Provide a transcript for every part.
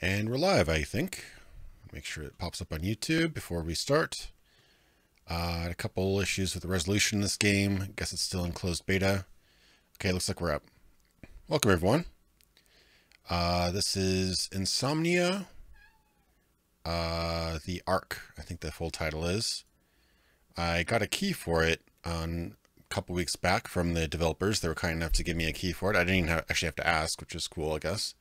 And we're live, I think. Make sure it pops up on YouTube before we start. A couple issues with the resolution in this game. I guess it's still in closed beta. Okay, looks like we're up. Welcome, everyone. This is Insomnia. The Ark, I think the full title is. I got a key for it a couple weeks back from the developers. They were kind enough to give me a key for it. I didn't even actually have to ask, which is cool, I guess.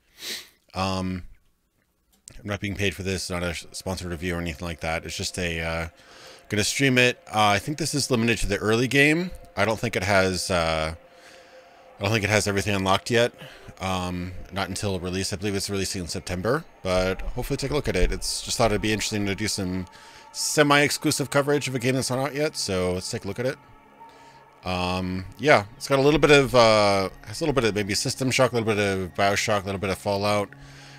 I'm not being paid for this, not a sponsored review or anything like that. It's just a gonna stream it. I think this is limited to the early game. I don't think it has everything unlocked yet. Not until release. I believe it's releasing in September, but hopefully take a look at it. It's just thought it'd be interesting to do some semi-exclusive coverage of a game that's not out yet, so let's take a look at it. Yeah, it's got a little bit of has a little bit of maybe System Shock, a little bit of BioShock, a little bit of Fallout.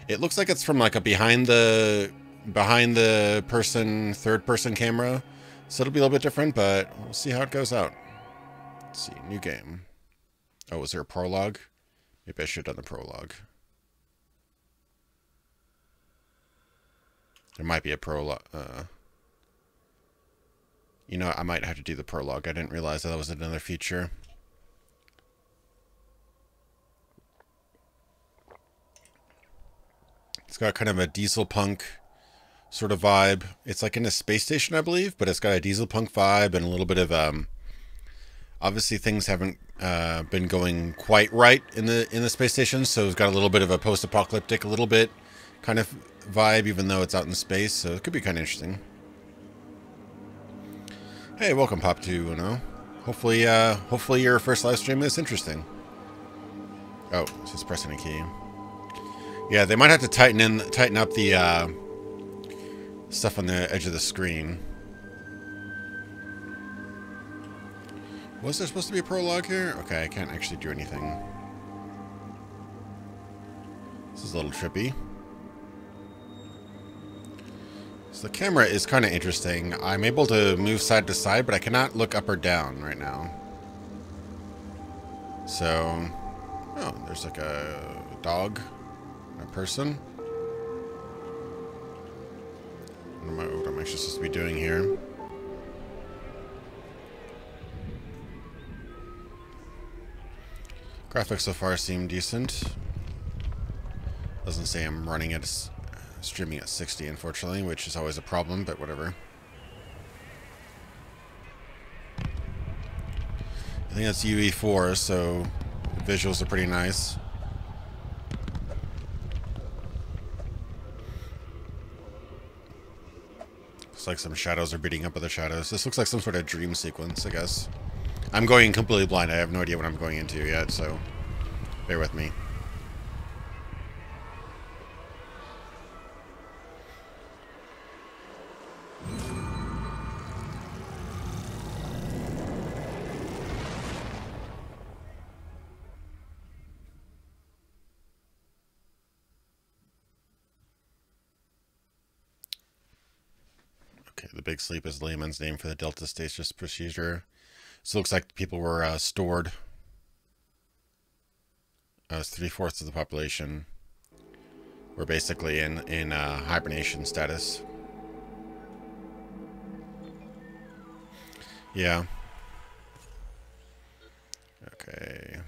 It looks like it's from like a behind the person, third person camera. So it'll be a little bit different, but we'll see how it goes out. Let's see, new game. Oh, was there a prologue? Maybe I should have done the prologue. There might be a prologue. You know, I might have to do the prologue. I didn't realize that was another feature. It's got kind of a Dieselpunk sort of vibe. It's like in a space station, I believe, but it's got a Dieselpunk vibe and a little bit of obviously things haven't been going quite right in the space station, so it's got a little bit of a post-apocalyptic, a little bit kind of vibe, even though it's out in space. So it could be kind of interesting. Hey, welcome, Pop210. Hopefully your first live stream is interesting. Oh, it's just pressing a key. Yeah, they might have to tighten up the stuff on the edge of the screen. Was there supposed to be a prologue here? Okay, I can't actually do anything. This is a little trippy. So the camera is kind of interesting. I'm able to move side to side, but I cannot look up or down right now. So, oh, there's like a dog. A person. What am I actually supposed to be doing here? Graphics so far seem decent. Doesn't say I'm running at streaming at 60, unfortunately, which is always a problem, but whatever. I think that's UE4, so the visuals are pretty nice. Looks like some shadows are beating up other shadows. This looks like some sort of dream sequence, I guess. I'm going completely blind. I have no idea what I'm going into yet, so bear with me. Okay, the Big Sleep is layman's name for the Delta Stasis procedure. So it looks like people were stored. As 3/4 of the population were basically in hibernation status. Yeah. Okay.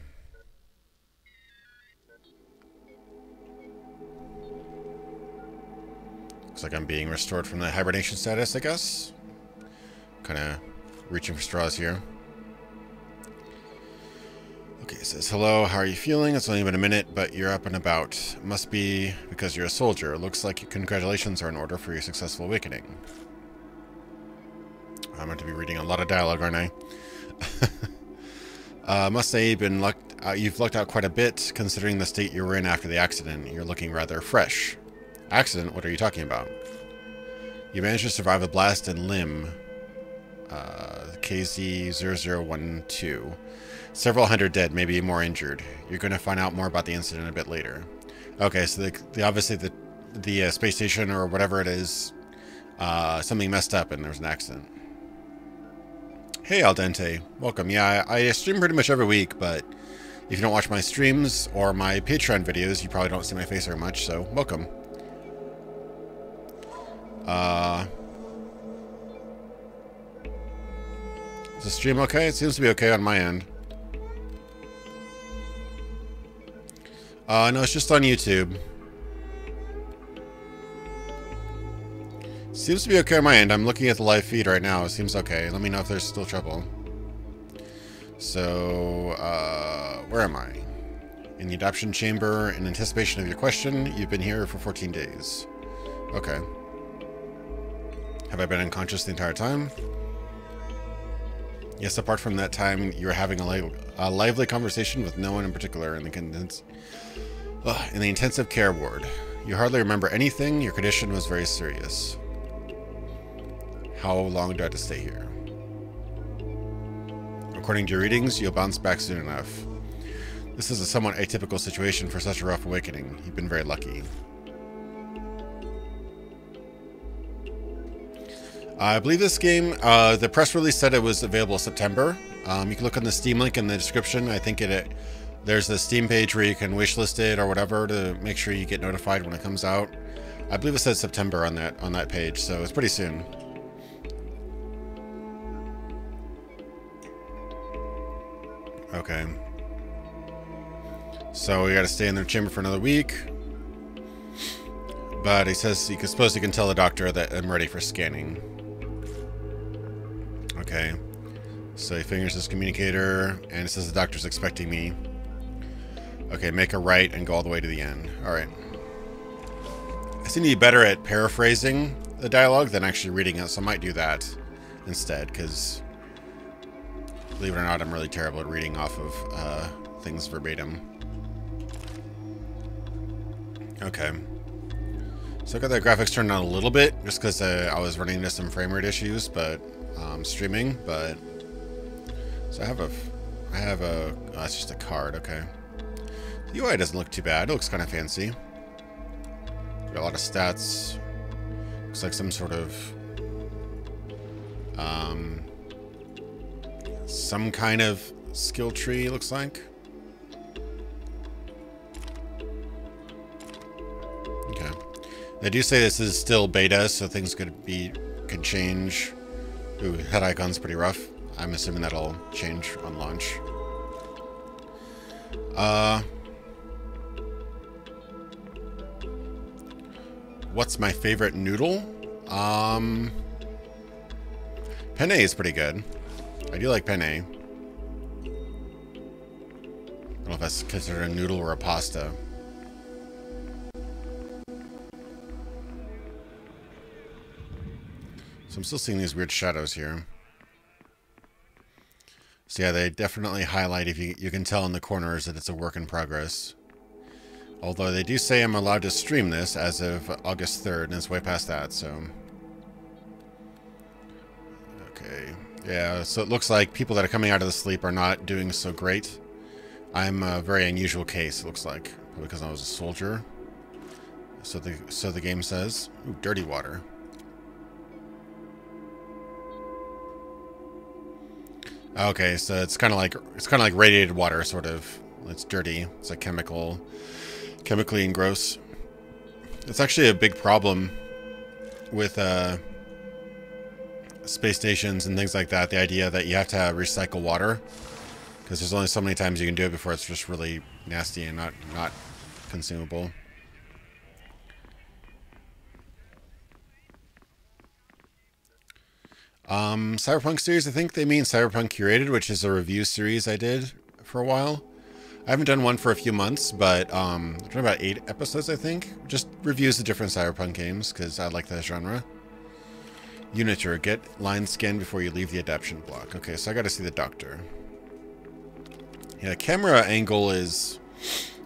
Looks like I'm being restored from the hibernation status, I guess. Kind of reaching for straws here. Okay, it says, hello, how are you feeling? It's only been a minute, but you're up and about. Must be because you're a soldier. Looks like congratulations are in order for your successful awakening. I'm going to be reading a lot of dialogue, aren't I? Must say you've lucked out quite a bit, considering the state you were in after the accident. You're looking rather fresh. Accident? What are you talking about? You managed to survive a blast in Lim. KZ0012. Several hundred dead, maybe more injured. You're going to find out more about the incident a bit later. Okay, so obviously the space station or whatever it is, something messed up and there was an accident. Hey, Al Dente. Welcome. Yeah, I stream pretty much every week, but if you don't watch my streams or my Patreon videos, you probably don't see my face very much, so welcome. Is the stream okay? It seems to be okay on my end. No, it's just on YouTube. Seems to be okay on my end. I'm looking at the live feed right now. It seems okay. Let me know if there's still trouble. So, where am I? In the adoption chamber, in anticipation of your question. You've been here for 14 days. Okay. Have I been unconscious the entire time? Yes, apart from that time, you were having a lively conversation with no one in particular in the intensive care ward. You hardly remember anything. Your condition was very serious. How long do I have to stay here? According to your readings, you'll bounce back soon enough. This is a somewhat atypical situation for such a rough awakening. You've been very lucky. I believe this game, the press release said it was available September. You can look on the Steam link in the description. I think there's a Steam page where you can wishlist it or whatever to make sure you get notified when it comes out. I believe it says September on that page, so it's pretty soon. Okay. So we got to stay in their chamber for another week. But he says you can tell the doctor that I'm ready for scanning. Okay. So he fingers his communicator, and it says the doctor's expecting me. Okay, make a right and go all the way to the end. Alright. I seem to be better at paraphrasing the dialogue than actually reading it, so I might do that instead, because believe it or not, I'm really terrible at reading off of things verbatim. Okay. So I got the graphics turned down a little bit, just because I was running into some frame rate issues, but streaming. But so I have a. Oh, it's just a card. Okay. The UI doesn't look too bad. It looks kind of fancy. Got a lot of stats. Looks like some sort of some kind of skill tree. Looks like. Okay. They do say this is still beta, so things could change. Ooh, head icon's pretty rough. I'm assuming that'll change on launch. What's my favorite noodle? Penne is pretty good. I do like penne. I don't know if that's considered a noodle or a pasta. So I'm still seeing these weird shadows here. So yeah, they definitely highlight, if you can tell in the corners, that it's a work in progress. Although they do say I'm allowed to stream this as of August 3rd, and it's way past that, so. Okay. Yeah, so it looks like people that are coming out of the sleep are not doing so great. I'm a very unusual case, it looks like. Probably because I was a soldier. So the game says. Ooh, dirty water. Okay, so it's kind of like radiated water, sort of. It's dirty. It's like chemically and gross. It's actually a big problem with space stations and things like that. The idea that you have to recycle water, because there's only so many times you can do it before it's just really nasty and not consumable. Cyberpunk series, I think they mean Cyberpunk Curated, which is a review series I did for a while. I haven't done one for a few months, but I've done about 8 episodes, I think. Just reviews of different Cyberpunk games, because I like that genre. Unitor, get line scan before you leave the adaption block. Okay, so I gotta see the doctor. Yeah, camera angle is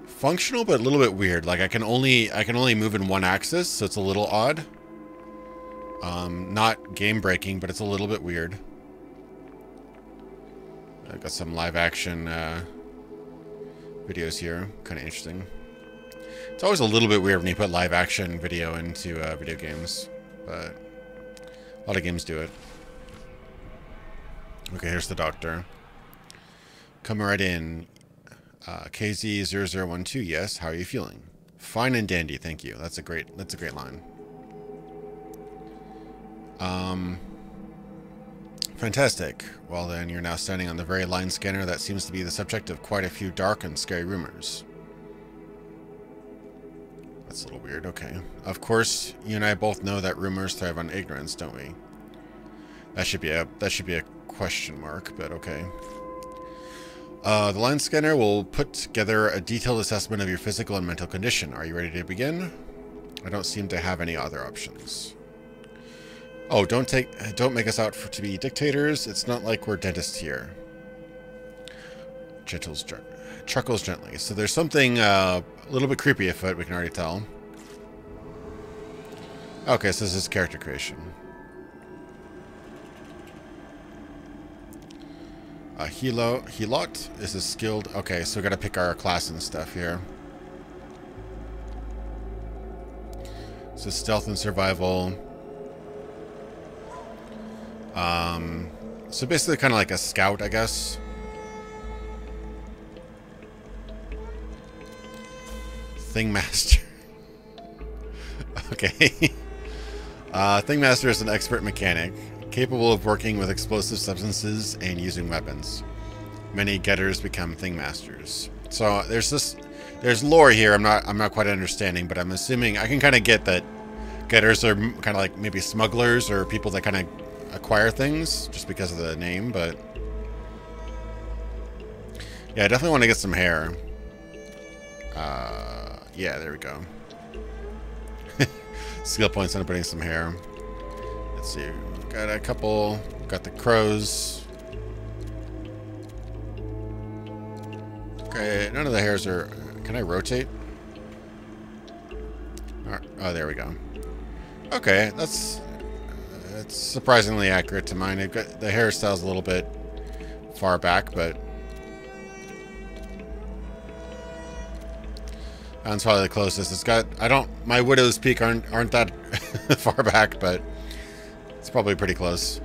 functional, but a little bit weird. Like I can only move in one axis, so it's a little odd. Not game breaking, but it's a little bit weird. I've got some live action videos here. Kind of interesting. It's always a little bit weird when you put live action video into video games, but a lot of games do it. Okay, here's the doctor. Come right in. KZ0012, yes. How are you feeling? Fine and dandy, thank you. That's a great line. Fantastic. Well then, you're now standing on the very line scanner that seems to be the subject of quite a few dark and scary rumors. That's a little weird. Okay. Of course, you and I both know that rumors thrive on ignorance, don't we? That should be a question mark, but okay. The line scanner will put together a detailed assessment of your physical and mental condition. Are you ready to begin? I don't seem to have any other options. Oh, don't make us out to be dictators. It's not like we're dentists here. Chuckles gently. So there's something a little bit creepy afoot, we can already tell. Okay, so this is character creation. Helot is a skilled... Okay, so we gotta pick our class and stuff here. So stealth and survival. So basically kind of like a scout, I guess. Thing Master. Okay. Thing Master is an expert mechanic, capable of working with explosive substances and using weapons. Many getters become Thing Masters. So there's lore here I'm not quite understanding, but I'm assuming I can kind of get that getters are kind of like maybe smugglers or people that kind of acquire things just because of the name, but yeah, I definitely want to get some hair. Yeah, there we go. Skill points on putting some hair. Let's see, got a couple, got the crows. Okay, none of the hairs are, can I rotate? Oh, there we go. Okay, that's surprisingly accurate to mine. The hairstyle's a little bit far back, but that's probably the closest. It's got, my Widow's Peak aren't that far back, but it's probably pretty close.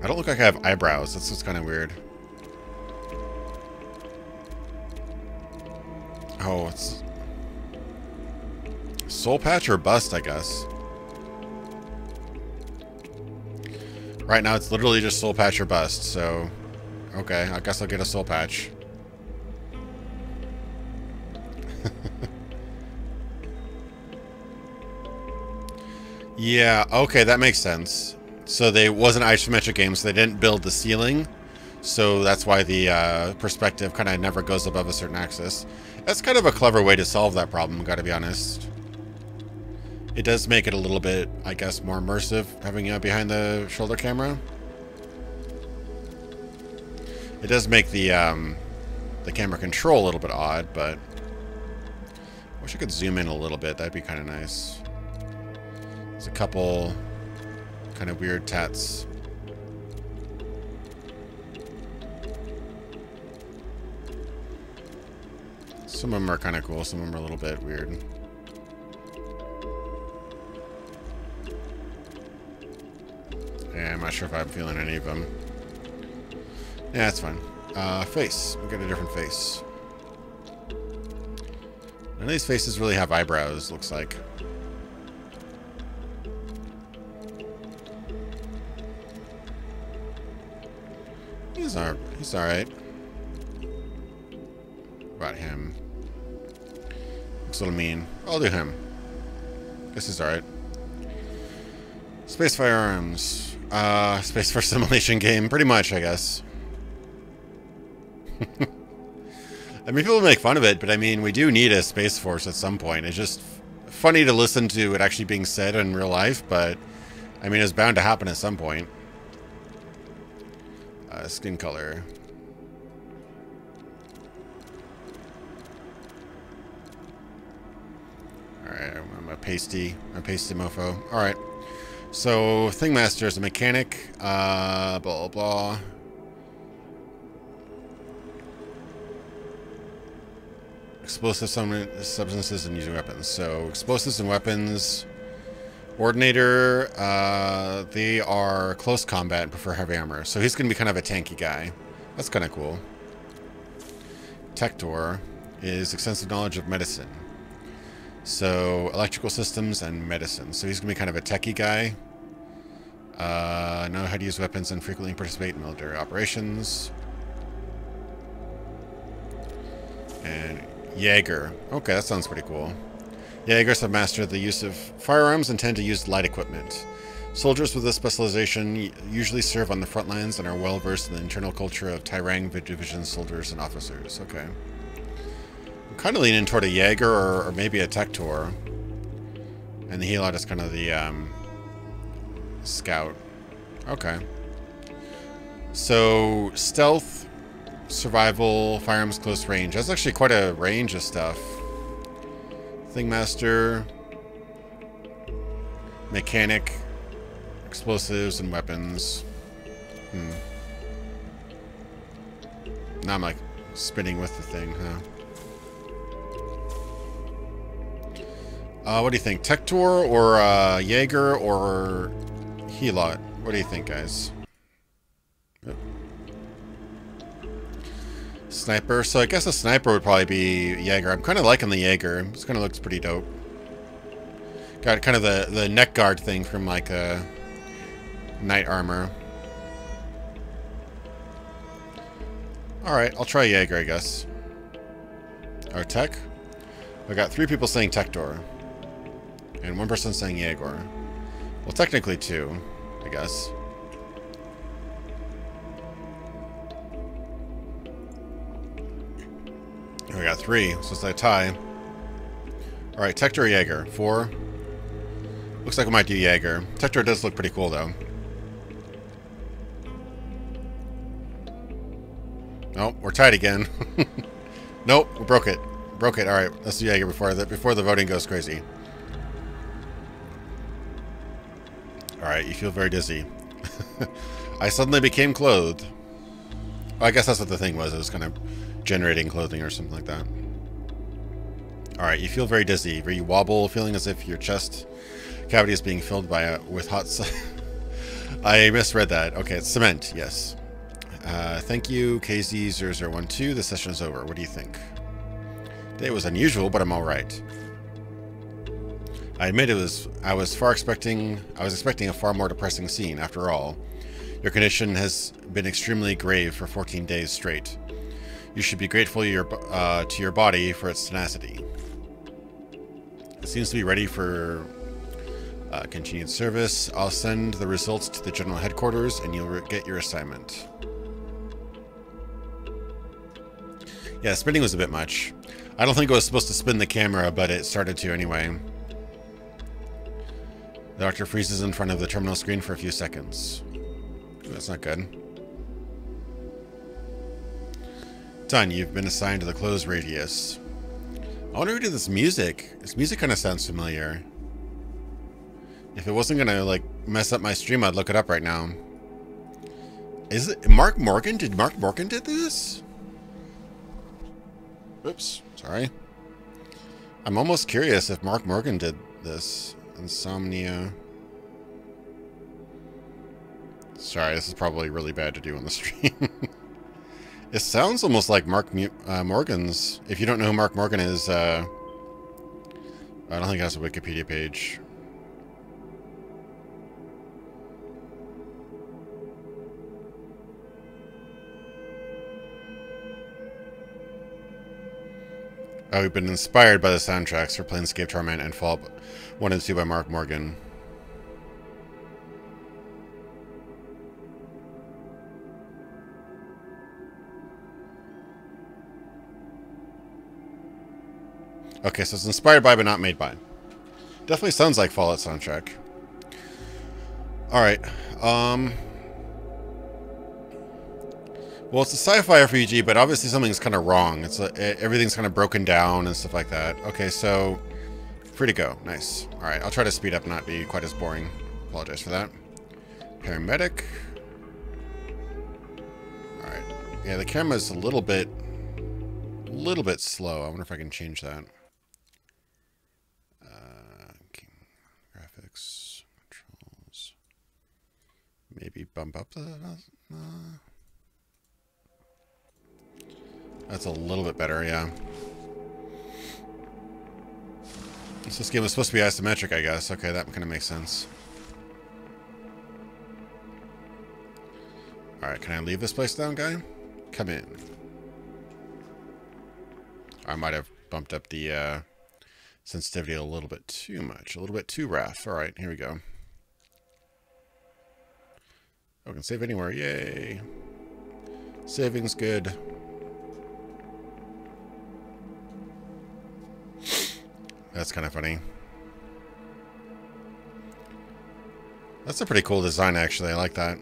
I don't look like I have eyebrows. That's what's kind of weird. Oh, it's soul patch or bust, I guess. Right now, it's literally just soul patch or bust, so... Okay, I guess I'll get a soul patch. Yeah, okay, that makes sense. So they was an isometric game, so they didn't build the ceiling. So that's why the perspective kind of never goes above a certain axis. That's kind of a clever way to solve that problem, gotta be honest. It does make it a little bit, I guess, more immersive, having a behind-the-shoulder camera. It does make the camera control a little bit odd, but... I wish I could zoom in a little bit. That'd be kind of nice. There's a couple kind of weird tats. Some of them are kind of cool. Some of them are a little bit weird. Yeah, I'm not sure if I'm feeling any of them. Yeah, that's fine. Face. We got a different face. None of these faces really have eyebrows, looks like. He's alright. About him. Looks a little mean. I'll do him. Guess he's alright. Space firearms. Space Force simulation game. Pretty much, I guess. I mean, people make fun of it, but I mean, we do need a Space Force at some point. It's just funny to listen to it actually being said in real life, but I mean, it's bound to happen at some point. Skin color. Alright, I'm a pasty mofo. Alright. So, Thing Master is a mechanic. Blah, blah, blah. Explosive substances and using weapons. So, explosives and weapons. Ordinator, they are close combat and prefer heavy armor. So he's going to be kind of a tanky guy. That's kind of cool. Tector is extensive knowledge of medicine. So, electrical systems and medicine. So he's going to be kind of a techie guy. Know how to use weapons and frequently participate in military operations. And Jaeger. Okay, that sounds pretty cool. Jaegers have mastered the use of firearms and tend to use light equipment. Soldiers with this specialization usually serve on the front lines and are well versed in the internal culture of Tairang division soldiers and officers. Okay. I'm kind of leaning toward a Jaeger or maybe a Tektor. And the Helot is kind of the scout. Okay. So, stealth, survival, firearms close range. That's actually quite a range of stuff. Thingmaster, mechanic, explosives and weapons. Now I'm like spinning with the thing, huh? What do you think? Tektor or Jaeger or Helot? What do you think, guys? Yep. Sniper. So I guess a sniper would probably be Jaeger. I'm kind of liking the Jaeger. This kind of looks pretty dope. Got kind of the neck guard thing from like a knight armor. Alright, I'll try Jaeger, I guess. Or Tech? I got 3 people saying Tektor. And 1 person saying Jaeger. Well, technically 2, I guess. We got 3, so it's like a tie. Alright, Tektor or Jaeger? 4. Looks like we might do Jaeger. Tektor does look pretty cool, though. Nope, we're tied again. Nope, we broke it. Broke it. Alright, let's do Jaeger before the voting goes crazy. Alright, you feel very dizzy. I suddenly became clothed. Oh, I guess that's what the thing was. It was kind of generating clothing or something like that. Alright, you feel very dizzy. You wobble, feeling as if your chest cavity is being filled with hot... I misread that. Okay, it's cement, yes. Thank you, KZ0012. The session is over. What do you think? Today was unusual, but I'm alright. I admit I was expecting a far more depressing scene. After all, your condition has been extremely grave for 14 days straight. You should be grateful to your body for its tenacity. It seems to be ready for continued service. I'll send the results to the general headquarters, and you'll get your assignment. Yeah, spinning was a bit much. I don't think it was supposed to spin the camera, but it started to anyway. The doctor freezes in front of the terminal screen for a few seconds. Ooh, that's not good. Done. You've been assigned to the closed radius. I wonder who did this music. This music kind of sounds familiar. If it wasn't gonna like mess up my stream, I'd look it up right now. Is it Mark Morgan? Did Mark Morgan did this? Oops, sorry. I'm almost curious if Mark Morgan did this. Insomnia. Sorry, this is probably really bad to do on the stream. It sounds almost like Mark Morgan's. If you don't know who Mark Morgan is, I don't think it has a Wikipedia page. Oh, we've been inspired by the soundtracks for Planescape Torment and Fallout 1 and 2 by Mark Morgan. Okay, so it's inspired by but not made by. Definitely sounds like Fallout soundtrack. Alright, well, it's a sci-fi RPG, but obviously something's kind of wrong. It's everything's kind of broken down and stuff like that. Okay, so free to go. Nice. All right, I'll try to speed up and not be quite as boring. Apologize for that. Paramedic. All right. Yeah, the camera's a little bit slow. I wonder if I can change that. Graphics, controls. Maybe bump up the. That's a little bit better, yeah. This game was supposed to be isometric, I guess. Okay, that kind of makes sense. Alright, can I leave this place down, guy? Come in. I might have bumped up the sensitivity a little bit too much. A little bit too rough. Alright, here we go. Oh, I can save anywhere. Yay. Saving's good. That's kind of funny. That's a pretty cool design, actually. I like that.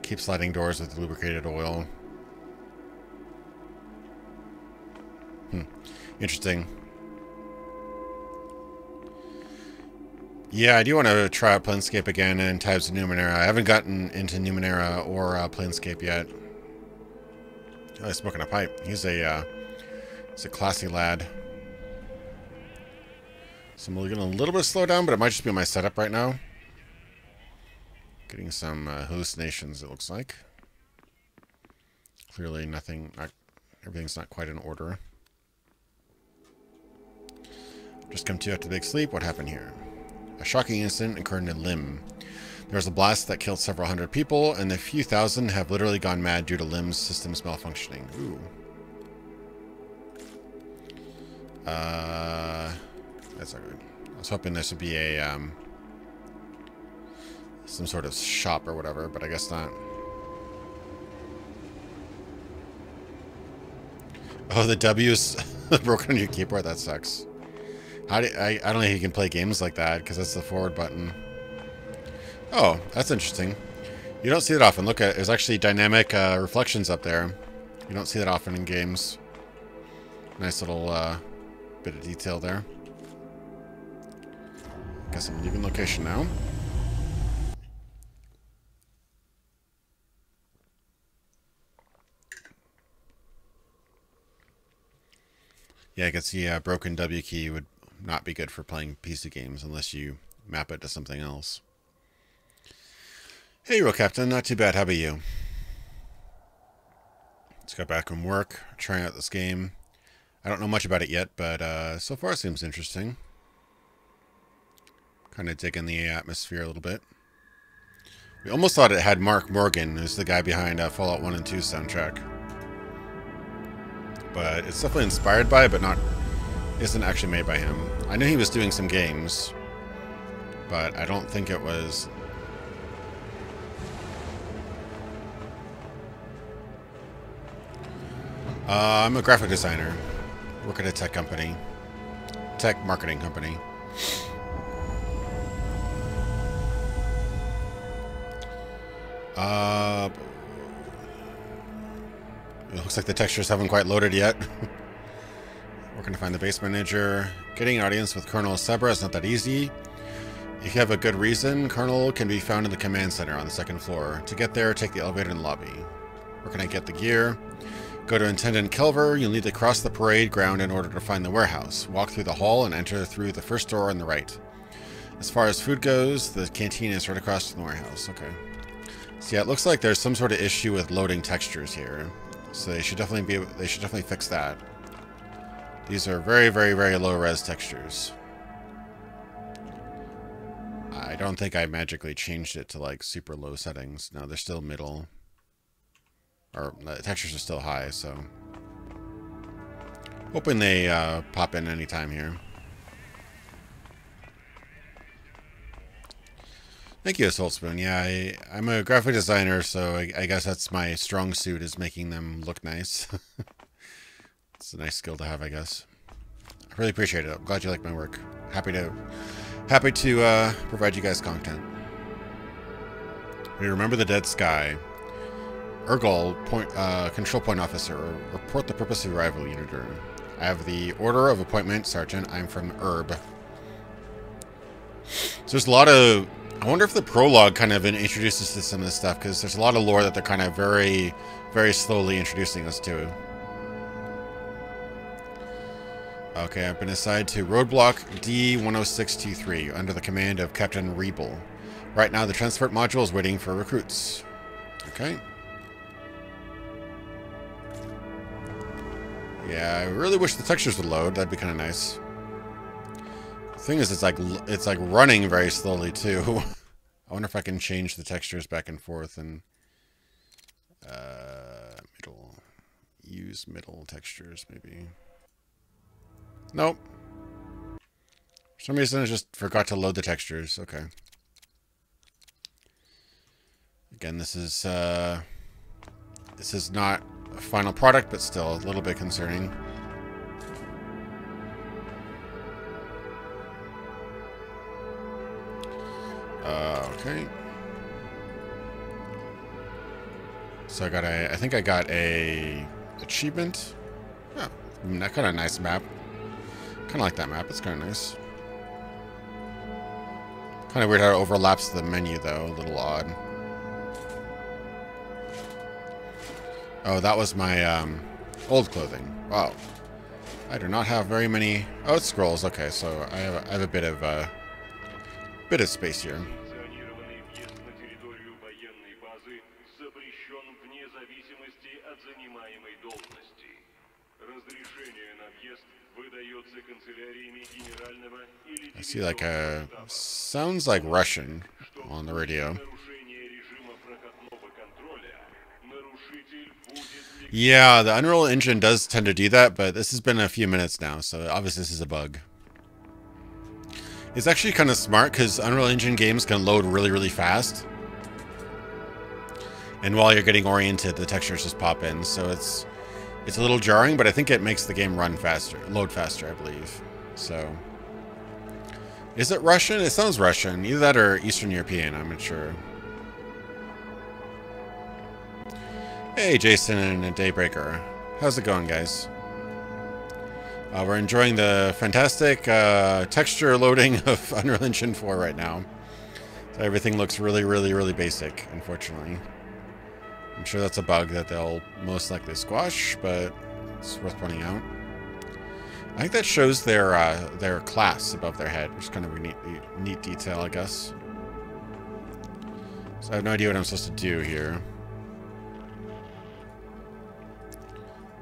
Keep sliding doors with lubricated oil. Interesting. Yeah, I do want to try out Planescape again in Types of Numenera. I haven't gotten into Numenera or Planescape yet. Oh, he's smoking a pipe. He's a classy lad. So I'm getting a little bit slow down, but it might just be my setup right now. Getting some hallucinations, it looks like. Clearly nothing, everything's not quite in order. Just come to after the big sleep. What happened here? A shocking incident occurred in Lim. There was a blast that killed several hundred people, and a few thousand have literally gone mad due to Lim's systems malfunctioning. Ooh. That's not good. I was hoping this would be a, some sort of shop or whatever, but I guess not. Oh, the W's broken on your keyboard? That sucks. I don't think you can play games like that, because that's the forward button. Oh, that's interesting. You don't see that often. Look, there's actually dynamic reflections up there. You don't see that often in games. Nice little bit of detail there. Guess I'm leaving location now. Yeah, I can see a broken W key would not be good for playing PC games unless you map it to something else. Hey, Real Captain. Not too bad. How about you? Just got back from work, trying out this game. I don't know much about it yet, but so far it seems interesting. Kind of digging the atmosphere a little bit. We almost thought it had Mark Morgan, who's the guy behind Fallout 1 and 2 soundtrack. But it's definitely inspired by, but isn't actually made by him. I knew he was doing some games, but I don't think it was. I'm a graphic designer. Work at a tech company. Tech marketing company. It looks like the textures haven't quite loaded yet. Working to find the base manager. Getting an audience with Colonel Sebra is not that easy. If you have a good reason, Colonel can be found in the command center on the second floor. To get there, take the elevator in the lobby. Where can I get the gear? Go to Intendant Kelver. You'll need to cross the parade ground in order to find the warehouse. Walk through the hall and enter through the first door on the right. As far as food goes, the canteen is right across from the warehouse. Okay. So yeah, it looks like there's some sort of issue with loading textures here. So they should definitely fix that. These are very, very, very low res textures. I don't think I magically changed it to like super low settings. No, they're still middle. Or the textures are still high, so hoping they pop in anytime here. Thank you, Assault Spoon. Yeah, I'm a graphic designer, so I guess that's my strong suit, is making them look nice. It's a nice skill to have, I guess. I really appreciate it. I'm glad you like my work. Happy to provide you guys content. We remember the dead sky. Urgal, control point officer. Report the purpose of arrival, Unitor. I have the order of appointment, Sergeant. I'm from Herb. So there's a lot of. I wonder if the prologue kind of introduces to some of this stuff, because there's a lot of lore that they're kind of very, very slowly introducing us to. Okay, I've been assigned to roadblock D-10623 under the command of Captain Reeble. Right now, the transport module is waiting for recruits. Okay. Yeah, I really wish the textures would load. That'd be kind of nice. Thing is, it's like running very slowly too. I wonder if I can change the textures back and forth and middle. Use middle textures maybe. Nope. For some reason I just forgot to load the textures. Okay. Again, this is not a final product, but still a little bit concerning. Okay. So I think I got a achievement. Oh, that kind of nice map. Kind of like that map. It's kind of nice. Kind of weird how it overlaps the menu though. A little odd. Oh, that was my old clothing. Wow. I do not have very many. Oh, it's scrolls. Okay, so I have a bit of space here. I see like a sounds like Russian on the radio. Yeah, the Unreal Engine does tend to do that, but this has been a few minutes now, so obviously this is a bug. It's actually kind of smart because Unreal Engine games can load really, really fast. And while you're getting oriented, the textures just pop in, so it's a little jarring, but I think it makes the game run faster, load faster, I believe. So, is it Russian? It sounds Russian. Either that or Eastern European, I'm not sure. Hey, Jason and Daybreaker. How's it going, guys? We're enjoying the fantastic texture loading of Unreal Engine 4 right now. So everything looks really, really, really basic, unfortunately. I'm sure that's a bug that they'll most likely squash, but it's worth pointing out. I think that shows their class above their head, which is kind of a neat detail, I guess. So I have no idea what I'm supposed to do here.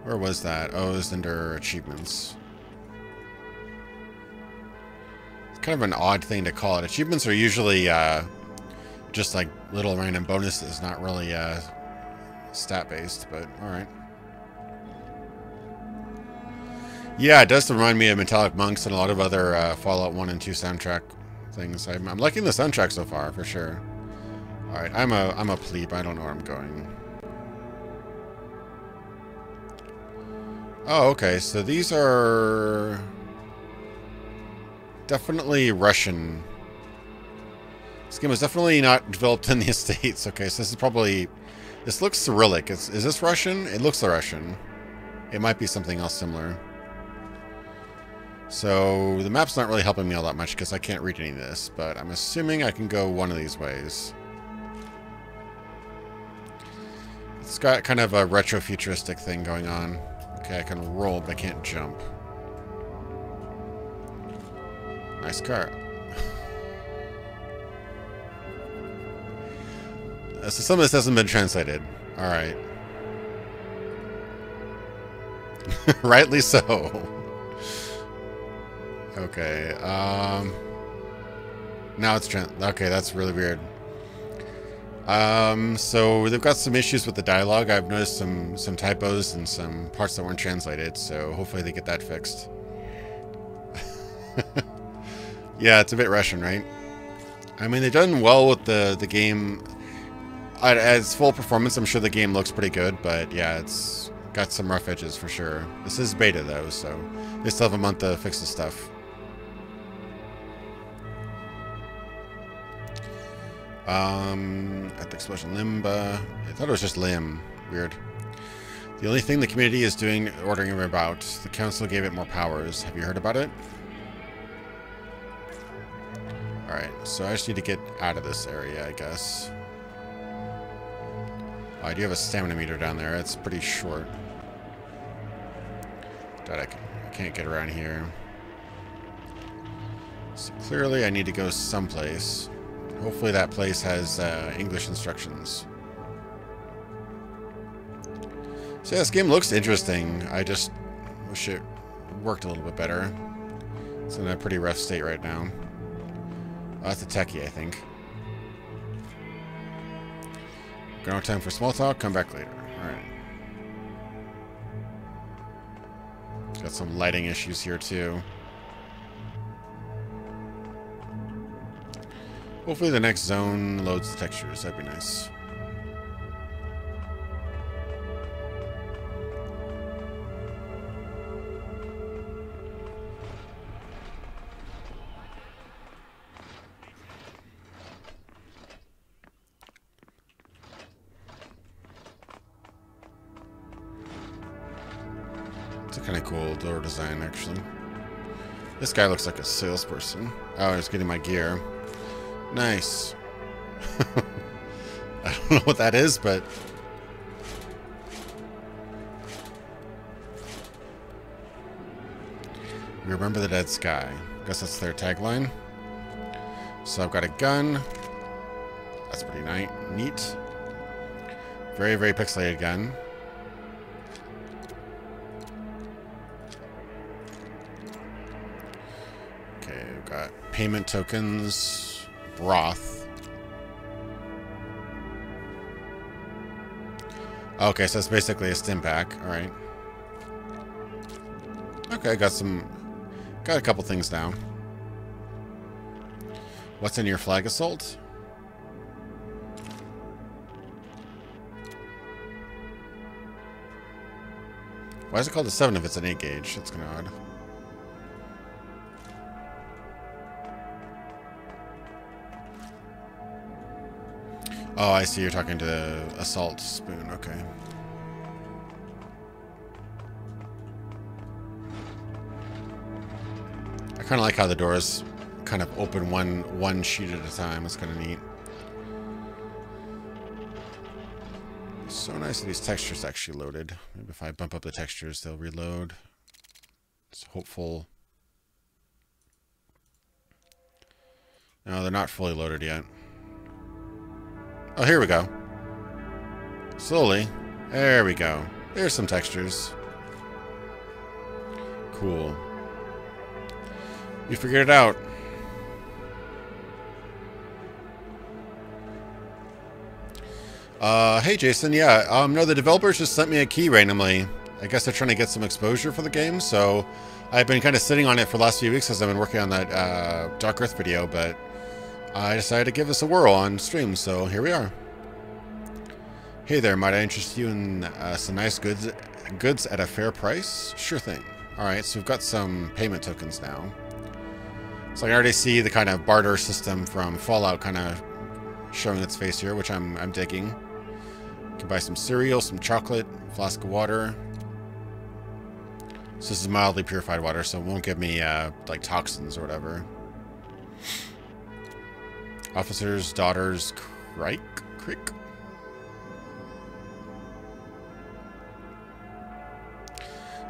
Where was that? Oh, it was under achievements. It's kind of an odd thing to call it. Achievements are usually just like little random bonuses, not really stat-based, but alright. Yeah, it does remind me of Metallic Monks and a lot of other Fallout 1 and 2 soundtrack things. I'm liking the soundtrack so far, for sure. Alright, I'm a plebe. I don't know where I'm going. Oh, okay, so these are definitely Russian. This game was definitely not developed in the States. Okay, so this is probably... This looks Cyrillic. Is this Russian? It looks Russian. It might be something else similar. So, the map's not really helping me all that much because I can't read any of this, but I'm assuming I can go one of these ways. It's got kind of a retrofuturistic thing going on. Okay, I can roll, but I can't jump. Nice car. So some of this hasn't been translated. Alright. Rightly so. Okay, now it's okay, that's really weird. So they've got some issues with the dialogue. I've noticed some typos and some parts that weren't translated, so hopefully they get that fixed. Yeah, it's a bit Russian, right? I mean, they've done well with the game. At its full performance, I'm sure the game looks pretty good, but yeah, it's got some rough edges for sure. This is beta though, so they still have a month to fix the stuff. At the explosion Limba. I thought it was just Lim. Weird. The only thing the community is doing, ordering him about. The council gave it more powers. Have you heard about it? Alright, so I just need to get out of this area, I guess. I do have a stamina meter down there. It's pretty short. I can't get around here. So clearly I need to go someplace. Hopefully that place has English instructions. So yeah, this game looks interesting. I just wish it worked a little bit better. It's in a pretty rough state right now. Oh, that's a techie, I think. Got no time for small talk. Come back later. Alright. Got some lighting issues here, too. Hopefully the next zone loads the textures. That'd be nice. It's a kind of cool door design, actually. This guy looks like a salesperson. Oh, he's getting my gear. Nice. I don't know what that is, but... We remember the dead sky. Guess that's their tagline. So I've got a gun. That's pretty neat. Very, very pixelated gun. Okay, we've got payment tokens, broth. Okay, so it's basically a stim pack. All right. Okay, got a couple things now. What's in your flag assault? Why is it called a 7 if it's an 8 gauge? That's kind of odd. Oh, I see. You're talking to Assault Spoon. Okay. I kind of like how the doors kind of open one sheet at a time. It's kind of neat. So nice that these textures actually loaded. Maybe if I bump up the textures, they'll reload. It's hopeful. No, they're not fully loaded yet. Oh, here we go. Slowly. There we go. There's some textures. Cool. You figured it out. Hey Jason, yeah, no, the developers just sent me a key randomly. I guess they're trying to get some exposure for the game, so I've been kind of sitting on it for the last few weeks as I've been working on that Dark Earth video, but I decided to give this a whirl on stream, so here we are. Hey there, might I interest you in some nice goods at a fair price? Sure thing. Alright, so we've got some payment tokens now. So I can already see the kind of barter system from Fallout kind of showing its face here, which I'm digging. You can buy some cereal, some chocolate, flask of water. So this is mildly purified water, so it won't give me like toxins or whatever. Officer's daughter's creek.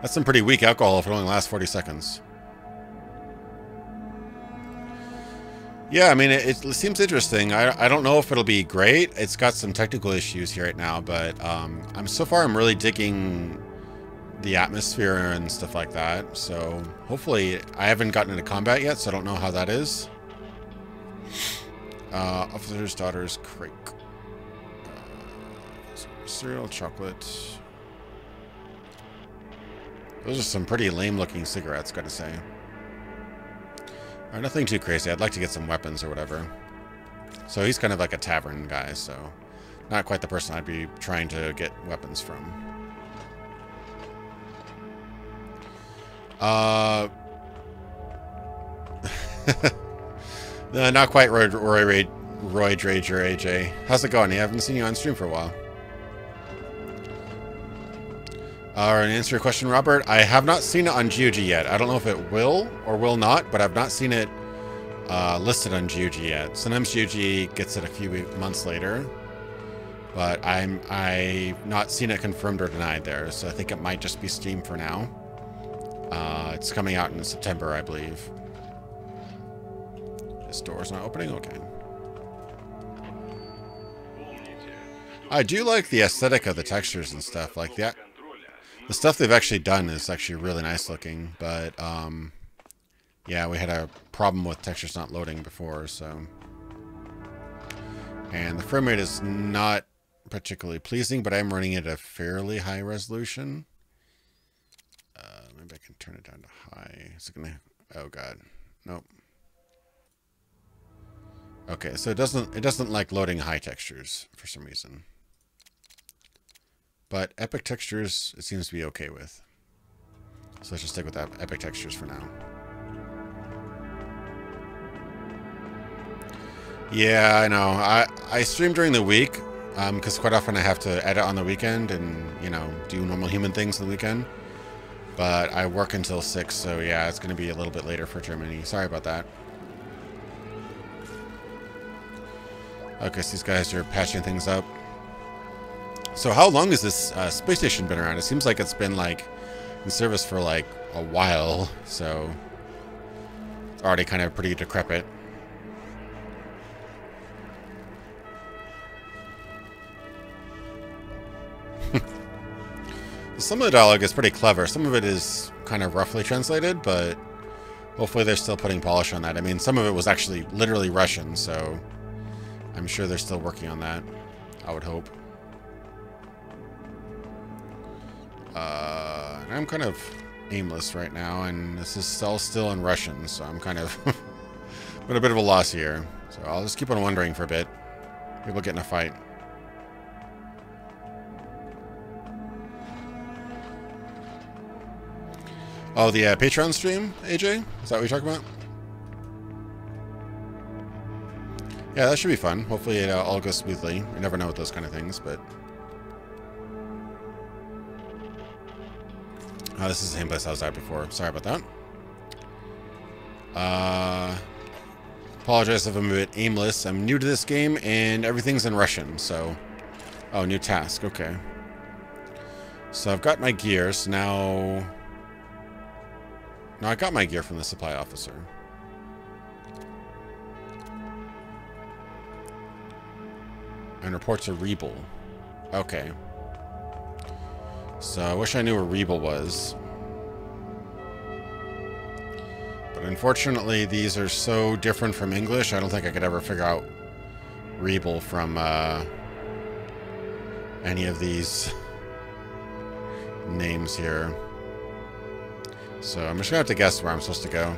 That's some pretty weak alcohol if it only lasts 40 seconds. Yeah, I mean, it seems interesting. I don't know if it'll be great. It's got some technical issues here right now, but so far I'm really digging the atmosphere and stuff like that. So hopefully, I haven't gotten into combat yet, so I don't know how that is. Officer's daughter's creek. Cereal, chocolate. Those are some pretty lame-looking cigarettes, gotta say. Nothing too crazy. I'd like to get some weapons or whatever. So he's kind of like a tavern guy, so not quite the person I'd be trying to get weapons from. No, not quite Roy Drager, AJ. How's it going? I haven't seen you on stream for a while. And answer your question, Robert, I have not seen it on GOG yet. I don't know if it will or will not, but I've not seen it listed on GOG yet. Sometimes GOG gets it a few months later, but I've not seen it confirmed or denied there, so I think it might just be Steam for now. It's coming out in September, I believe. This door's not opening? Okay. I do like the aesthetic of the textures and stuff like that. The stuff they've actually done is actually really nice looking, but Yeah, we had a problem with textures not loading before, so... And the frame rate is not particularly pleasing, but I'm running it at a fairly high resolution. Maybe I can turn it down to high. Is it gonna... Oh god. Nope. Okay, so it doesn't like loading high textures for some reason. But epic textures it seems to be okay with. So let's just stick with epic textures for now. Yeah, I know. I stream during the week, because quite often I have to edit on the weekend and, you know, do normal human things on the weekend. But I work until 6, so yeah, it's going to be a little bit later for Germany. Sorry about that. Okay, so these guys are patching things up. So how long has this space station been around? It seems like it's been, like, in service for, like, a while, so... It's already kind of pretty decrepit. Some of the dialogue is pretty clever. Some of it is kind of roughly translated, but hopefully they're still putting polish on that. I mean, some of it was actually literally Russian, so I'm sure they're still working on that. I would hope. I'm kind of aimless right now, and this is all still in Russian, so I'm kind of at a bit of a loss here. So I'll just keep on wondering for a bit. Maybe we'll get in a fight. Oh, the Patreon stream, AJ? Is that what you're talking about? Yeah, that should be fun. Hopefully it all goes smoothly. You never know with those kind of things, but... Oh, this is the same place I was at before. Sorry about that. Apologize if I'm a bit aimless. I'm new to this game, and everything's in Russian, so... Oh, new task. Okay. So I've got my gear, so now... No, I got my gear from the supply officer. And reports a Rebel. Okay. So I wish I knew where Rebel was. But unfortunately, these are so different from English, I don't think I could ever figure out Rebel from any of these names here. So I'm just gonna have to guess where I'm supposed to go.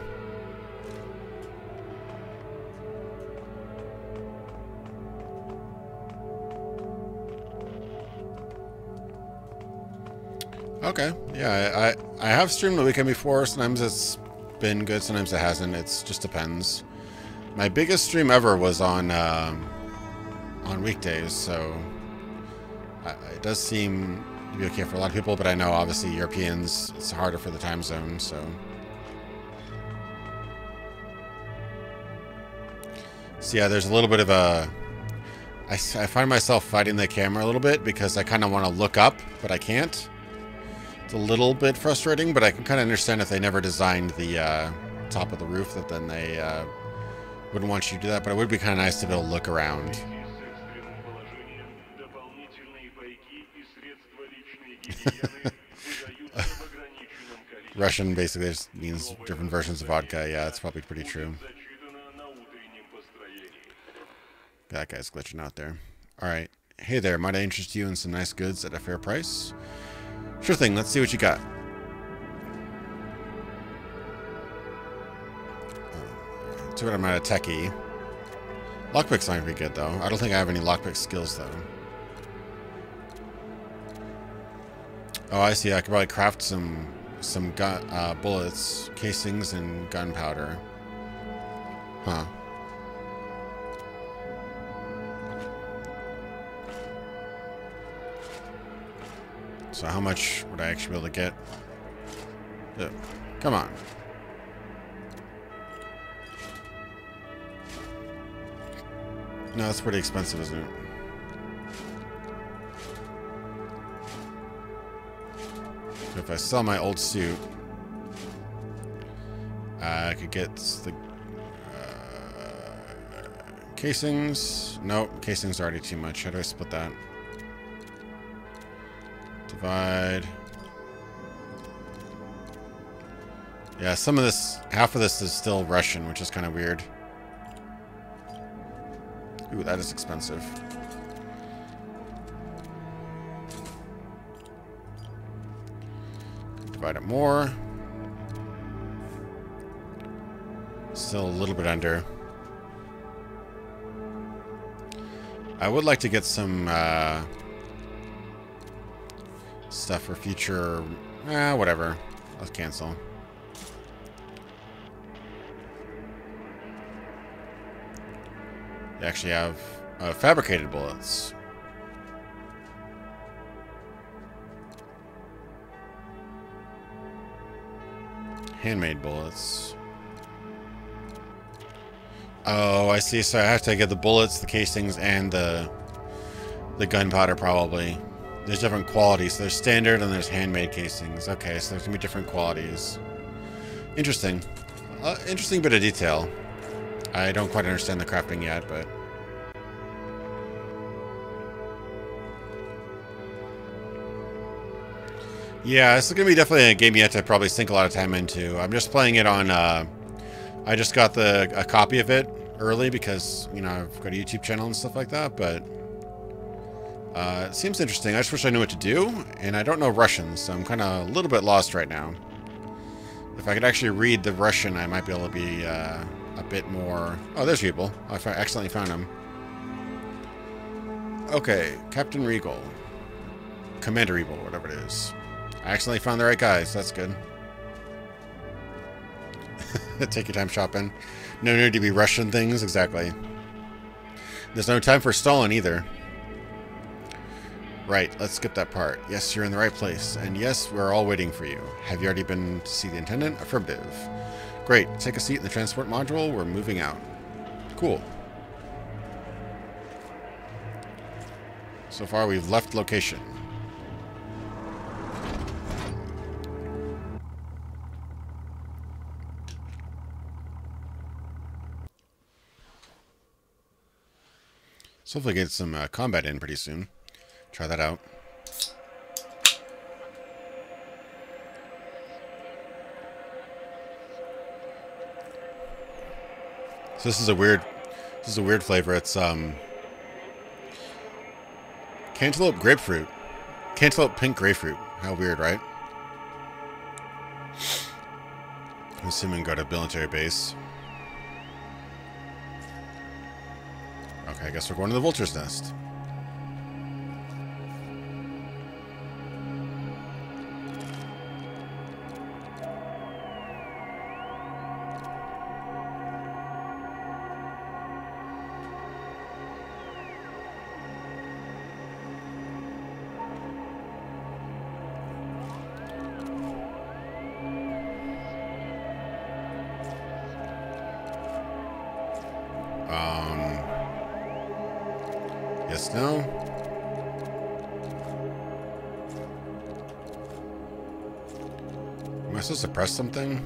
Okay, yeah, I have streamed the weekend before. Sometimes it's been good, sometimes it hasn't. It just depends. My biggest stream ever was on weekdays, so it does seem to be okay for a lot of people, but I know obviously Europeans, it's harder for the time zone, so. So yeah, there's a little bit of a... I find myself fighting the camera a little bit because I kind of want to look up, but I can't. It's a little bit frustrating, but I can kind of understand if they never designed the top of the roof, that then they wouldn't want you to do that, but it would be kind of nice to be able to look around. Russian basically just means different versions of vodka. Yeah, that's probably pretty true. That guy's glitching out there. Alright. Hey there, might I interest you in some nice goods at a fair price? Sure thing, let's see what you got. Too bad I'm not a techie. Lockpicks might be good though. I don't think I have any lockpick skills though. Oh, I see. I could probably craft some gun, bullets, casings, and gunpowder. Huh. So how much would I actually be able to get? Come on. No, that's pretty expensive, isn't it? So if I sell my old suit, I could get the casings. Nope, casings are already too much. How do I split that? Divide. Yeah, some of this, half of this is still Russian, which is kind of weird. Ooh, that is expensive. Divide it more. Still a little bit under. I would like to get some stuff for future... whatever. Let's cancel. You actually have fabricated bullets. Handmade bullets. Oh, I see. So I have to get the bullets, the casings, and the gunpowder probably. There's different qualities. So there's standard and there's handmade casings. Okay, so there's gonna be different qualities. Interesting. Interesting bit of detail. I don't quite understand the crafting yet, but... Yeah, this is going to be definitely a game you have to probably sink a lot of time into. I'm just playing it on... I just got a copy of it early because, you know, I've got a YouTube channel and stuff like that, but... it seems interesting. I just wish I knew what to do, and I don't know Russian, so I'm kind of a little bit lost right now. If I could actually read the Russian, I might be able to be... a bit more... Oh, there's people. I accidentally found them. Okay, Captain Regal. Commander Regal, whatever it is. I accidentally found the right guy, so that's good. Take your time shopping. No need to be rushing things, exactly. There's no time for stalling either. Right, let's skip that part. Yes, you're in the right place. And yes, we're all waiting for you. Have you already been to see the Intendant? Affirmative. Great. Take a seat in the transport module. We're moving out. Cool. So far, we've left location. So hopefully get some combat in pretty soon. Try that out. So this is a weird flavor. It's cantaloupe grapefruit. Cantaloupe pink grapefruit. How weird, right? I'm assuming go to military base. Okay, I guess we're going to the vulture's nest. Yes, no. Am I supposed to press something?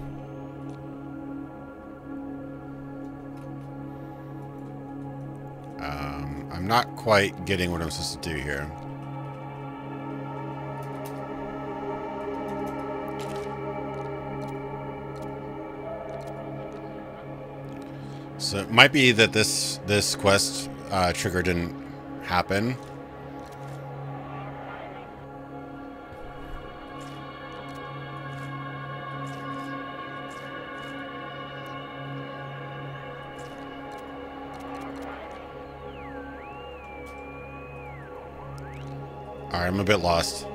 I'm not quite getting what I'm supposed to do here. So it might be that this quest trigger didn't happen. Alright, I'm a bit lost.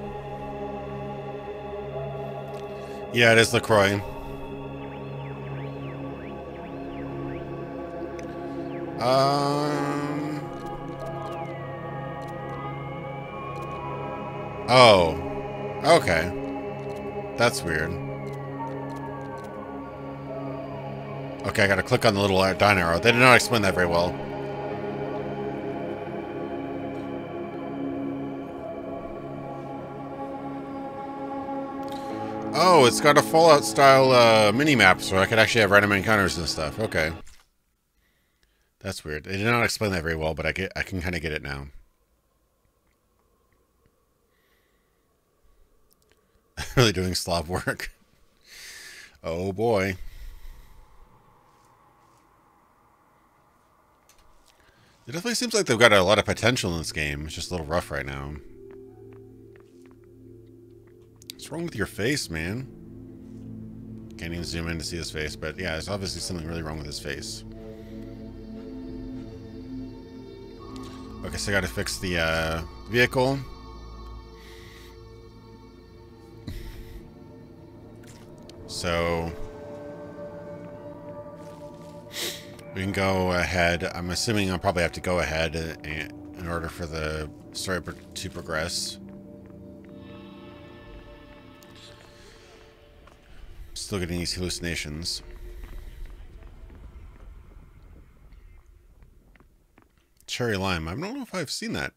Yeah, it is LaCroix. Oh. Okay. That's weird. Okay, I gotta click on the little down arrow. They did not explain that very well. Oh, it's got a Fallout-style mini-map, so I could actually have random encounters and stuff. Okay. That's weird. They did not explain that very well, but I can kind of get it now. Really doing Slav work. Oh boy. It definitely seems like they've got a lot of potential in this game. It's just a little rough right now. What's wrong with your face, man? Can't even zoom in to see his face, but yeah, there's obviously something really wrong with his face. Okay, so I gotta fix the vehicle. So we can go ahead. I'm assuming I'll probably have to go ahead in order for the story to progress. Still getting these hallucinations. Cherry lime. I don't know if I've seen that.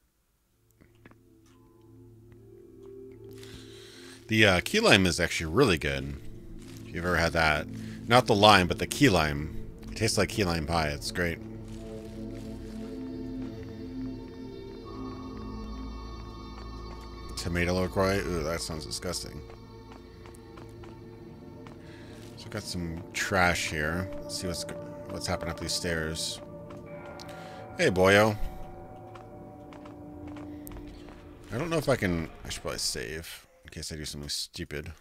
The key lime is actually really good. If you've ever had that. Not the lime, but the key lime. It tastes like key lime pie. It's great. Tomato LaCroix. Ooh, that sounds disgusting. So I've got some trash here. Let's see what's happening up these stairs. Hey, boyo. I don't know if I can... I should probably save in case I do something stupid.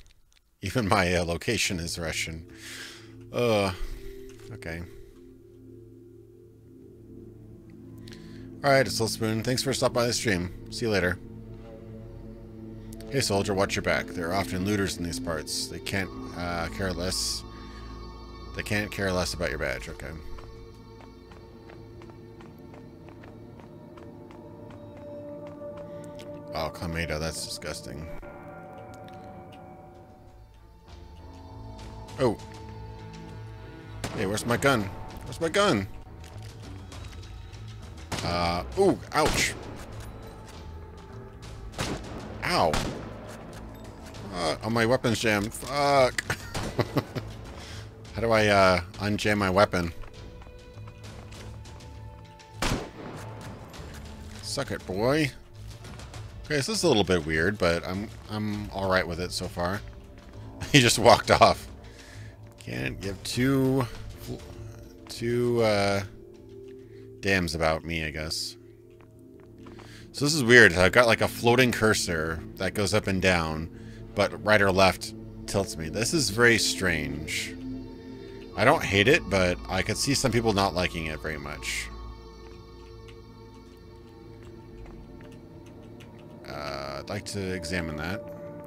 Even my location is Russian. Okay. Alright, it's Little Spoon. Thanks for stopping by the stream. See you later. Hey, soldier, watch your back. There are often looters in these parts. They can't care less. They can't care less about your badge. Okay. Oh, Clamato, that's disgusting. Oh. Hey, where's my gun? Where's my gun? Ooh, ouch. Ow. Oh, my weapon's jammed. Fuck. How do I, unjam my weapon? Suck it, boy. Okay, so this is a little bit weird, but I'm all right with it so far. He just walked off. Can't give two damns about me, I guess. So this is weird. I've got like a floating cursor that goes up and down, but right or left tilts me. This is very strange. I don't hate it, but I could see some people not liking it very much. I'd like to examine that,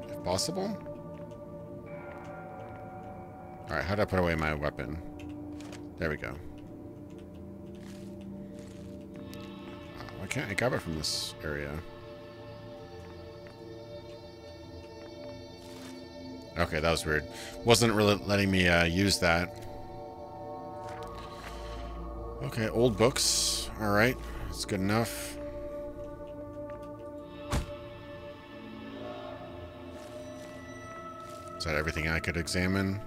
if possible. Alright, how do I put away my weapon? There we go. Why can't I grab it from this area? Okay, that was weird. Wasn't really letting me use that. Okay, old books. Alright, that's good enough. Is that everything I could examine?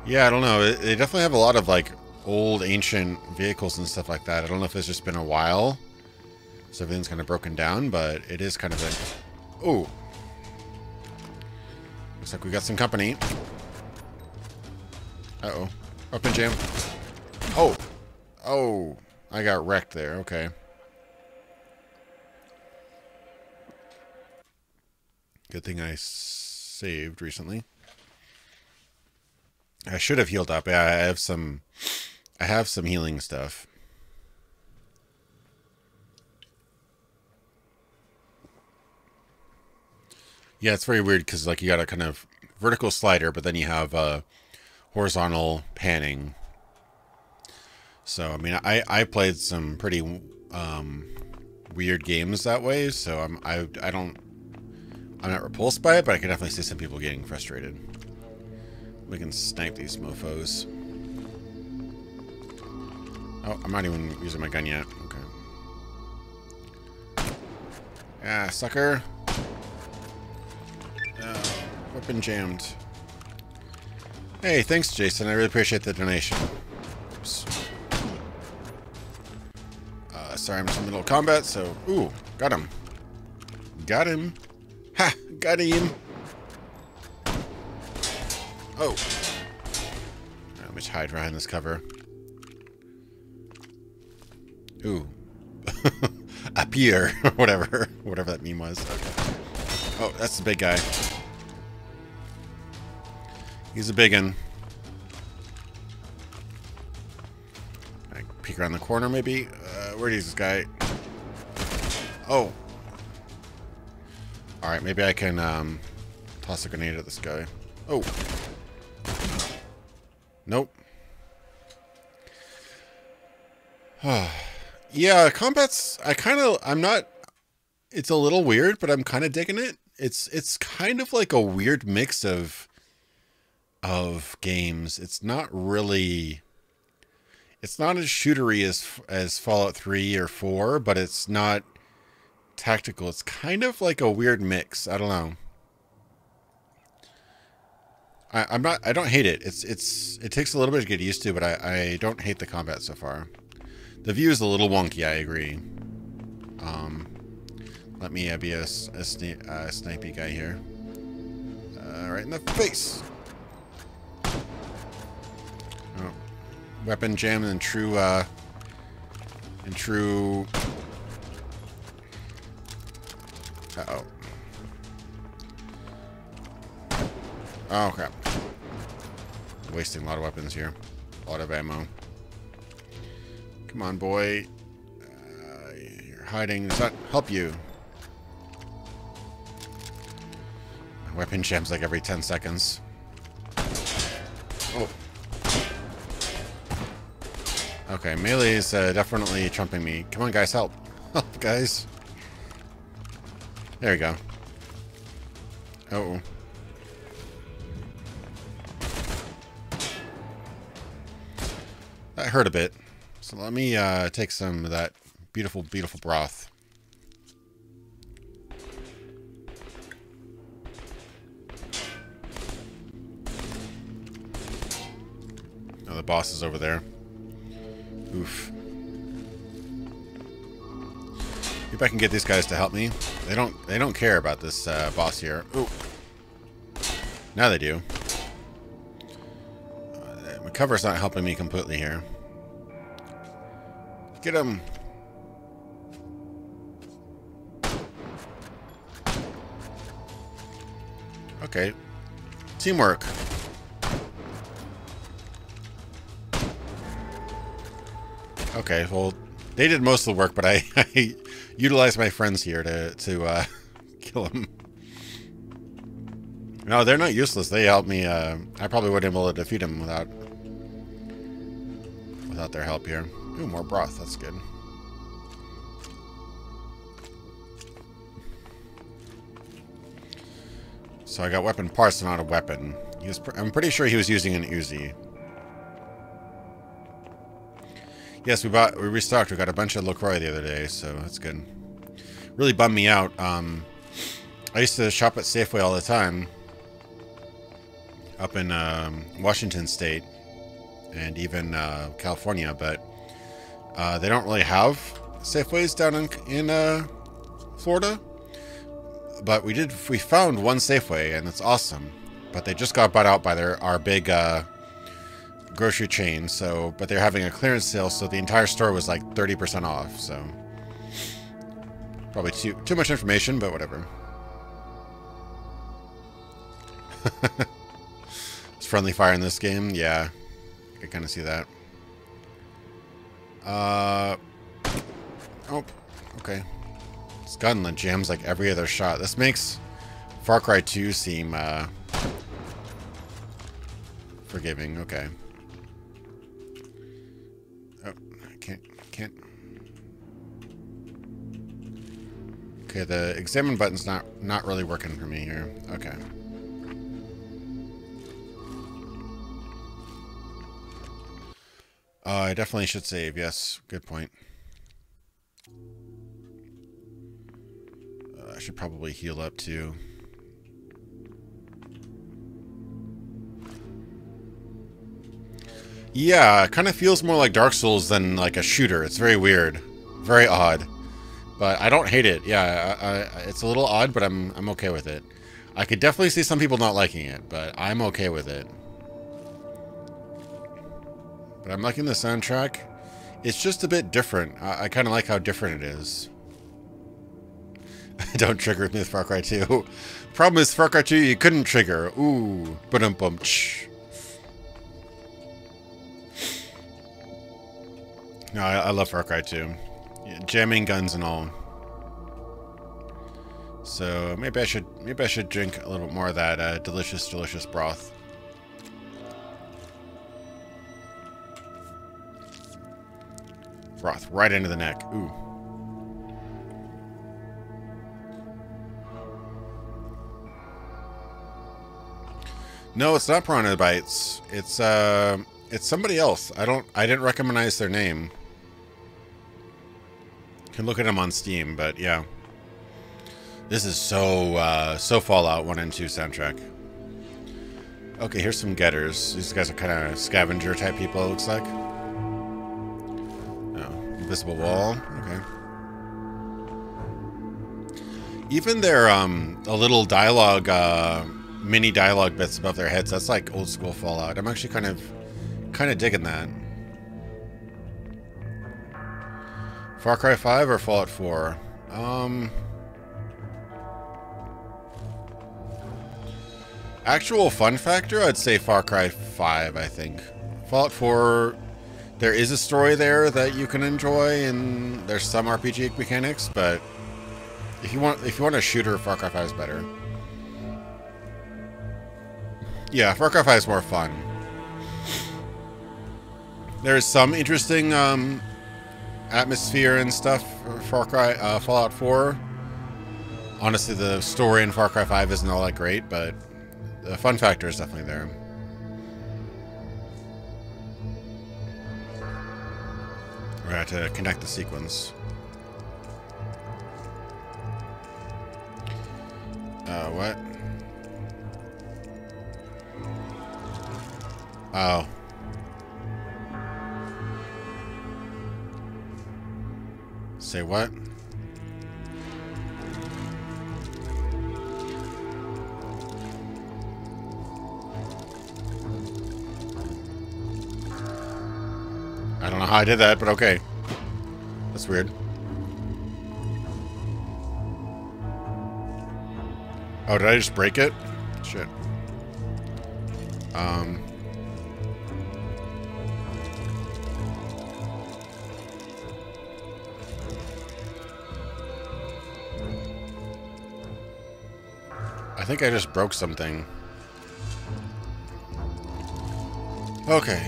Yeah, I don't know. They definitely have a lot of, like, old, ancient vehicles and stuff like that. I don't know if it's just been a while, so everything's kind of broken down, but it is kind of like... Ooh. Looks like we got some company. Uh-oh. Open jam. Oh. Oh. I got wrecked there. Okay. Good thing I saved recently. I should have healed up. Yeah, I have some healing stuff. Yeah, it's very weird because like you got a kind of vertical slider, but then you have horizontal panning. So I mean, I played some pretty weird games that way. So I'm not repulsed by it, but I can definitely see some people getting frustrated. We can snipe these mofos. Oh, I'm not even using my gun yet. Okay. Ah, sucker. Weapon jammed. Hey, thanks, Jason. I really appreciate the donation. Oops. Sorry, I'm just in the middle of combat, so... Ooh, got him. Got him. Ha! Got him. Oh. Let me just hide behind this cover. Ooh. Appear. Whatever that meme was. Okay. Oh, that's the big guy. He's a big one. I peek around the corner, maybe. Where is this guy? Oh. All right, maybe I can toss a grenade at this guy. Oh. Nope. Yeah, combat's. I'm not. It's a little weird, but I'm kind of digging it. It's kind of like a weird mix of games. It's not really. It's not as shootery as Fallout 3 or 4, but it's not tactical. It's kind of like a weird mix. I don't know. I don't hate it. It takes a little bit to get used to, but I don't hate the combat so far. The view is a little wonky, I agree. Let me be a snipey guy here. Right in the face. Oh. Weapon jam in true oh crap. Wasting a lot of weapons here. A lot of ammo. Come on, boy. You're hiding. Does that help you? Weapon jams like every 10 seconds. Oh. Okay, melee is definitely trumping me. Come on, guys, help. Help, guys. There we go. Uh-oh. That hurt a bit. So let me take some of that beautiful, beautiful broth. Oh, the boss is over there. Oof. If I can get these guys to help me. They don't care about this boss here. Ooh. Now they do. My cover's not helping me completely here. Get him. Okay. Teamwork. Okay, well, they did most of the work, but I utilized my friends here to kill him. No, they're not useless. They helped me. I probably wouldn't be able to defeat him without their help here. Ooh, more broth. That's good. So I got weapon parts, not a weapon. I'm pretty sure he was using an Uzi. Yes, we restocked. We got a bunch of LaCroix the other day, so that's good. Really bummed me out. I used to shop at Safeway all the time up in Washington State and even California, but they don't really have Safeways down in Florida. But we found one Safeway, and it's awesome. But they just got bought out by our big grocery chain, but they're having a clearance sale, so the entire store was like 30% off, so probably too much information, but whatever. It's friendly fire in this game, yeah. I kind of see that. Oh, okay. This gun jams like every other shot. This makes Far Cry 2 seem forgiving. Okay. Oh, I can't. Okay, the examine button's not really working for me here. Okay. I definitely should save. Yes, good point. I should probably heal up too. Yeah, it kind of feels more like Dark Souls than like a shooter. It's very weird. Very odd. But I don't hate it. Yeah, it's a little odd, but I'm okay with it. I could definitely see some people not liking it, but I'm okay with it. But I'm liking the soundtrack. It's just a bit different. I kind of like how different it is. Don't trigger me with Far Cry 2. Problem is, Far Cry 2 you couldn't trigger. Ooh, ba-dum-bum. No, I love Far Cry 2. Yeah, jamming guns and all. So maybe I should drink a little bit more of that delicious broth. Broth right into the neck. Ooh. No, it's not Piranha Bytes. It's somebody else. I didn't recognize their name. Can look at them on Steam, but yeah. This is so Fallout 1 and 2 soundtrack. Okay, here's some getters. These guys are kind of scavenger type people, it looks like. Oh, invisible wall. Okay. Even their a little dialogue, mini dialogue bits above their heads. That's like old school Fallout. I'm actually kind of digging that. Far Cry 5 or Fallout 4? Actual fun factor, I'd say Far Cry 5, I think. Fallout 4, there is a story there that you can enjoy, and there's some RPG mechanics, but if you want a shooter, Far Cry 5 is better. Yeah, Far Cry 5 is more fun. There's some interesting atmosphere and stuff for Fallout 4. Honestly, the story in Far Cry 5 isn't all that great, but the fun factor is definitely there. We're going to have to connect the sequence. What? Oh. Say what? I don't know how I did that, but okay. That's weird. Oh, did I just break it? Shit. I think I just broke something. Okay.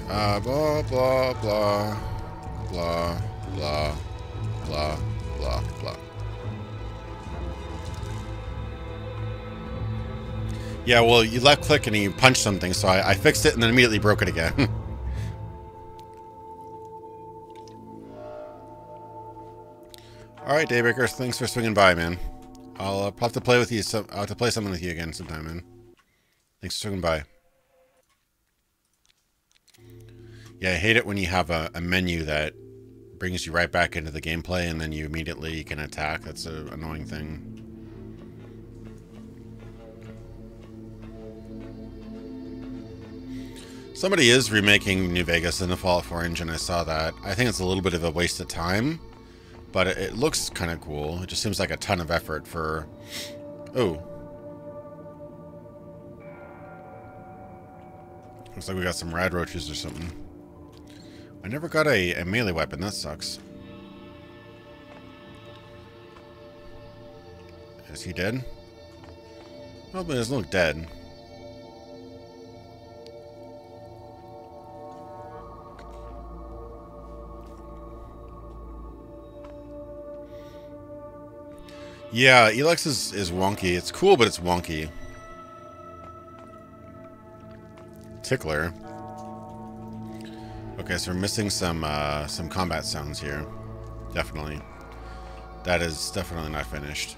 Blah, blah, blah, blah, blah, blah, blah, blah. Yeah, well, you left click and you punched something, so I fixed it and then immediately broke it again. Alright, Daybreakers, thanks for swinging by, man. I'll have to play with you. I'll have to play something with you again sometime, man. Thanks for swinging by. Yeah, I hate it when you have a menu that brings you right back into the gameplay and then you immediately can attack. That's an annoying thing. Somebody is remaking New Vegas in the Fallout 4 engine. I saw that. I think it's a little bit of a waste of time, but it looks kind of cool. It just seems like a ton of effort for... Oh. Looks like we got some rad roaches or something. I never got a melee weapon. That sucks. Is he dead? Oh, but he doesn't look dead. Yeah, Elex is wonky. It's cool, but it's wonky. Tickler. Okay, so we're missing some combat sounds here. Definitely. That is definitely not finished.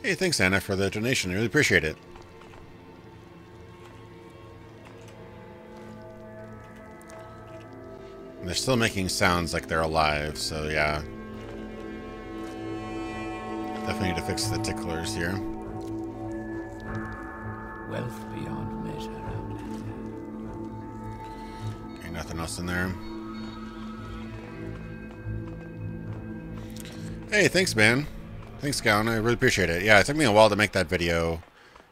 Hey, thanks, Anna, for the donation. I really appreciate it. And they're still making sounds like they're alive, so yeah. Definitely need to fix the ticklers here. Wealth beyond measure. Okay, nothing else in there. Hey, thanks, man. Thanks, Gown. I really appreciate it. Yeah, it took me a while to make that video.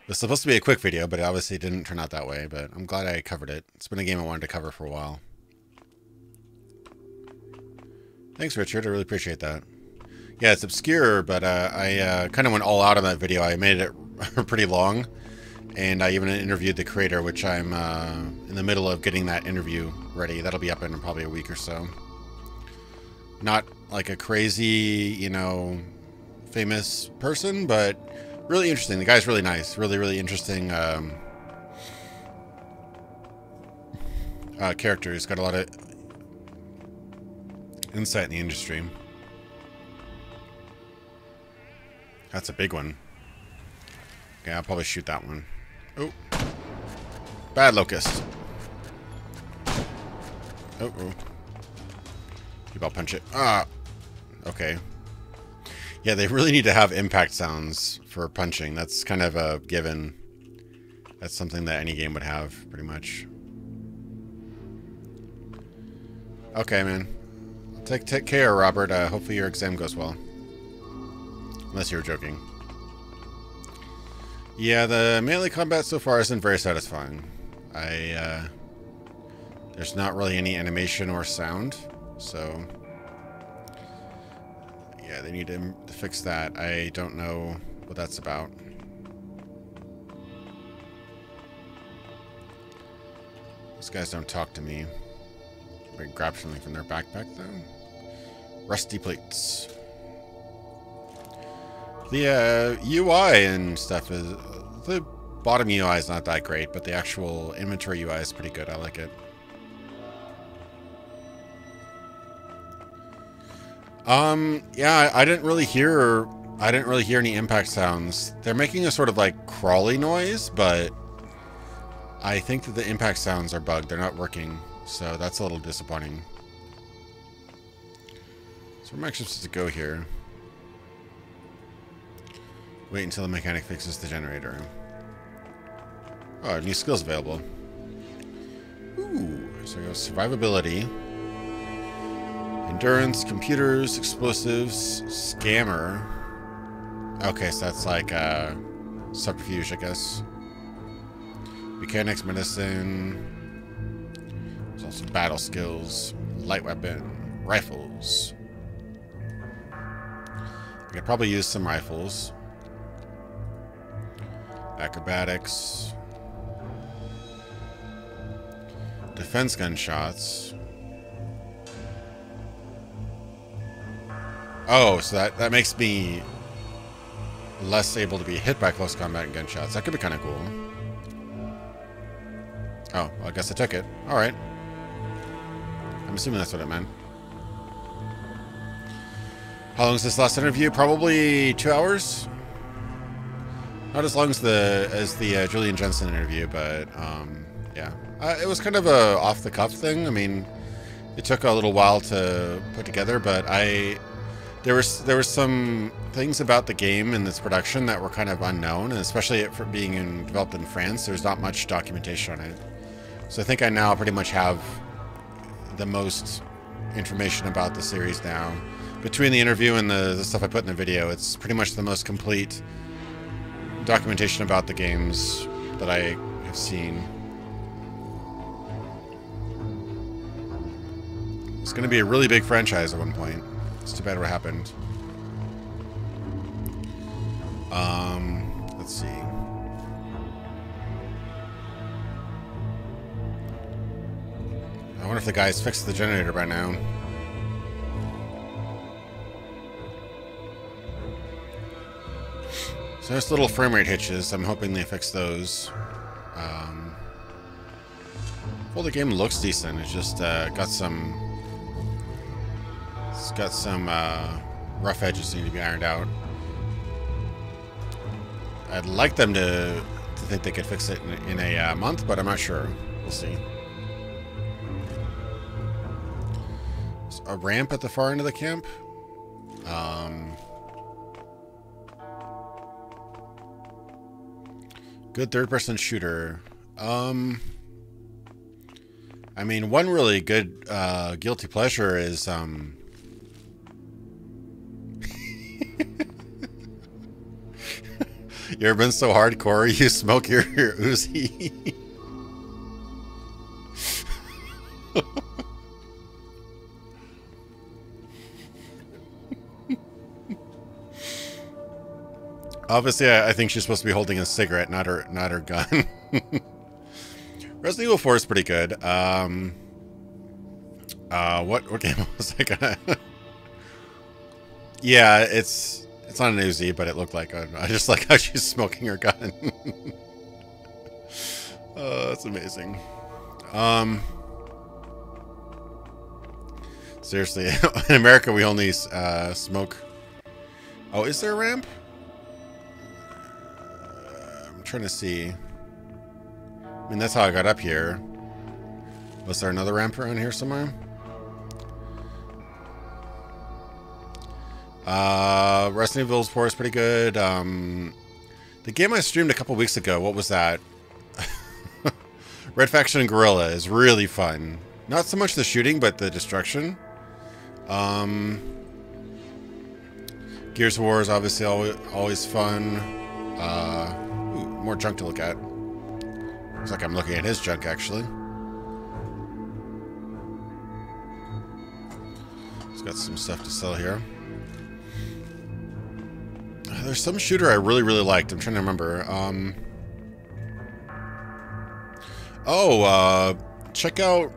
It was supposed to be a quick video, but it obviously didn't turn out that way. But I'm glad I covered it. It's been a game I wanted to cover for a while. Thanks, Richard. I really appreciate that. Yeah, it's obscure, but I kind of went all out on that video. I made it pretty long, and I even interviewed the creator, which I'm in the middle of getting that interview ready. That'll be up in probably a week or so. Not like a crazy, you know, famous person, but really interesting. The guy's really nice. Really, really interesting character. He's got a lot of insight in the industry. That's a big one. Yeah, I'll probably shoot that one. Oh. Bad locust. Oh, oh. Maybe I'll punch it. Ah. Okay. Yeah, they really need to have impact sounds for punching. That's kind of a given. That's something that any game would have, pretty much. Okay, man. Take care, Robert. Hopefully your exam goes well. Unless you were joking. Yeah, the melee combat so far isn't very satisfying. There's not really any animation or sound, so... Yeah, they need to fix that. I don't know what that's about. These guys don't talk to me. I grab something from their backpack, though. Rusty plates. The UI and stuff is... The bottom UI is not that great, but the actual inventory UI is pretty good. I like it. Yeah, I didn't really hear any impact sounds. They're making a sort of like crawly noise, but I think that the impact sounds are bugged. They're not working, so that's a little disappointing. So where am I actually supposed to go here? Wait until the mechanic fixes the generator. Oh, new skills available. Ooh, so we go survivability. Endurance, computers, explosives, scammer. Okay, so that's like subterfuge, I guess. Mechanics, medicine. There's also battle skills, light weapon, rifles. I could probably use some rifles. Acrobatics. Defense gunshots. Oh, so that makes me less able to be hit by close combat and gunshots. That could be kind of cool. Oh, well, I guess I took it. Alright. I'm assuming that's what it meant. How long is this last interview? Probably 2 hours? Not as long as the Julian Jensen interview, but yeah. It was kind of a off-the-cuff thing. I mean, it took a little while to put together, but there were some things about the game and its production that were kind of unknown, and especially for being developed in France, there's not much documentation on it. So I think I now pretty much have the most information about the series now. Between the interview and the stuff I put in the video, it's pretty much the most complete documentation about the games that I have seen. It's going to be a really big franchise at one point. It's too bad what happened. Let's see. I wonder if the guys fixed the generator by now. So there's little frame rate hitches. I'm hoping they fix those. Well, the game looks decent. It's just got some rough edges that need to be ironed out. I'd like them to think they could fix it in a month, but I'm not sure. We'll see. a ramp at the far end of the camp. Good third-person shooter. I mean, one really good guilty pleasure is you ever been so hardcore you smoke your Uzi? Obviously, I think she's supposed to be holding a cigarette, not her gun. Resident Evil 4 is pretty good. What game was I gonna? Yeah, it's not an Uzi, but it looked like a, I just like how she's smoking her gun. Oh, that's amazing. Seriously, in America we only smoke. Oh, is there a ramp? I'm trying to see. I mean, that's how I got up here. Was there another ramp around here somewhere? Resident Evil 4 is pretty good. The game I streamed a couple weeks ago, what was that? Red Faction Guerrilla is really fun. Not so much the shooting, but the destruction. Gears of War is obviously always fun. Ooh, more junk to look at. Looks like I'm looking at his junk, actually. He's got some stuff to sell here. There's some shooter I really liked. I'm trying to remember. Check out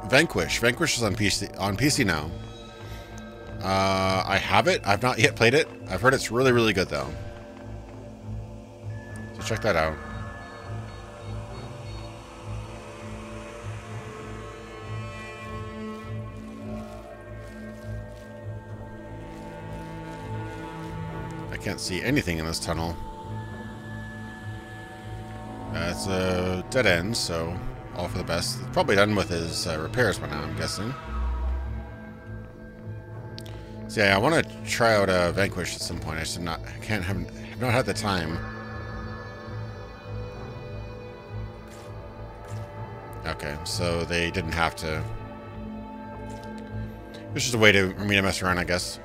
Vanquish. Vanquish is on PC now. I have it. I've not yet played it. I've heard it's really good though. So check that out. I can't see anything in this tunnel. It's a dead end, so all for the best. It's probably done with his repairs by now, I'm guessing. So yeah, I want to try out Vanquish at some point. I just have not had the time. Okay, so they didn't have to. It's just a way for me to mess around, I guess.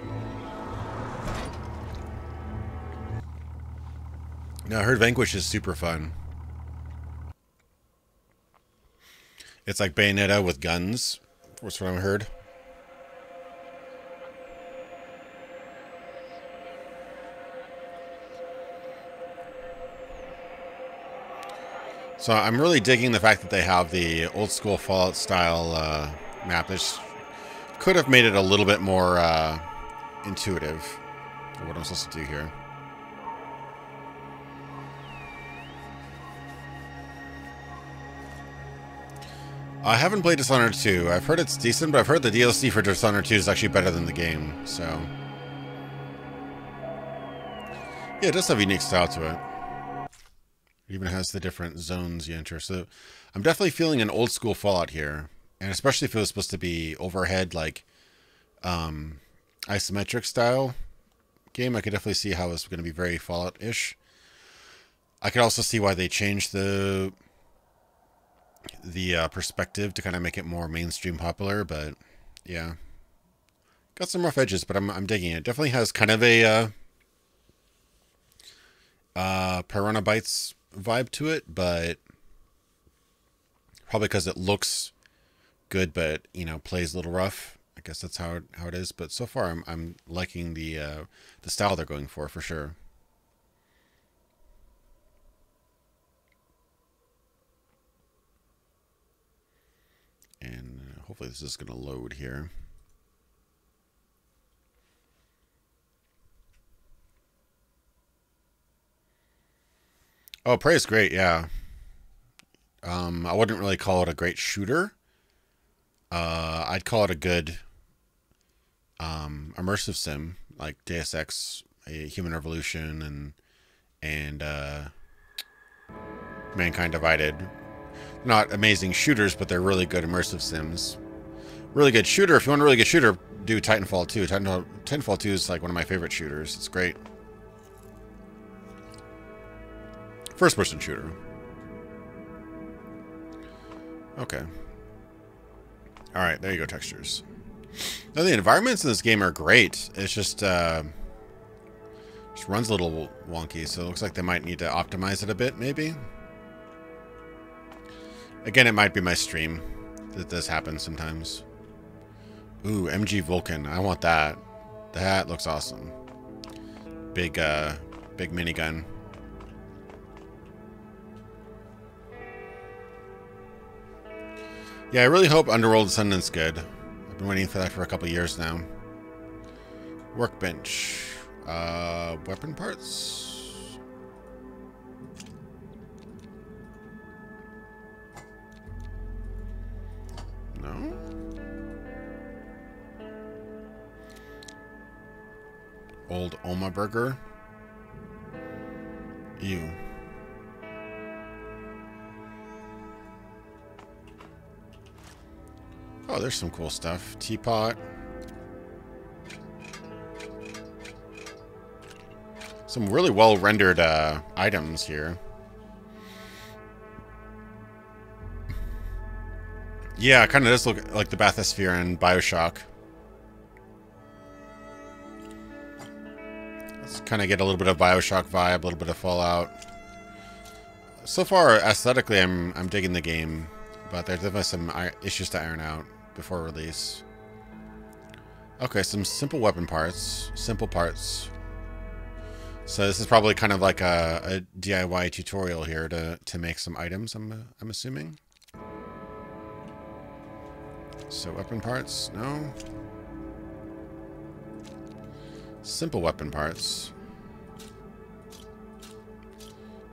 No, I heard Vanquish is super fun. It's like Bayonetta with guns. That's what I heard. So I'm really digging the fact that they have the old school Fallout style map. They could have made it a little bit more intuitive for what I'm supposed to do here. I haven't played Dishonored 2. I've heard it's decent, but I've heard the DLC for Dishonored 2 is actually better than the game, so... Yeah, it does have a unique style to it. It even has the different zones you enter, so... I'm definitely feeling an old school Fallout here. And especially if it was supposed to be overhead, like... isometric style game, I could definitely see how it's going to be very Fallout-ish. I could also see why they changed the perspective to kind of make it more mainstream popular, but yeah, got some rough edges, but I'm digging it. Definitely has kind of a Piranha Bytes vibe to it, but probably because it looks good, but you know, plays a little rough. I guess that's how it is. But so far, I'm liking the style they're going for sure. And hopefully this is going to load here. Oh, Prey is great, yeah. I wouldn't really call it a great shooter. I'd call it a good immersive sim, like Deus Ex, a Human Revolution, and Mankind Divided. Not amazing shooters, but they're really good immersive sims. Really good shooter. If you want a really good shooter, do Titanfall 2. Titanfall 2 is like one of my favorite shooters. It's great. First-person shooter. Okay. Alright, there you go, textures. No, the environments in this game are great. It's just runs a little wonky, so it looks like they might need to optimize it a bit, maybe. Again, it might be my stream that this happens sometimes. Ooh, MG Vulcan. I want that. That looks awesome. Big minigun. Yeah, I really hope Underworld Ascendant's good. I've been waiting for that for a couple years now. Workbench. Weapon parts? No? Old Oma Burger? Ew. Oh, there's some cool stuff. Teapot. Some really well-rendered items here. Yeah, it kind of does look like the bathysphere in BioShock. Let's kind of get a little bit of BioShock vibe, a little bit of Fallout. So far, aesthetically, I'm digging the game, but there's definitely some issues to iron out before release. Okay, some simple weapon parts, simple parts. So this is probably kind of like a DIY tutorial here to make some items, I'm assuming. So weapon parts, no. Simple weapon parts.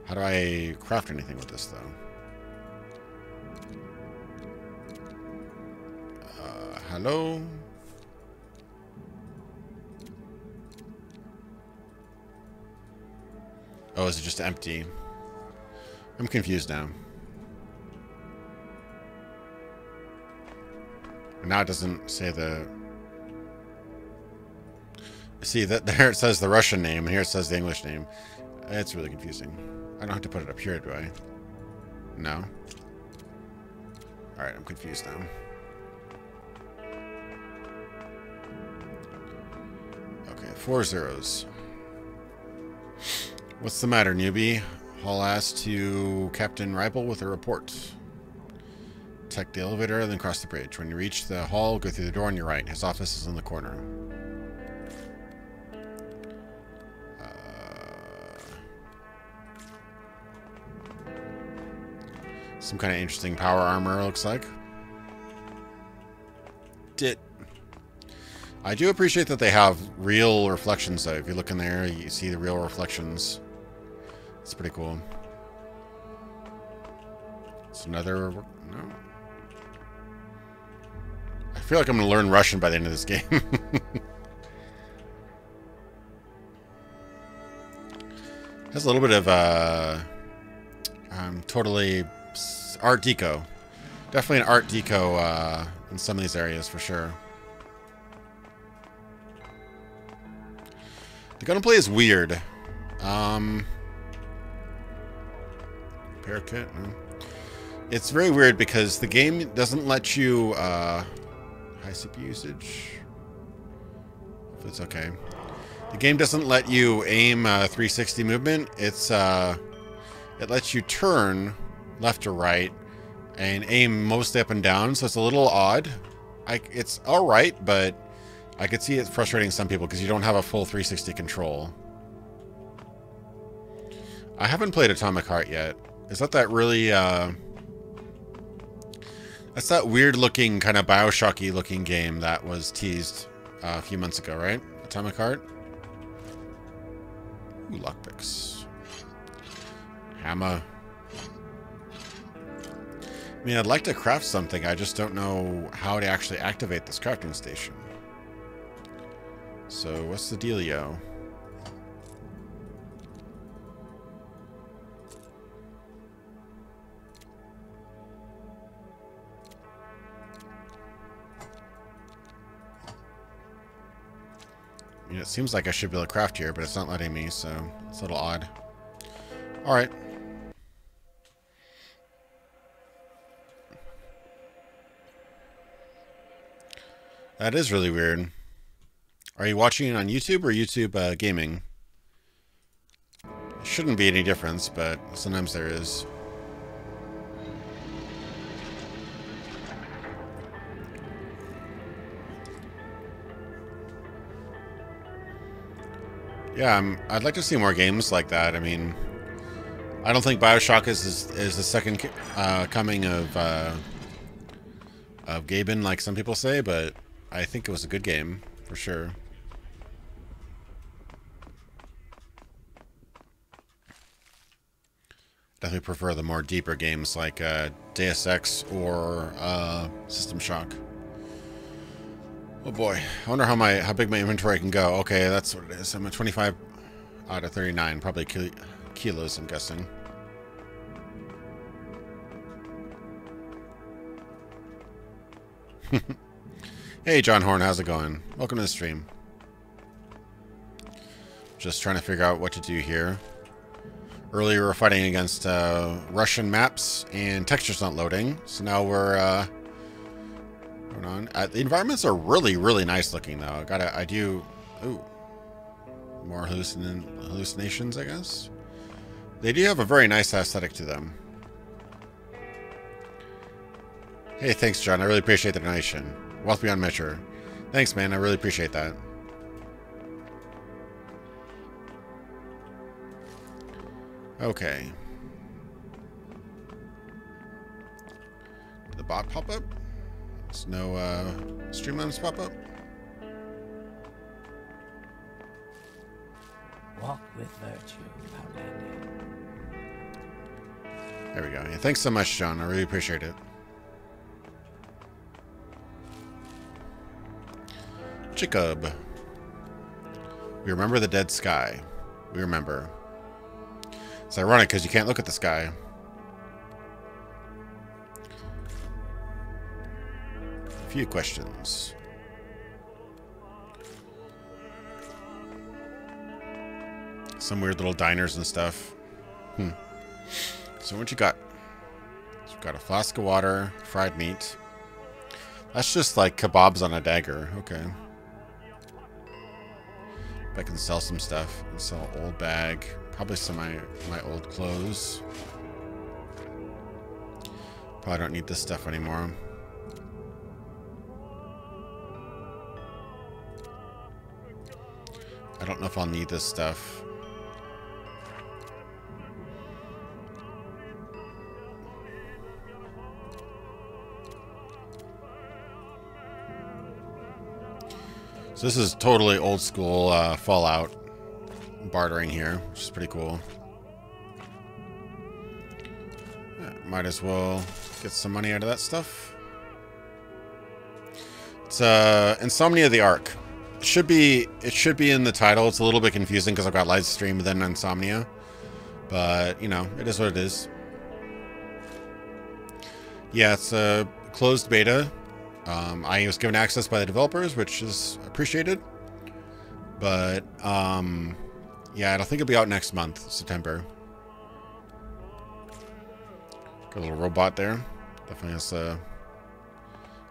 How do I craft anything with this, though? Hello? Oh, is it just empty? I'm confused now. Now it doesn't say the... See, that there it says the Russian name, and here it says the English name. It's really confusing. I don't have to put it up here, do I? No? Alright, I'm confused now. Okay, 4 zeros. What's the matter, newbie? Haul ass to Captain Ribel with a report. Take the elevator, then cross the bridge. When you reach the hall, go through the door on your right. His office is in the corner. Some kind of interesting power armor, looks like. I do appreciate that they have real reflections, though. If you look in there, you see the real reflections. It's pretty cool. It's another... No. I feel like I'm going to learn Russian by the end of this game. Has a little bit of totally Art Deco. Definitely an Art Deco in some of these areas for sure. The gunplay is weird. Repair kit? No. It's very weird because the game doesn't let you high CPU usage. If it's okay. The game doesn't let you aim 360 movement. It's it lets you turn left or right and aim mostly up and down, so it's a little odd. It's all right, but I could see it frustrating some people because you don't have a full 360 control. I haven't played Atomic Heart yet. Is that really that's that weird looking kind of BioShocky looking game that was teased a few months ago, right? Atomic Heart. Ooh, lockpicks. Hammer. I mean, I'd like to craft something. I just don't know how to actually activate this crafting station. So, what's the dealio? You know, it seems like I should be able to craft here, but it's not letting me, so it's a little odd. Alright. That is really weird. Are you watching it on YouTube or YouTube gaming? Shouldn't be any difference, but sometimes there is. Yeah, I'd like to see more games like that. I mean, I don't think BioShock is the second coming of Gaben, like some people say, but I think it was a good game for sure. Definitely prefer the more deeper games like Deus Ex or System Shock. Oh boy, I wonder how big my inventory can go. Okay, that's what it is. I'm at 25 out of 39, probably kilos, I'm guessing. Hey, John Horn, how's it going? Welcome to the stream. Just trying to figure out what to do here. Earlier, we were fighting against Russian maps, and textures not loading. So now we're going on. The environments are really, really nice looking, though. I do. Ooh, more hallucinations, I guess. They do have a very nice aesthetic to them. Hey, thanks, John. I really appreciate the donation. Wealth beyond measure. Thanks, man. I really appreciate that. Okay. Did the bot pop up? There's no Streamlabs pop up? Walk with virtue, Outlander. There we go. Yeah, thanks so much, John. I really appreciate it. Jacob. We remember the dead sky. We remember. It's ironic because you can't look at the sky. A few questions. Some weird little diners and stuff. So what you got? So we've got a flask of water, fried meat. That's just like kebabs on a dagger. Okay. I can sell some stuff. I can sell old bag. Probably some of my old clothes. Probably don't need this stuff anymore. I don't know if I'll need this stuff. So this is totally old school Fallout bartering here, which is pretty cool. Might as well get some money out of that stuff. It's Insomnia the Ark. It should be in the title. It's a little bit confusing because I've got Livestream and then Insomnia. But, you know, it is what it is. Yeah, it's a closed beta. I was given access by the developers, which is appreciated. But, yeah, I don't think it'll be out next month, September. Got a little robot there. Definitely has a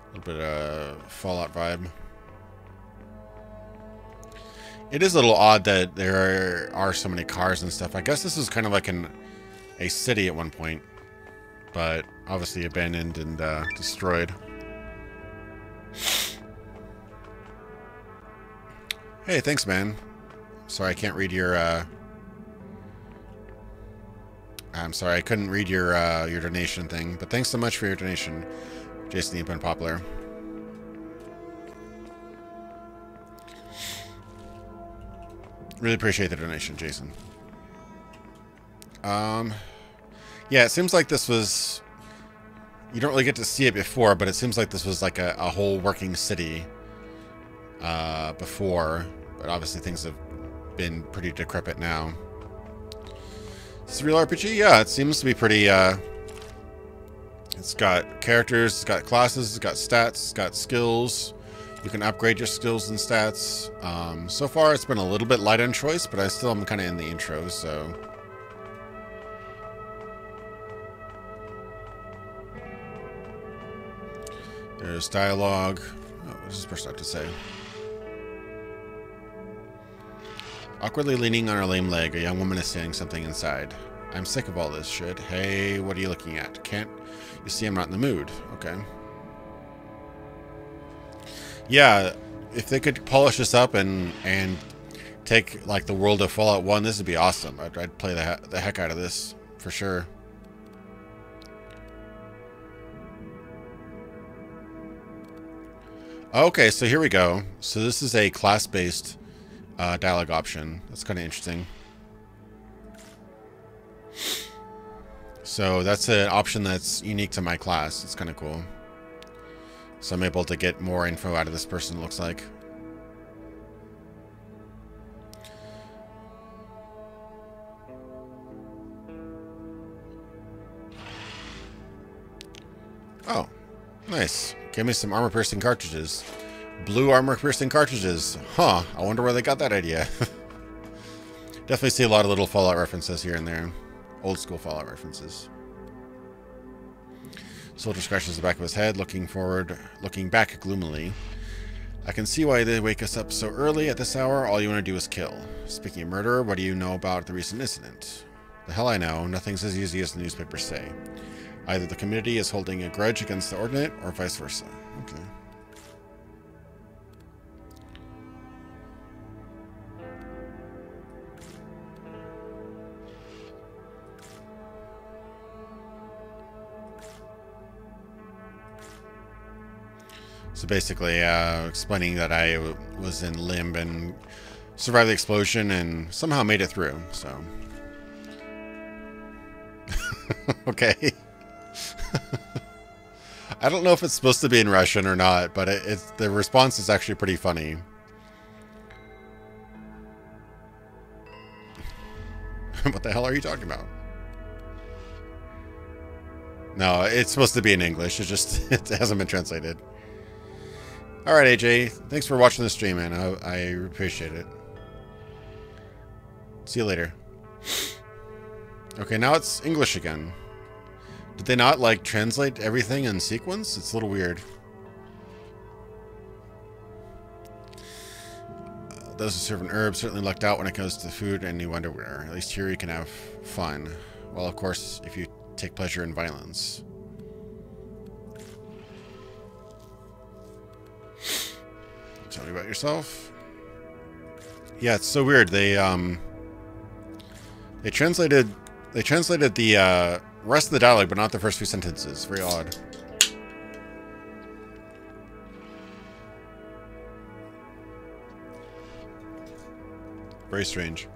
little bit of Fallout vibe. It is a little odd that there are so many cars and stuff. I guess this is kind of like a city at one point. But obviously abandoned and destroyed. Hey, thanks, man. Sorry, I can't read your, I'm sorry, I couldn't read your donation thing. But thanks so much for your donation, Jason the Impen Poplar. Really appreciate the donation, Jason. Yeah, it seems like this was... You don't really get to see it before, but it seems like this was like a whole working city before. But obviously things have been pretty decrepit now. Is this a real RPG? Yeah, it seems to be pretty... It's got characters, it's got classes, it's got stats, it's got skills. You can upgrade your skills and stats. So far, it's been a little bit light on choice, but I still am kind of in the intro, so... There's dialogue. Oh, what does this person have to say? Awkwardly leaning on her lame leg, a young woman is saying something inside. I'm sick of all this shit. Hey, what are you looking at? Can't you see I'm not in the mood? Okay. Yeah, if they could polish this up and take like the world of Fallout 1, this would be awesome. I'd play the heck out of this for sure. Okay, so here we go. So this is a class-based dialogue option. That's kind of interesting. So that's an option that's unique to my class. It's kind of cool. So I'm able to get more info out of this person, it looks like. Oh, nice. Gave me some armor-piercing cartridges. Blue armor-piercing cartridges. Huh, I wonder where they got that idea. Definitely see a lot of little Fallout references here and there. Old school Fallout references. Soldier scratches the back of his head, looking back gloomily. I can see why they wake us up so early at this hour. All you want to do is kill. Speaking of murder, what do you know about the recent incident? The hell I know. Nothing's as easy as the newspapers say. Either the community is holding a grudge against the Ordinate, or vice versa. Okay. So basically, explaining that I was in limb and survived the explosion and somehow made it through, so. Okay. I don't know if it's supposed to be in Russian or not, but the response is actually pretty funny. What the hell are you talking about? No, it's supposed to be in English. It hasn't been translated. Alright, AJ. Thanks for watching the stream, man. I appreciate it. See you later. Okay, now it's English again. Did they not, like, translate everything in sequence? It's a little weird. Those who serve an herb certainly lucked out when it comes to food and new underwear. At least here you can have fun. Well, of course, if you take pleasure in violence. Tell me about yourself. Yeah, it's so weird. They translated the rest of the dialogue, but not the first few sentences. Very odd. Very strange.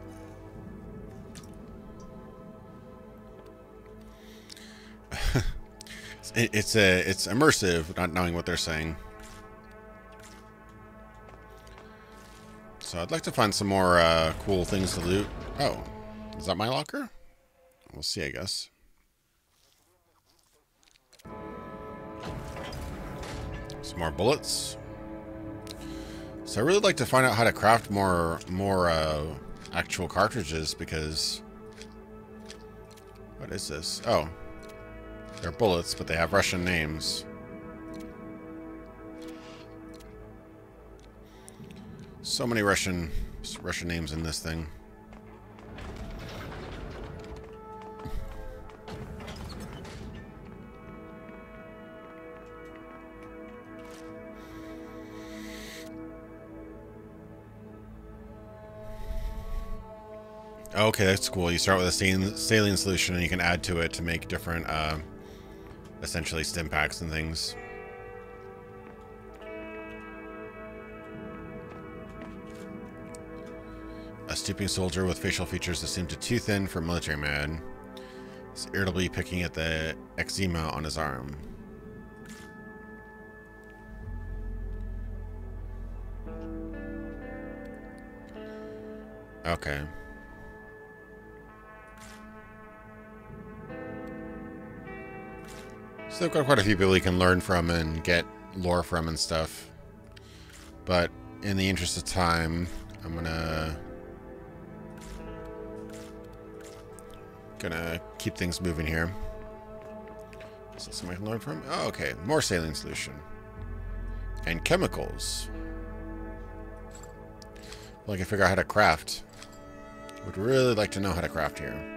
It's immersive, not knowing what they're saying. So I'd like to find some more cool things to loot. Oh, is that my locker? We'll see, I guess. Some more bullets. So I really like to find out how to craft more actual cartridges, because... What is this? Oh. They're bullets, but they have Russian names. So many Russian names in this thing. Okay, that's cool. You start with a saline solution and you can add to it to make different, essentially stim packs and things. A stooping soldier with facial features that seem too thin for a military man is irritably picking at the eczema on his arm. Okay. So they've got quite a few people you can learn from and get lore from and stuff. But in the interest of time, I'm gonna keep things moving here. Is that something I can learn from? Oh, okay. More saline solution. And chemicals. Well, I can figure out how to craft. Would really like to know how to craft here.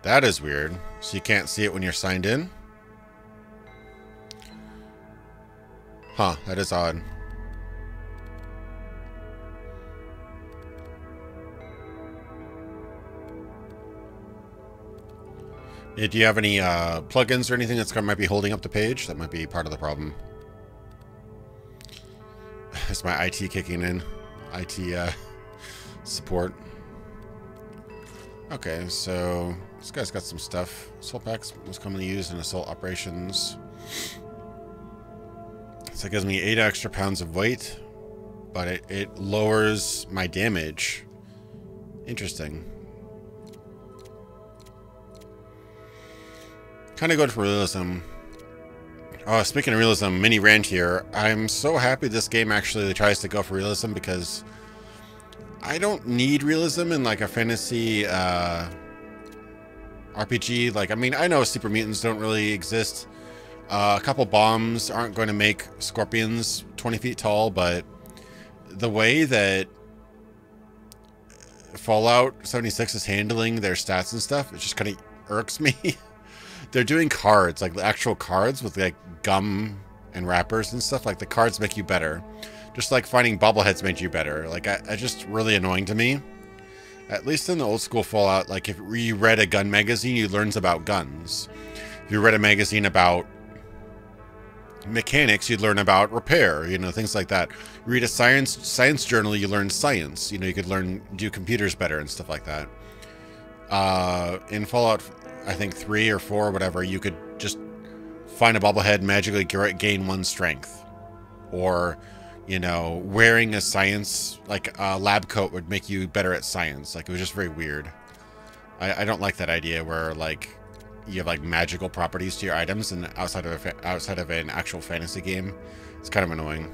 That is weird. So you can't see it when you're signed in? Huh, that is odd. Yeah, do you have any plugins or anything that's might be holding up the page? That might be part of the problem. It's my IT kicking in. IT support. Okay, so this guy's got some stuff. Assault packs was commonly used in assault operations. So it gives me 8 extra pounds of weight, but it lowers my damage. Interesting. Kind of good for realism. Oh, speaking of realism, mini rant here. I'm so happy this game actually tries to go for realism because I don't need realism in like a fantasy RPG. Like, I mean, I know super mutants don't really exist. A couple bombs aren't going to make scorpions 20 feet tall, but the way that Fallout 76 is handling their stats and stuff, it just kind of irks me. They're doing cards, like actual cards with like gum and wrappers and stuff. Like the cards make you better. Just like finding bobbleheads made you better. Like, I just really annoying to me. At least in the old school Fallout, like if you read a gun magazine, you learn about guns. If you read a magazine about mechanics, you'd learn about repair, you know, things like that. You read a science journal, you learn science. You know, you could do computers better and stuff like that. In Fallout, I think 3 or 4 or whatever, you could just find a bobblehead, magically gain 1 strength. Or, you know, wearing a science, like a lab coat would make you better at science. Like, it was just very weird. I don't like that idea where, like, you have, like, magical properties to your items and outside of an actual fantasy game. It's kind of annoying.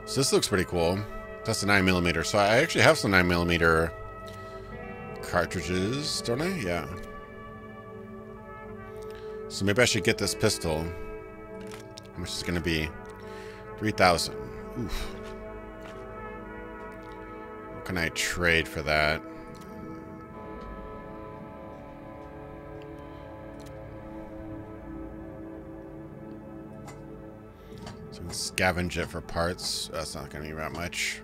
So this looks pretty cool. That's a 9mm. So I actually have some 9mm cartridges, don't I? Yeah. So maybe I should get this pistol. How much is it going to be? 3,000. Oof. What can I trade for that? Scavenge it for parts. That's not going to be that much.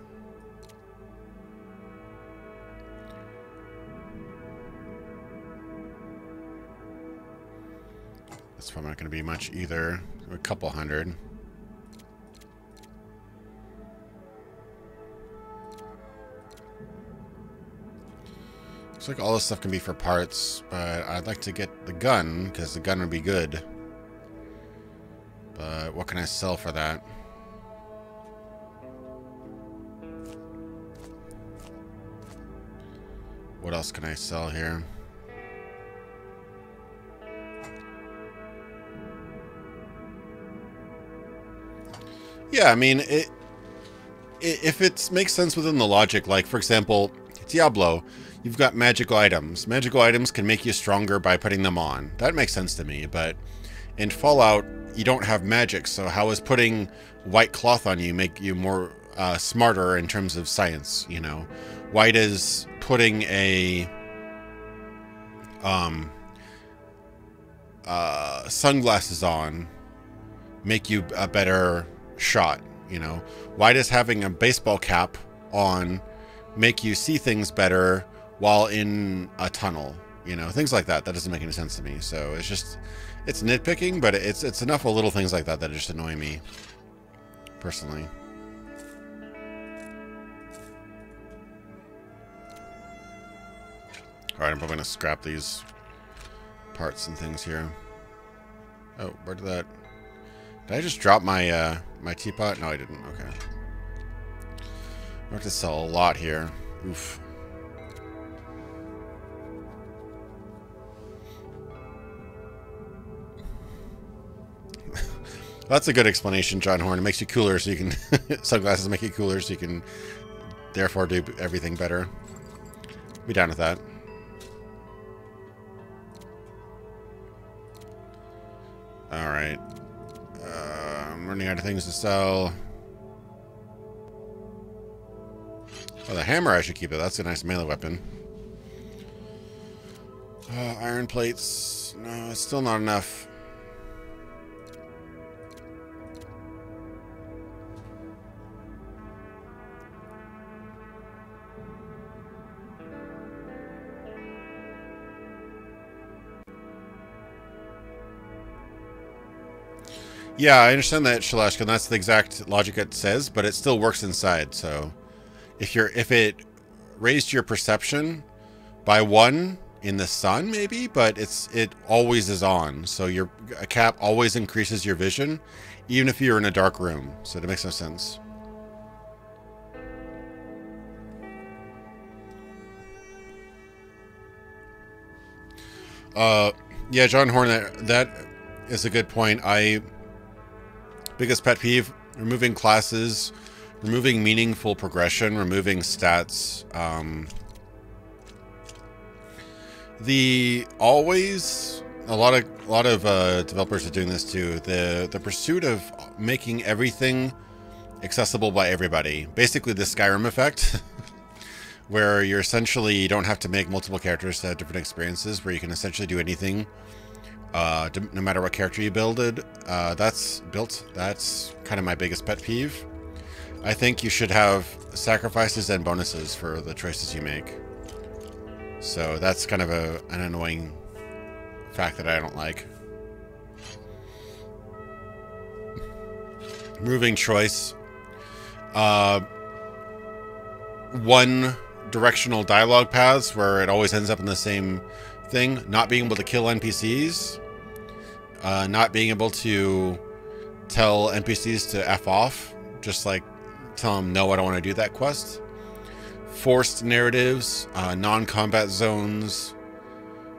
That's probably not going to be much either. A couple hundred. Looks like all this stuff can be for parts, but I'd like to get the gun because the gun would be good. But what can I sell for that? What else can I sell here? Yeah, I mean, if it makes sense within the logic, like, for example, Diablo, you've got magical items. Magical items can make you stronger by putting them on. That makes sense to me, but in Fallout, you don't have magic, so how is putting white cloth on you make you more smarter in terms of science, you know? Why does putting a sunglasses on make you a better shot, you know? Why does having a baseball cap on make you see things better while in a tunnel, you know? Things like that. That doesn't make any sense to me, so it's just... It's nitpicking, but it's enough of little things like that that just annoy me, personally. Alright, I'm probably going to scrap these parts and things here. Oh, where did that... Did I just drop my my teapot? No, I didn't. Okay. I have to sell a lot here. Oof. That's a good explanation, John Horn. It makes you cooler so you can... Sunglasses make you cooler so you can therefore do everything better. Be down with that. Alright. I'm running out of things to sell. Oh, the hammer I should keep it. That's a nice melee weapon. Iron plates. No, it's still not enough. Yeah, I understand that, Shalashka, and that's the exact logic it says, but it still works inside, so if it raised your perception by 1 in the sun, maybe, but it always is on, so a cap always increases your vision, even if you're in a dark room, so that makes no sense. Yeah, John Horn, that is a good point. Biggest pet peeve, removing classes, removing meaningful progression, removing stats. A lot of developers are doing this too. The pursuit of making everything accessible by everybody. Basically the Skyrim effect, where you don't have to make multiple characters to have different experiences, where you can essentially do anything. No matter what character you builded, that's kind of my biggest pet peeve. I think you should have sacrifices and bonuses for the choices you make. So that's kind of an annoying fact that I don't like. Moving choice. One directional dialogue paths where it always ends up in the same thing. Not being able to kill NPCs. Not being able to tell NPCs to F off. Just like tell them, no, I don't want to do that quest. Forced narratives. Non-combat zones.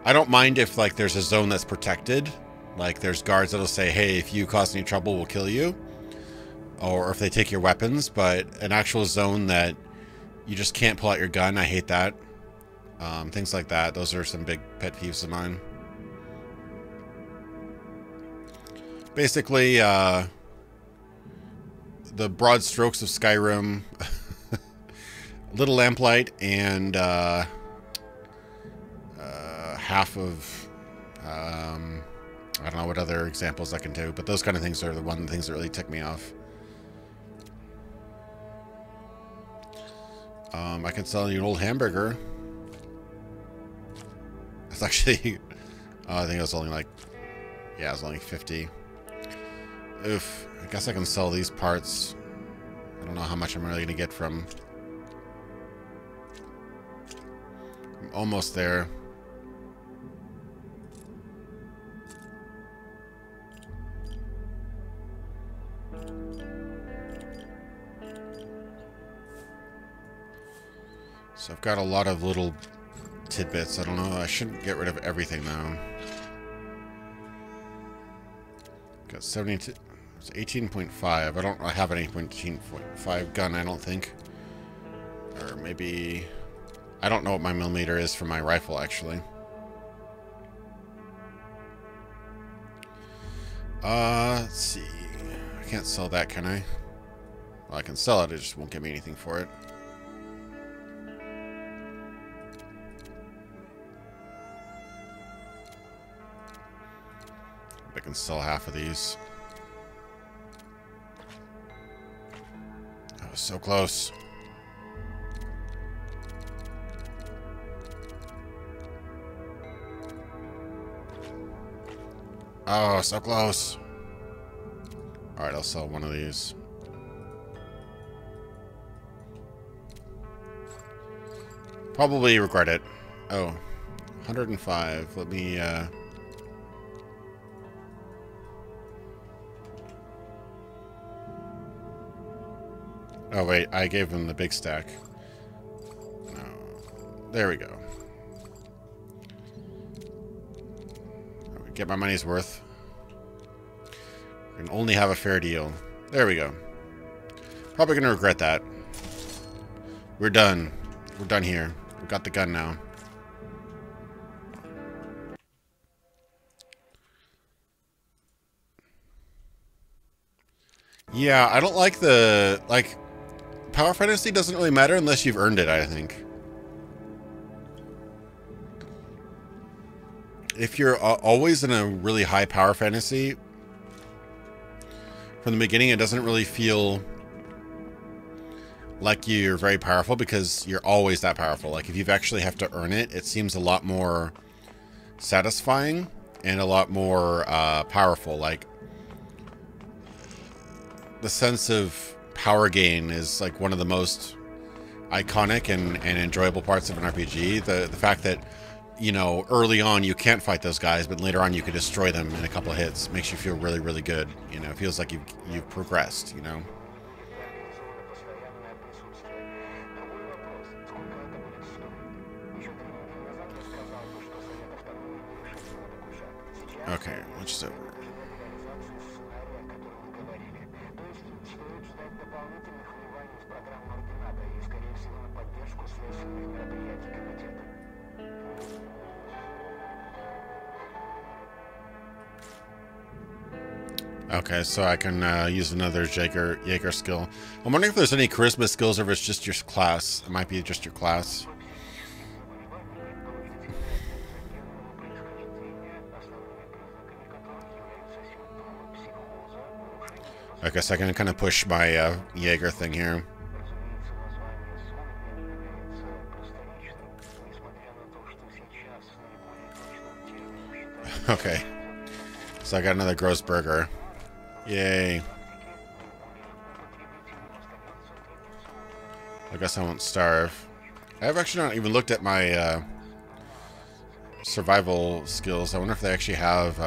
I don't mind if like there's a zone that's protected. Like there's guards that'll say, hey, if you cause any trouble, we'll kill you. Or if they take your weapons. But an actual zone that you just can't pull out your gun, I hate that. Things like that. Those are some big pet peeves of mine. Basically, the broad strokes of Skyrim, little lamplight, and half of, I don't know what other examples I can do, but those kind of things are the things that really tick me off. I can sell you an old hamburger. It's actually, I think it was only like, yeah, it was only 50. Oof, I guess I can sell these parts. I don't know how much I'm really going to get from. I'm almost there. So I've got a lot of little tidbits. I don't know. I shouldn't get rid of everything though. Got 72. It's 18.5. I don't have an 18.5 gun, I don't think. Or maybe... I don't know what my millimeter is for my rifle, actually. Let's see. I can't sell that, can I? Well, I can sell it. It just won't give me anything for it. I can sell half of these. I was so close. Oh, so close. Alright, I'll sell one of these. Probably regret it. Oh, 105. Let me, Oh, wait. I gave him the big stack. No. There we go. Get my money's worth. I can only have a fair deal. There we go. Probably going to regret that. We're done. We're done here. We've got the gun now. Yeah, I don't like the... Like, power fantasy doesn't really matter unless you've earned it, I think. If you're always in a really high power fantasy, from the beginning, it doesn't really feel like you're very powerful because you're always that powerful. Like, if you actually have to earn it, it seems a lot more satisfying and a lot more powerful. Like, the sense of power gain is like one of the most iconic and enjoyable parts of an RPG. The fact that, you know, early on you can't fight those guys, but later on you can destroy them in a couple of hits makes you feel really, really good. You know, it feels like you've progressed, you know. Okay, which is over. Okay, so I can use another Jaeger skill. I'm wondering if there's any charisma skills or if it's just your class. It might be just your class. I guess I can kind of push my Jaeger thing here. Okay. So I got another gross burger. Yay. I guess I won't starve. I have actually not even looked at my survival skills. I wonder if they actually have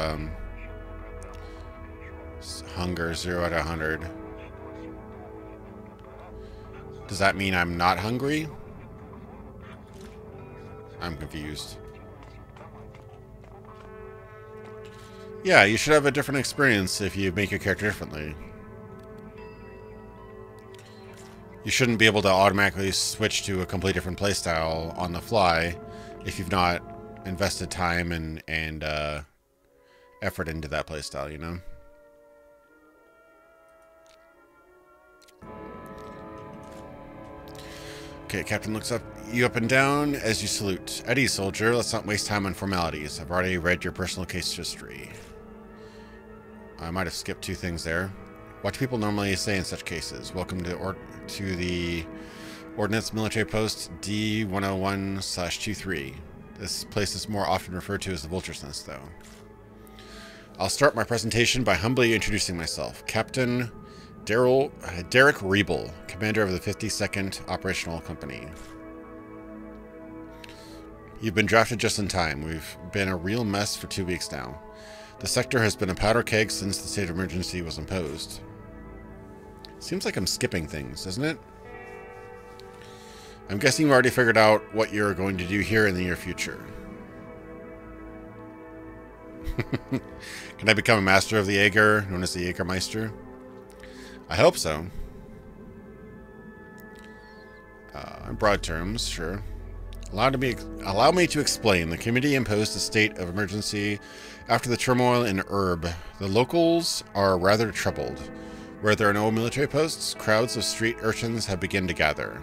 hunger 0 out of 100. Does that mean I'm not hungry? I'm confused. Yeah, you should have a different experience if you make your character differently. You shouldn't be able to automatically switch to a completely different playstyle on the fly if you've not invested time and effort into that playstyle, you know? Okay, Captain looks you up and down as you salute. Eddie, soldier, let's not waste time on formalities. I've already read your personal case history. I might have skipped 2 things there. What do people normally say in such cases? Welcome to the Ordnance Military Post D101/23. This place is more often referred to as the Vulture's Nest, though. I'll start my presentation by humbly introducing myself. Captain Derek Riebel, commander of the 52nd Operational Company. You've been drafted just in time. We've been a real mess for 2 weeks now. The sector has been a powder keg since the state of emergency was imposed. Seems like I'm skipping things, doesn't it? I'm guessing you've already figured out what you're going to do here in the near future. Can I become a master of the Jaeger, known as the Jägermeister? I hope so. In broad terms, sure. Allow me to explain. The committee imposed a state of emergency after the turmoil in Erb. The locals are rather troubled. Where there are no military posts, crowds of street urchins have begun to gather,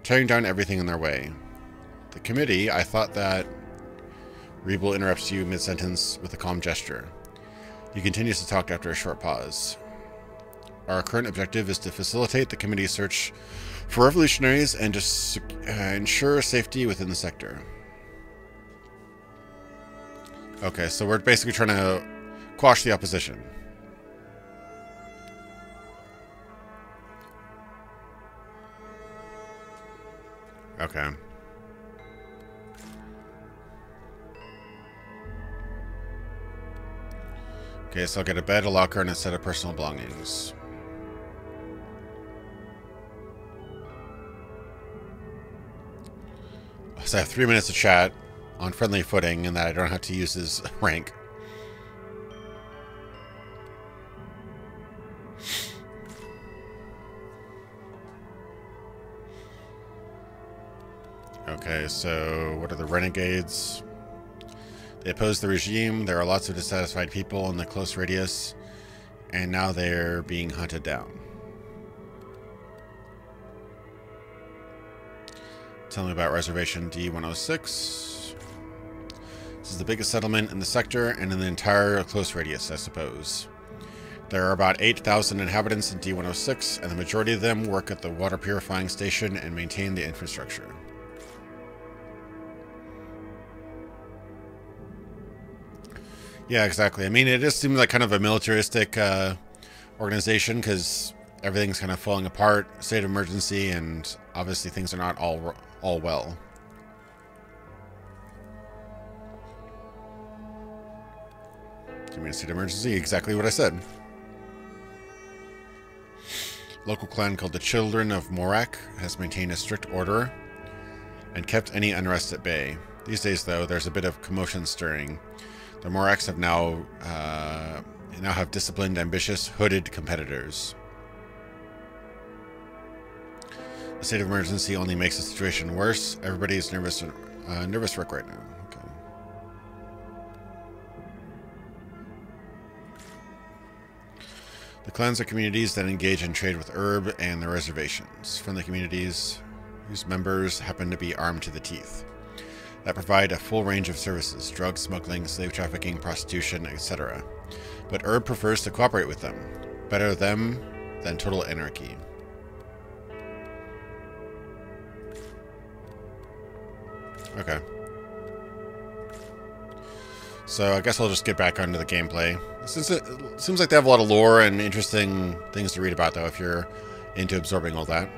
tearing down everything in their way. The committee, I thought that... Riebel interrupts you mid-sentence with a calm gesture. He continues to talk after a short pause. Our current objective is to facilitate the committee's search for revolutionaries and to ensure safety within the sector. Okay, so we're basically trying to quash the opposition. Okay. Okay, so I'll get a bed, a locker, and a set of personal belongings. because I have 3 minutes to chat on friendly footing and that I don't have to use his rank. Okay, so what are the renegades? They oppose the regime. There are lots of dissatisfied people in the close radius, and now they're being hunted down. Tell me about Reservation D106. This is the biggest settlement in the sector and in the entire close radius, I suppose. There are about 8,000 inhabitants in D106, and the majority of them work at the water purifying station and maintain the infrastructure. Yeah, exactly. I mean, it just seems like kind of a militaristic organization because everything's kind of falling apart, state of emergency, and obviously things are not all well. Give me a state of emergency, exactly what I said. Local clan called the Children of Morak has maintained a strict order and kept any unrest at bay. These days, though, there's a bit of commotion stirring. The Moraks have now have disciplined, ambitious, hooded competitors. The state of emergency only makes the situation worse. Everybody is nervous wreck right now. Okay. The clans are communities that engage in trade with herb and their reservations. Friendly communities whose members happen to be armed to the teeth. That provide a full range of services, drug smuggling, slave trafficking, prostitution, etc. But herb prefers to cooperate with them. Better them than total anarchy. Okay. So I guess I'll just get back onto the gameplay. Since it seems like they have a lot of lore and interesting things to read about, though, if you're into absorbing all that.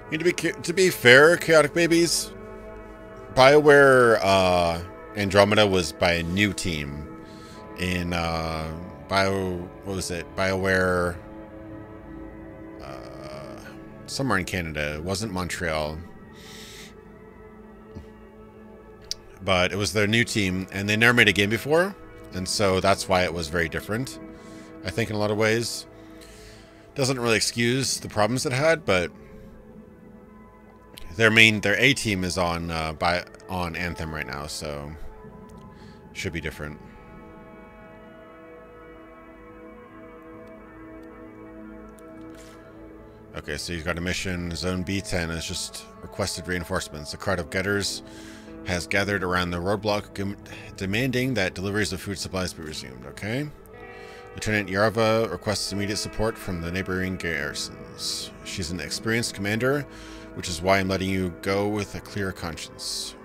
I mean, to be fair, Chaotic Babies, BioWare Andromeda was by a new team in BioWare somewhere in Canada. It wasn't Montreal, but it was their new team, and they never made a game before, and so that's why it was very different. I think in a lot of ways, doesn't really excuse the problems it had, but their A team is on Anthem right now, so should be different. Okay, so you've got a mission. Zone B10 has just requested reinforcements. A crowd of getters has gathered around the roadblock, demanding that deliveries of food supplies be resumed. Okay. Lieutenant Yarva requests immediate support from the neighboring garrisons. She's an experienced commander, which is why I'm letting you go with a clear conscience.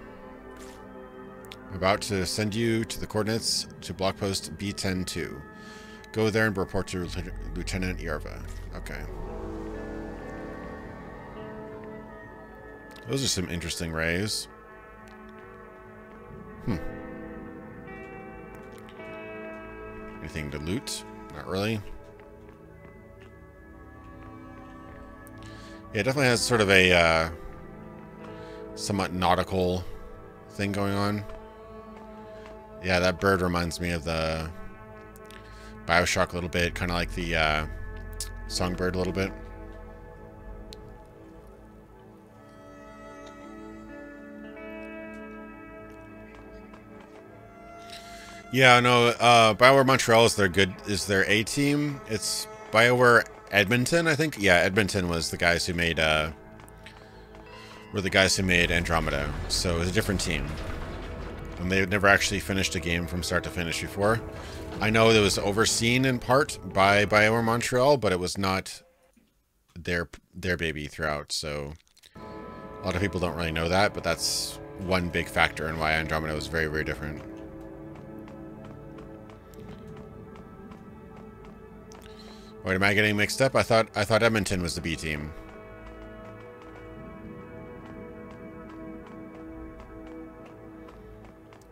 I'm about to send you to the coordinates to block post B10-2. Go there and report to Lieutenant Yarva. Okay. Those are some interesting rays. Anything to loot? Not really. Yeah, it definitely has sort of a somewhat nautical thing going on. Yeah, that bird reminds me of the BioShock a little bit, kind of like the songbird a little bit. Yeah, no, BioWare Montreal is their A team. It's BioWare Edmonton, I think. Yeah, Edmonton was the guys who made Andromeda. So it was a different team. And they had never actually finished a game from start to finish before. I know it was overseen in part by BioWare Montreal, but it was not their baby throughout. So a lot of people don't really know that, but that's one big factor in why Andromeda was very, very different. Wait, am I getting mixed up? I thought Edmonton was the B team.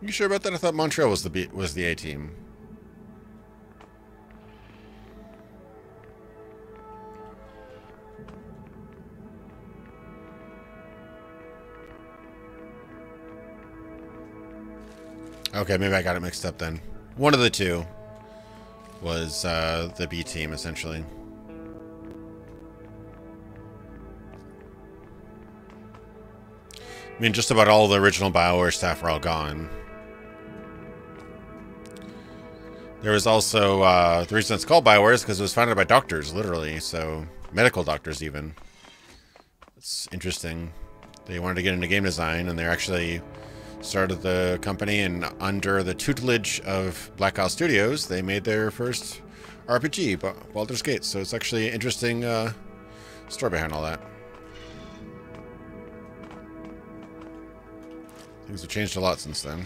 You sure about that? I thought Montreal was the A team. Okay, maybe I got it mixed up then. One of the two was the B team, essentially. I mean, just about all the original BioWare staff are all gone. There was also, the reason it's called BioWare is because it was founded by doctors, literally, so medical doctors even. It's interesting. They wanted to get into game design, and they actually started the company, and under the tutelage of Black Isle Studios, they made their first RPG, Baldur's Gate. So it's actually an interesting story behind all that. Things have changed a lot since then.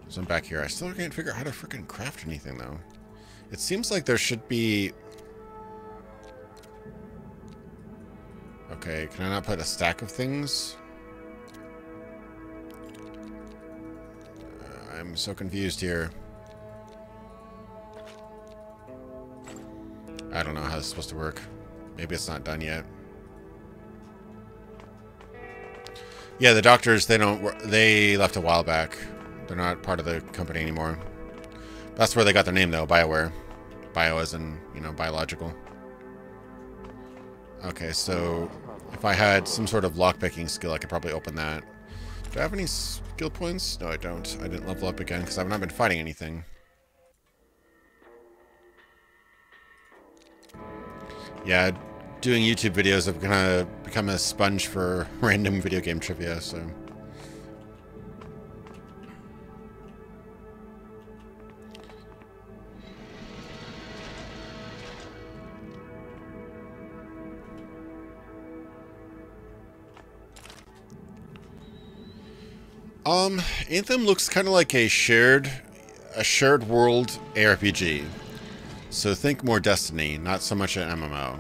So I'm back here. I still can't figure out how to freaking craft anything, though. It seems like there should be... Okay, can I not put a stack of things? I'm so confused here. I don't know how this is supposed to work. Maybe it's not done yet. Yeah, the doctors, they left a while back. They're not part of the company anymore. That's where they got their name, though, BioWare. Bio as in, you know, biological. Okay, so if I had some sort of lockpicking skill, I could probably open that. Do I have any skill points? No, I don't. I didn't level up again because I've not been fighting anything. Yeah, doing YouTube videos have kind of become a sponge for random video game trivia, so... Anthem looks kind of like a shared world ARPG. So think more Destiny, not so much an MMO.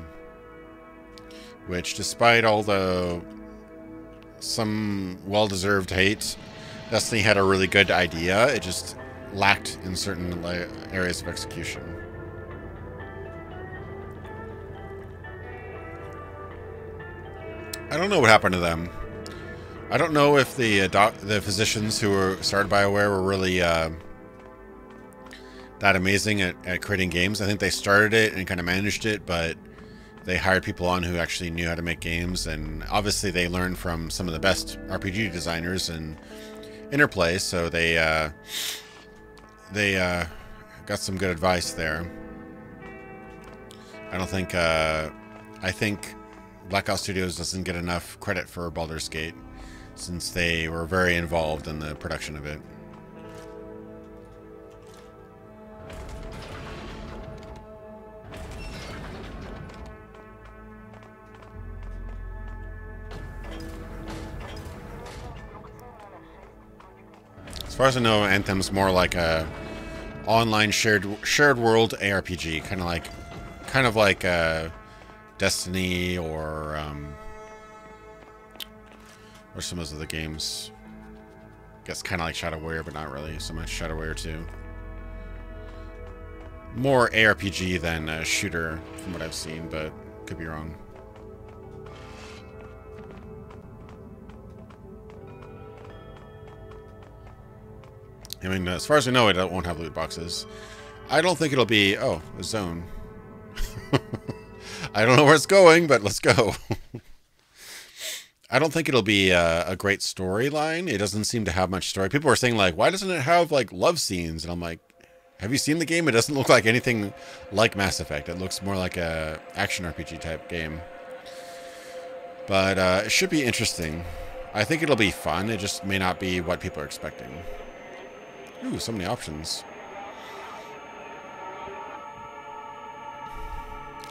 Which, despite all the some well-deserved hate, Destiny had a really good idea. It just lacked in certain areas of execution. I don't know what happened to them. I don't know if the physicians who were started BioWare were really that amazing at creating games. I think they started it and kind of managed it, but they hired people on who actually knew how to make games, and obviously they learned from some of the best RPG designers in Interplay, so they got some good advice there. I don't think I think Black Isle Studios doesn't get enough credit for Baldur's Gate, since they were very involved in the production of it. As far as I know, Anthem's more like a online shared world ARPG, kind of like Destiny or some of the other games. I guess kind of like Shadow Warrior, but not really so much. Shadow Warrior 2. More ARPG than a shooter, from what I've seen, but could be wrong. I mean, as far as we know, it won't have loot boxes. I don't think it'll be... Oh, a zone. I don't know where it's going, but let's go. I don't think it'll be a great storyline. It doesn't seem to have much story. People are saying, like, why doesn't it have, like, love scenes? And I'm like, have you seen the game? It doesn't look like anything like Mass Effect. It looks more like a action RPG type game. But it should be interesting. I think it'll be fun. It just may not be what people are expecting. Ooh, so many options.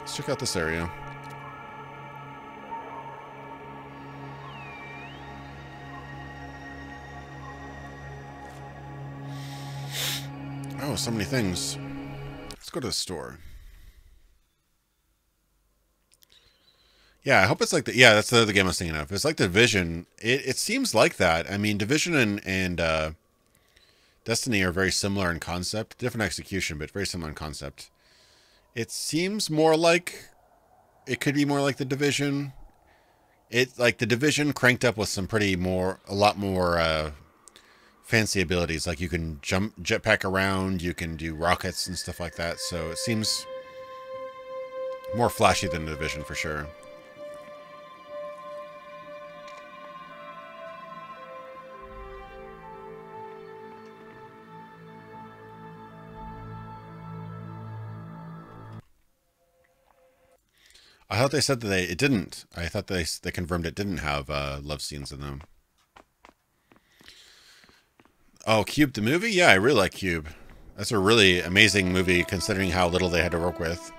Let's check out this area. Oh, so many things. Let's go to the store. Yeah, I hope it's like the... Yeah, that's the other game I was thinking of. It's like the Division. It seems like that. I mean, Division and Destiny are very similar in concept. Different execution, but very similar in concept. It seems more like... It could be more like the Division. Like the Division cranked up with some a lot more fancy abilities. Like you can jetpack around, you can do rockets and stuff like that. So it seems more flashy than the Division for sure. I thought they said that it didn't. I thought they confirmed it didn't have love scenes in them. Oh, Cube the movie? Yeah, I really like Cube. That's a really amazing movie considering how little they had to work with.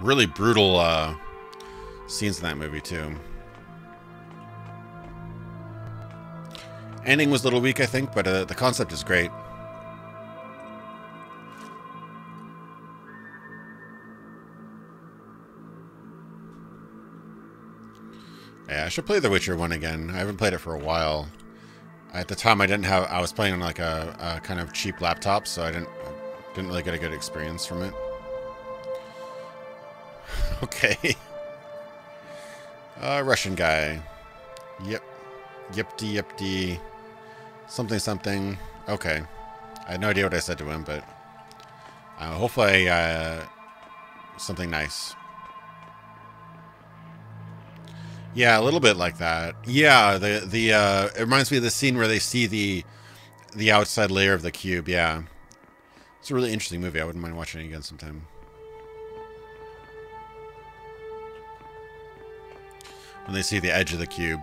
Really brutal scenes in that movie too. Ending was a little weak, I think, but the concept is great. Yeah, I should play The Witcher 1 again. I haven't played it for a while. At the time, I was playing on like a kind of cheap laptop, so I didn't really get a good experience from it. Okay. Russian guy. Yep. Yepty. Something. Okay. I had no idea what I said to him, but hopefully something nice. Yeah, a little bit like that. Yeah, it reminds me of the scene where they see the outside layer of the cube. Yeah, it's a really interesting movie. I wouldn't mind watching it again sometime. When they see the edge of the cube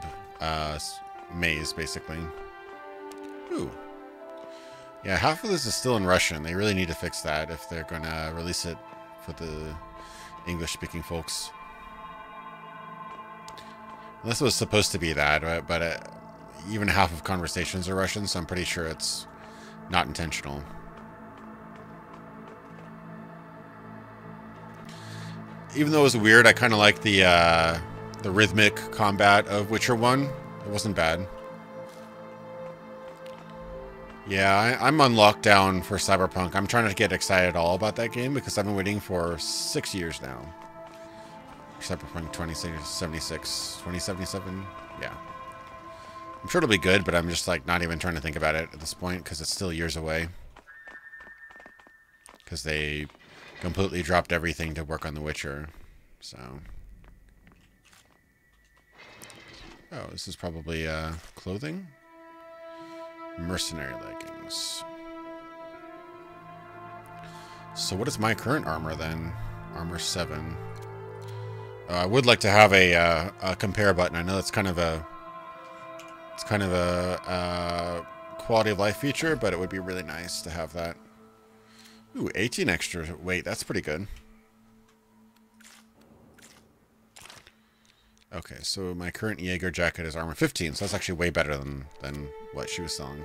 maze, basically. Ooh. Yeah, half of this is still in Russian. They really need to fix that if they're going to release it for the English-speaking folks. Unless it was supposed to be that, right? But even half of conversations are Russian, so I'm pretty sure it's not intentional. Even though it was weird, I kind of like the rhythmic combat of Witcher 1. It wasn't bad. Yeah, I'm on lockdown for Cyberpunk. I'm trying to get excited all about that game because I've been waiting for 6 years now. Cyberpunk 2077. Yeah. I'm sure it'll be good, but I'm just like not even trying to think about it at this point because it's still years away. Because they completely dropped everything to work on The Witcher. So. Oh, this is probably clothing? Mercenary leggings. So what is my current armor then? Armor 7. I would like to have a compare button. I know that's kind of a quality of life feature, but it would be really nice to have that. Ooh, 18 extra weight. That's pretty good. Okay, so my current Jaeger jacket is armor 15, so that's actually way better than what she was selling.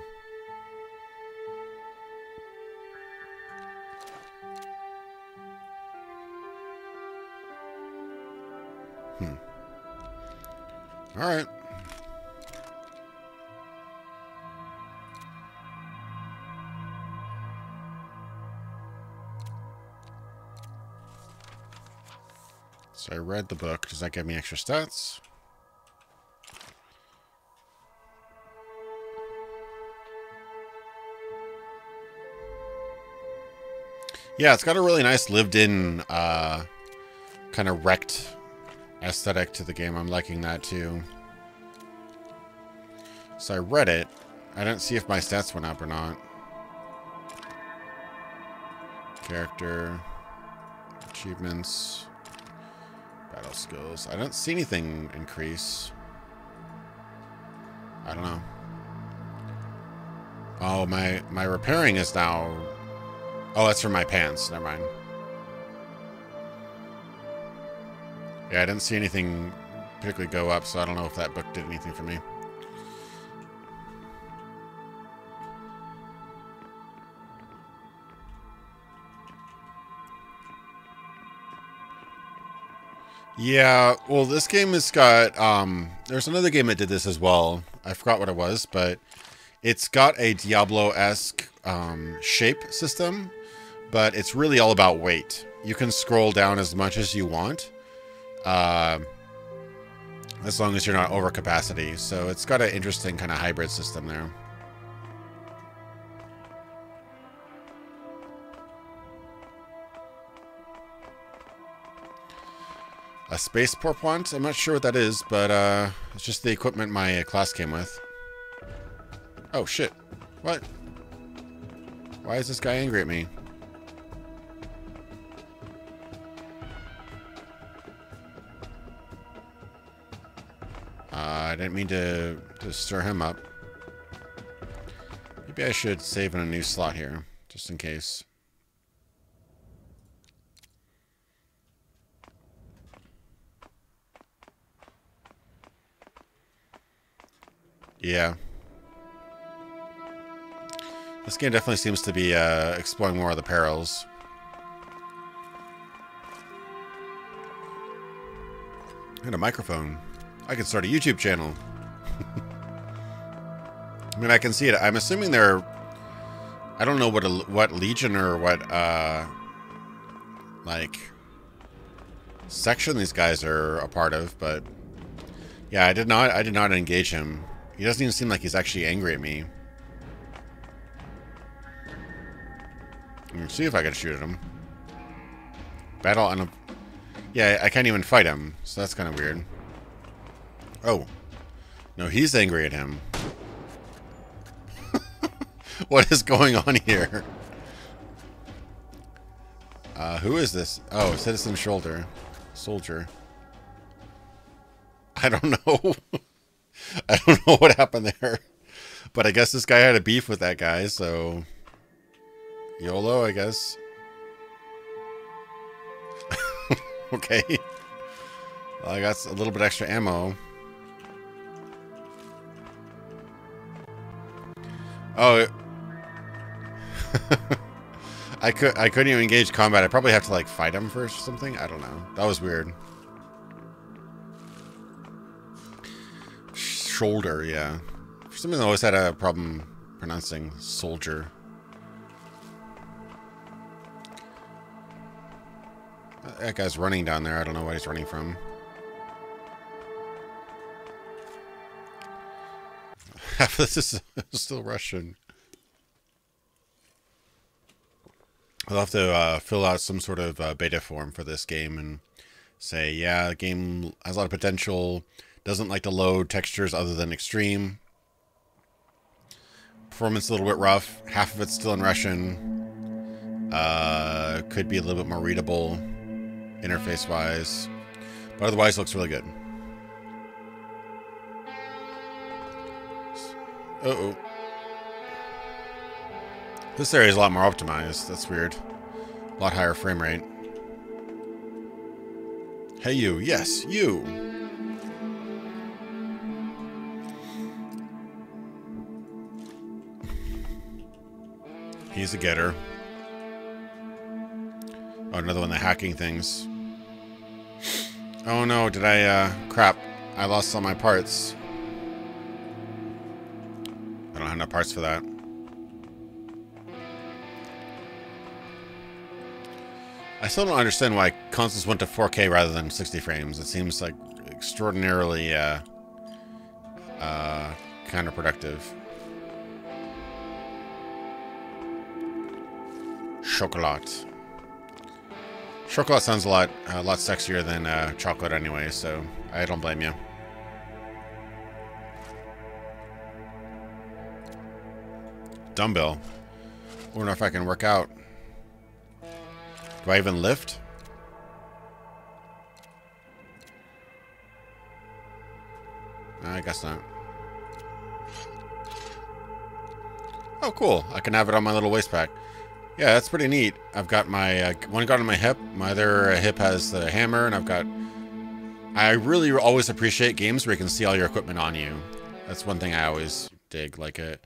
All right. So I read the book. Does that give me extra stats? Yeah, it's got a really nice lived-in, kind of wrecked aesthetic to the game. I'm liking that too. So I read it. I didn't see if my stats went up or not. Character, achievements, battle skills. I don't see anything increase. I don't know. Oh, my repairing is now... Oh, that's for my pants. Never mind. Yeah, I didn't see anything particularly go up, so I don't know if that book did anything for me. Yeah, well, this game has got, there's another game that did this as well. I forgot what it was, but it's got a Diablo-esque shape system, but it's really all about weight. You can scroll down as much as you want. as long as you're not over capacity. So it's got an interesting kind of hybrid system there. A space porpoint? I'm not sure what that is, but it's just the equipment my class came with. Oh shit. What? Why is this guy angry at me? I didn't mean to stir him up. Maybe I should save in a new slot here, just in case. Yeah. This game definitely seems to be exploring more of the perils. And a microphone. I can start a YouTube channel. I mean, I can see it. I'm assuming they're... I don't know what Legion or what, like, section these guys are a part of, but... Yeah, I did not engage him. He doesn't even seem like he's actually angry at me. Let me see if I can shoot at him. Battle on a... Yeah, I can't even fight him, so that's kind of weird. Oh. No, he's angry at him. What is going on here? Who is this? Oh, Citizen Soldier. I don't know. I don't know what happened there. But I guess this guy had a beef with that guy, so... YOLO, I guess. Okay. Well, I got a little bit extra ammo. Oh. I couldn't even engage combat. I probably have to, like, fight him first or something. I don't know. That was weird. Shoulder, yeah. For some reason, I always had a problem pronouncing soldier. That guy's running down there. I don't know what he's running from. Half of this is still Russian. I'll have to fill out some sort of beta form for this game and say, yeah, the game has a lot of potential, doesn't like to load textures other than extreme. Performance a little bit rough. Half of it's still in Russian. Could be a little bit more readable interface-wise. But otherwise, looks really good. Uh-oh. This area is a lot more optimized. That's weird. A lot higher frame rate. Hey, you. Yes, you. He's a getter. Oh, another one of the hacking things. Oh no, did I, crap. I lost all my parts. I don't have enough parts for that. I still don't understand why consoles went to 4K rather than 60 frames. It seems like extraordinarily, counterproductive. Chocolat. Chocolat sounds a lot sexier than chocolate anyway, so I don't blame you. Dumbbell. I wonder if I can work out. Do I even lift? I guess not. Oh, cool. I can have it on my little waist pack. Yeah, that's pretty neat. I've got my one gun on my hip. My other hip has the hammer, and I've got... I really always appreciate games where you can see all your equipment on you. That's one thing I always dig. Like, we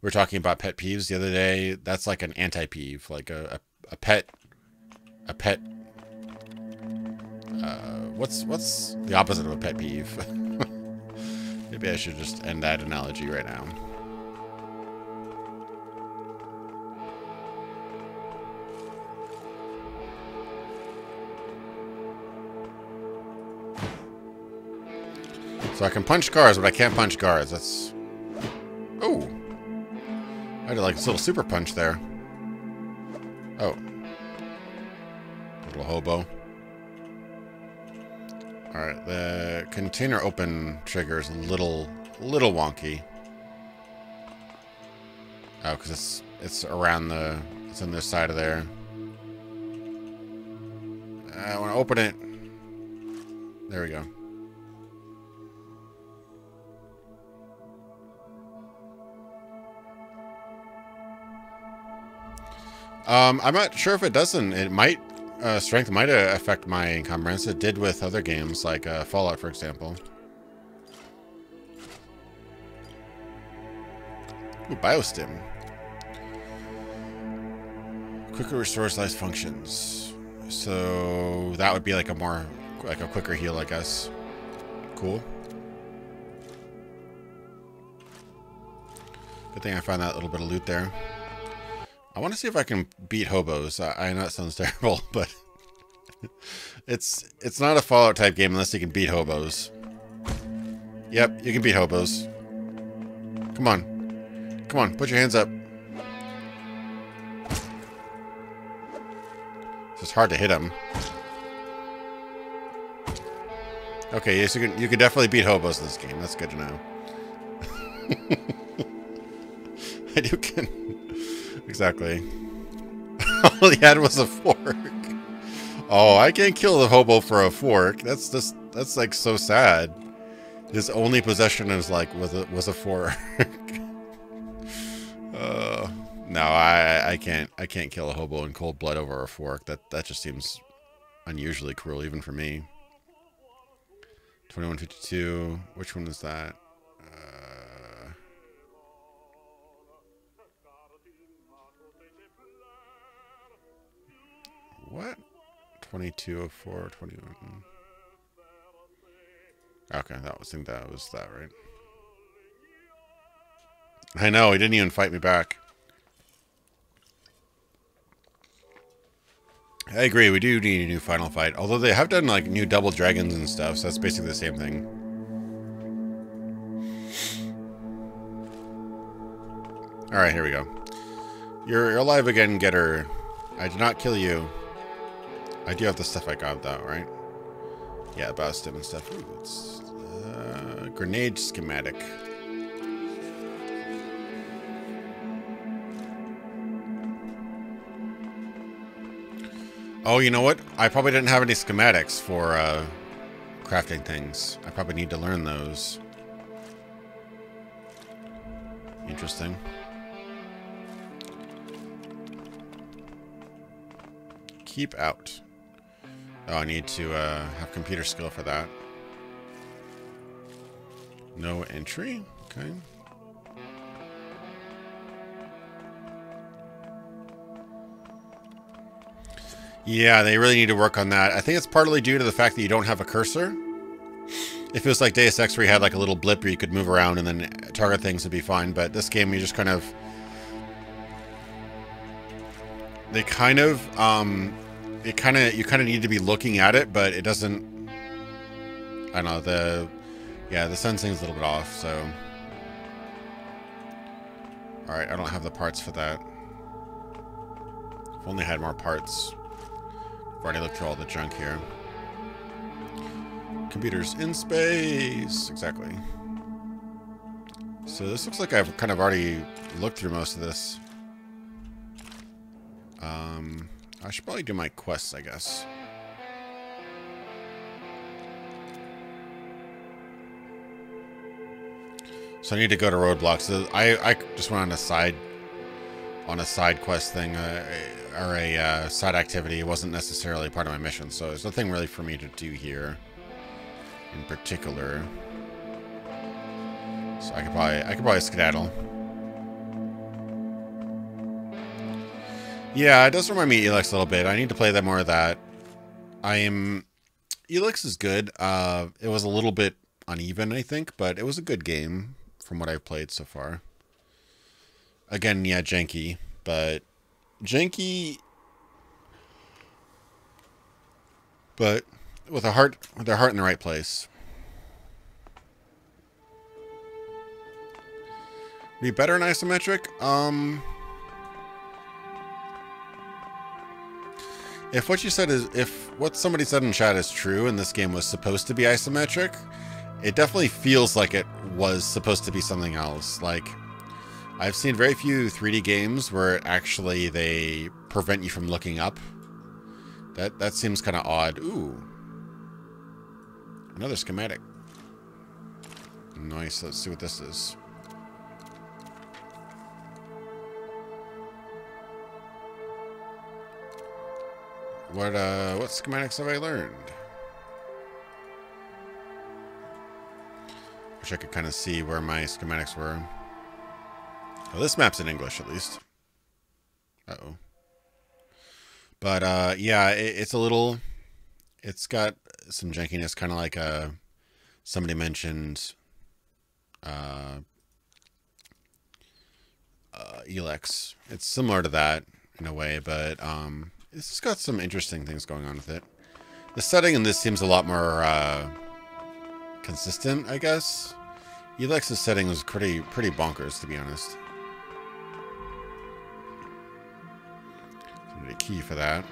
were talking about pet peeves the other day. That's like an anti-peeve. Like a pet... A pet... what's the opposite of a pet peeve? Maybe I should just end that analogy right now. So I can punch cars, but I can't punch guards. That's... Oh. I did like this little super punch there. Oh. Little hobo. Alright, the container open trigger is a little wonky. Oh, because it's around the... It's on this side of there. I want to open it. There we go. I'm not sure if it doesn't. It might, strength might affect my encumbrance. It did with other games, like Fallout, for example. Ooh, BioStim. Quicker restores life functions. So that would be like a quicker heal, I guess. Cool. Good thing I found that little bit of loot there. I want to see if I can beat hobos. I know it sounds terrible, but it's not a Fallout type game unless you can beat hobos. Yep, you can beat hobos. Come on. Come on, put your hands up. It's just hard to hit them. Okay, yes, you can definitely beat hobos in this game. That's good to know. I do can. Exactly. All he had was a fork. Oh, I can't kill the hobo for a fork. That's like so sad. His only possession is like was a fork. No, I can't kill a hobo in cold blood over a fork. That just seems unusually cruel, even for me. 2152. Which one is that? What? 2204, 21. Okay, I think that was that, right? I know, he didn't even fight me back. I agree, we do need a new final fight. Although they have done like new double dragons and stuff, so that's basically the same thing. Alright, here we go. You're alive again, Getter. I did not kill you. I do have the stuff I got though, right? Yeah, BioStim and stuff. Ooh, it's grenade schematic. Oh, you know what? I probably didn't have any schematics for crafting things. I probably need to learn those. Interesting. Keep out. Oh, I need to have computer skill for that. No entry? Okay. Yeah, they really need to work on that. I think it's partly due to the fact that you don't have a cursor. If it was like Deus Ex where you had like a little blip where you could move around and then target things would be fine, but this game you just kind of... you kind of need to be looking at it, but it doesn't... I don't know, the sensing's a little bit off, so... Alright, I don't have the parts for that. If only I had more parts. I've already looked through all the junk here. Computers in space! Exactly. So this looks like I've kind of already looked through most of this. I should probably do my quests, I guess. So I need to go to roadblocks. So I just went on a side quest thing, or a side activity. It wasn't necessarily part of my mission, so there's nothing really for me to do here in particular. So I could probably skedaddle. Yeah, it does remind me of Elix a little bit. I need to play that more of that. Elix is good. It was a little bit uneven, I think, but it was a good game from what I've played so far. Again, yeah, janky, but with their heart in the right place. Be better in isometric? If what you said is, if what somebody said in chat is true and this game was supposed to be isometric, it definitely feels like it was supposed to be something else. Like, I've seen very few 3D games where actually they prevent you from looking up. That seems kind of odd. Ooh. Another schematic. Nice, let's see what this is. What schematics have I learned? Wish I could kind of see where my schematics were. Well, this map's in English, at least. Uh-oh. But, yeah, it's a little... It's got some jankiness, kind of like somebody mentioned Elex. It's similar to that in a way, but it's got some interesting things going on with it. The setting in this seems a lot more consistent, I guess. Elex's setting was pretty bonkers, to be honest. So I need a key for that.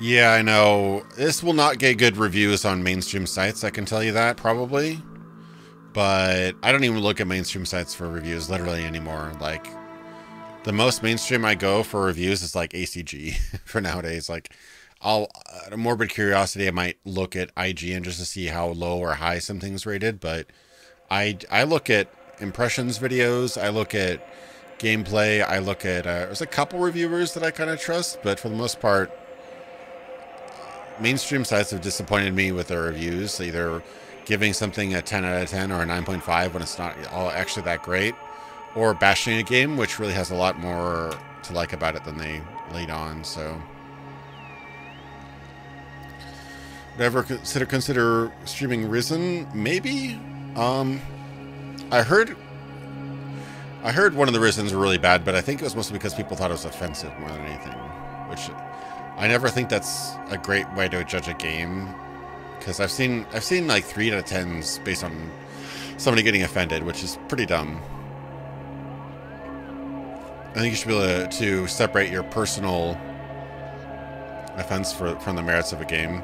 Yeah, I know. This will not get good reviews on mainstream sites, I can tell you that, probably. But I don't even look at mainstream sites for reviews, literally, anymore. Like, the most mainstream I go for reviews is, like, ACG for nowadays. Like, out of morbid curiosity, I might look at IGN just to see how low or high something's rated. But I look at impressions videos, I look at gameplay, I look at... there's a couple reviewers that I kind of trust, but for the most part... mainstream sites have disappointed me with their reviews, either giving something a 10 out of 10 or a 9.5 when it's not all actually that great, or bashing a game, which really has a lot more to like about it than they laid on. So, would I ever consider streaming Risen? Maybe. I heard one of the Risens were really bad, but I think it was mostly because people thought it was offensive more than anything, which I never think that's a great way to judge a game, because I've seen like 3 out of 10s based on somebody getting offended, which is pretty dumb. I think you should be able to separate your personal offense from the merits of a game.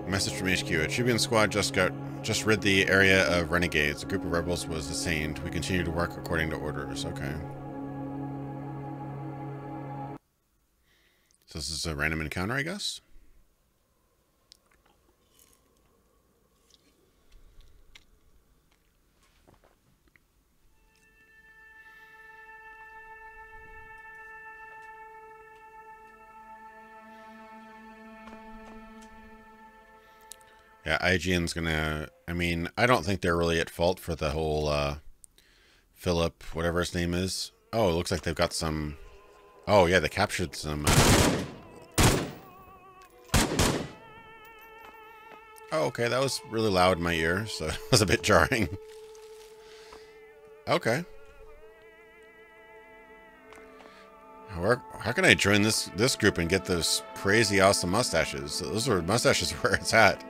Message from HQ. A Tribune squad just rid the area of renegades. A group of rebels was detained. We continue to work according to orders. Okay. So this is a random encounter, I guess? Yeah, IGN's gonna... I mean, I don't think they're really at fault for the whole, Philip, whatever his name is. Oh, it looks like they've got some... Oh, yeah, they captured some... Oh, okay, that was really loud in my ear, so it was a bit jarring. Okay. How can I join this group and get those crazy awesome mustaches? Those are mustaches where it's at.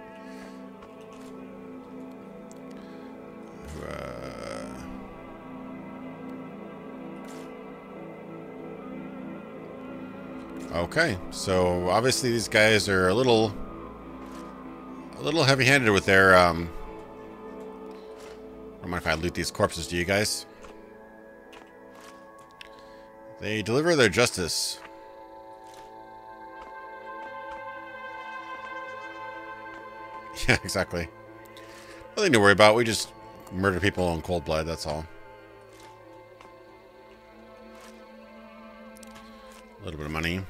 Okay, so obviously these guys are a little heavy-handed with their I don't mind if I loot these corpses, do you guys? They deliver their justice. Yeah, exactly. Nothing to worry about. We just murder people in cold blood, that's all. A little bit of money.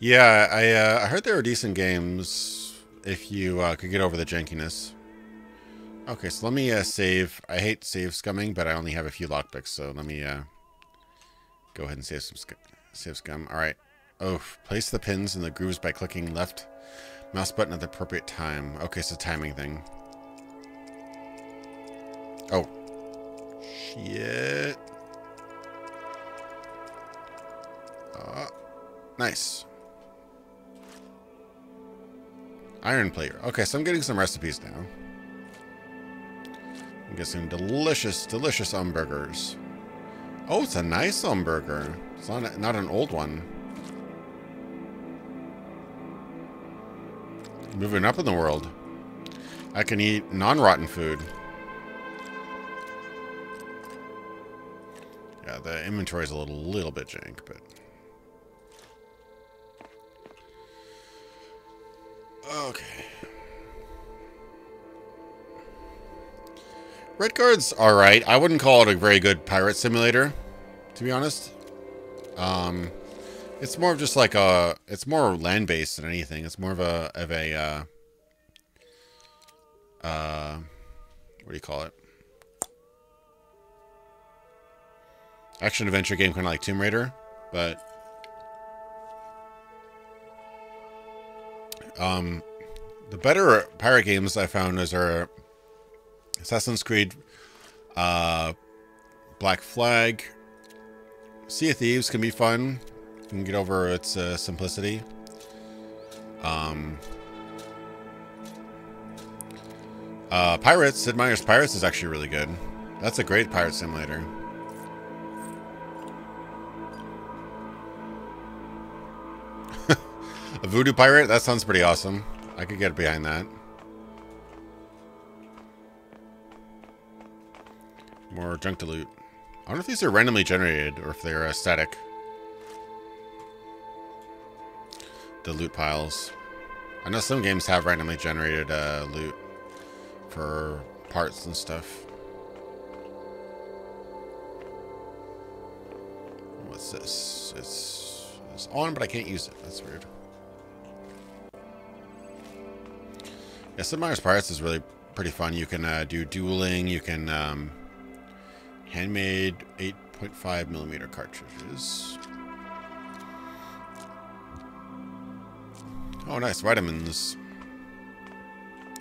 Yeah, I heard there were decent games if you could get over the jankiness. Okay, so let me save. I hate save scumming, but I only have a few lockpicks, so let me go ahead and save scum. All right. Oh, place the pins in the grooves by clicking left mouse button at the appropriate time. Okay, so timing thing. Oh. Shit. Nice. Iron plater. Okay, so I'm getting some recipes now. I'm getting delicious, delicious hamburgers. Oh, it's a nice hamburger. It's not an old one. Moving up in the world. I can eat non-rotten food. Yeah, the inventory is a little bit jank, but... Okay. Redguard's alright. I wouldn't call it a very good pirate simulator, to be honest. It's more of just like a... It's more land-based than anything. It's more of a what do you call it? Action-adventure game, kind of like Tomb Raider, but... The better pirate games I found are Assassin's Creed, Black Flag, Sea of Thieves can be fun. You can get over its simplicity. Pirates, Sid Meier's Pirates is actually really good. That's a great pirate simulator. A voodoo pirate? That sounds pretty awesome. I could get behind that. More junk to loot. I wonder if these are randomly generated or if they're static. The loot piles. I know some games have randomly generated loot for parts and stuff. What's this? It's on, but I can't use it. That's weird. Yeah, Sid Meier's Pirates is really pretty fun. You can do dueling. You can handmade 8.5mm cartridges. Oh, nice. Vitamins.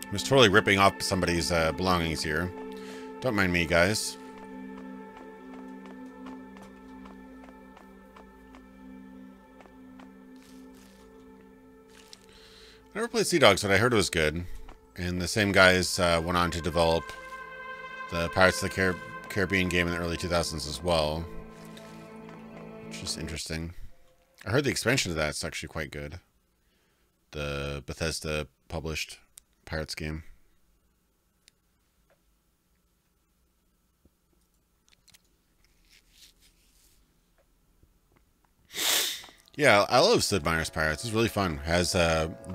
I was totally ripping off somebody's belongings here. Don't mind me, guys. I never played Sea Dogs, but I heard it was good. And the same guys went on to develop the Pirates of the Caribbean game in the early 2000s as well. Which is interesting. I heard the expansion of that's actually quite good. The Bethesda published Pirates game. Yeah, I love Sid Meier's Pirates. It's really fun. It has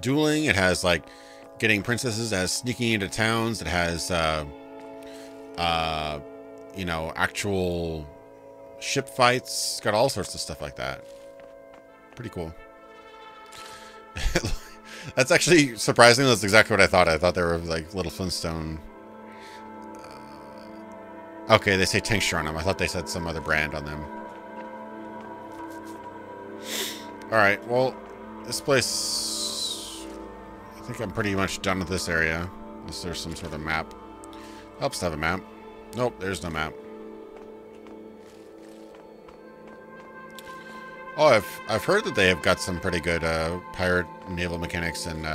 dueling. It has like getting princesses. It has sneaking into towns. It has you know, actual ship fights. It's got all sorts of stuff like that. Pretty cool. That's actually surprising. That's exactly what I thought. I thought they were like little Flintstone. Okay, they say tincture on them. I thought they said some other brand on them. Alright, well, this place... I think I'm pretty much done with this area. Unless there's some sort of map. Helps to have a map. Nope, there's no map. Oh, I've heard that they have got some pretty good pirate naval mechanics and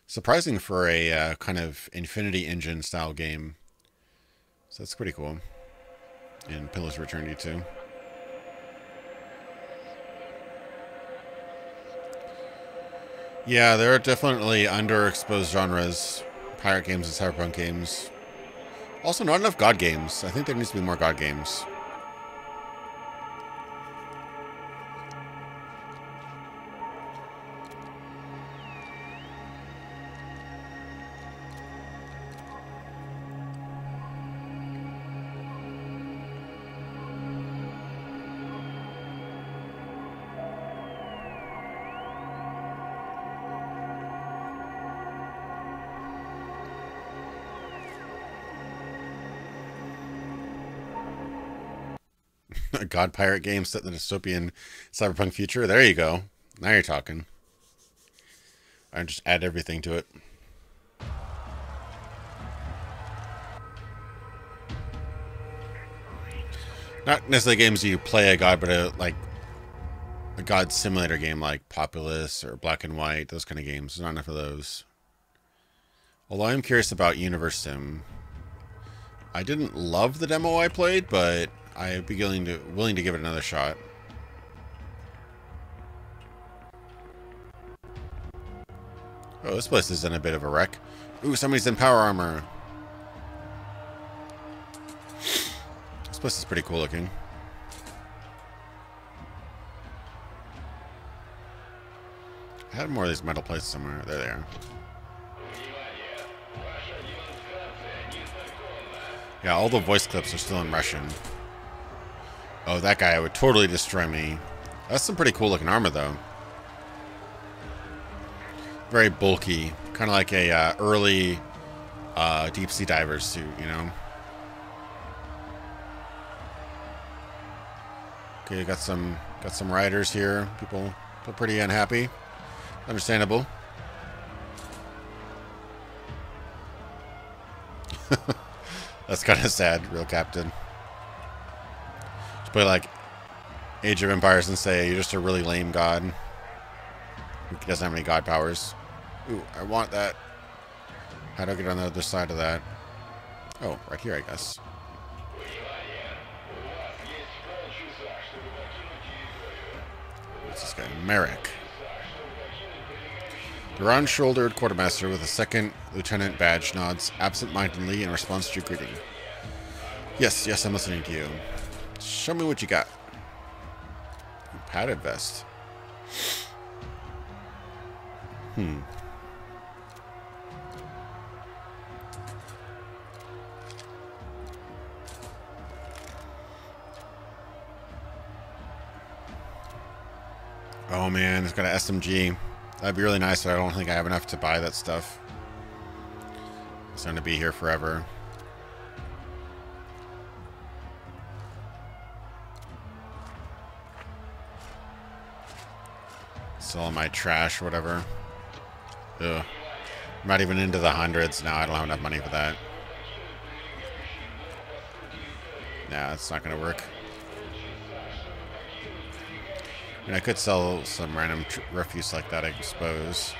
surprising for a kind of Infinity Engine style game. So that's pretty cool. In Pillars of Eternity 2. Yeah, there are definitely underexposed genres. Pirate games and cyberpunk games. Also, not enough God games. I think there needs to be more God games. A God pirate game set in the dystopian cyberpunk future. There you go. Now you're talking. I just add everything to it. Not necessarily games you play a god, but like a god simulator game like Populous or Black and White, those kind of games. There's not enough of those. Although I'm curious about Universe Sim. I didn't love the demo I played, but I'd be willing to give it another shot. Oh, this place is in a bit of a wreck. Ooh, somebody's in power armor. This place is pretty cool looking. I had more of these metal plates somewhere. There they are. Yeah, all the voice clips are still in Russian. Oh, that guy would totally destroy me. That's some pretty cool looking armor, though. Very bulky. Kind of like a early deep sea diver's suit, you know? Okay, got some riders here. People are pretty unhappy. Understandable. That's kind of sad, real captain. Just play like Age of Empires and say you're just a really lame god who doesn't have any god powers. Ooh, I want that. How do I get on the other side of that? Oh, right here, I guess. What's this guy? Merrick. The round-shouldered quartermaster with a second lieutenant badge nods absent-mindedly in response to your greeting. Yes, I'm listening to you. Show me what you got. Ooh, padded vest. Oh man, it's got an SMG. That'd be really nice, but I don't think I have enough to buy that stuff. It's going to be here forever. Selling my trash or whatever. Ugh. I'm not even into the hundreds now. I don't have enough money for that. Nah, it's not going to work. I mean, I could sell some random refuse like that, I suppose.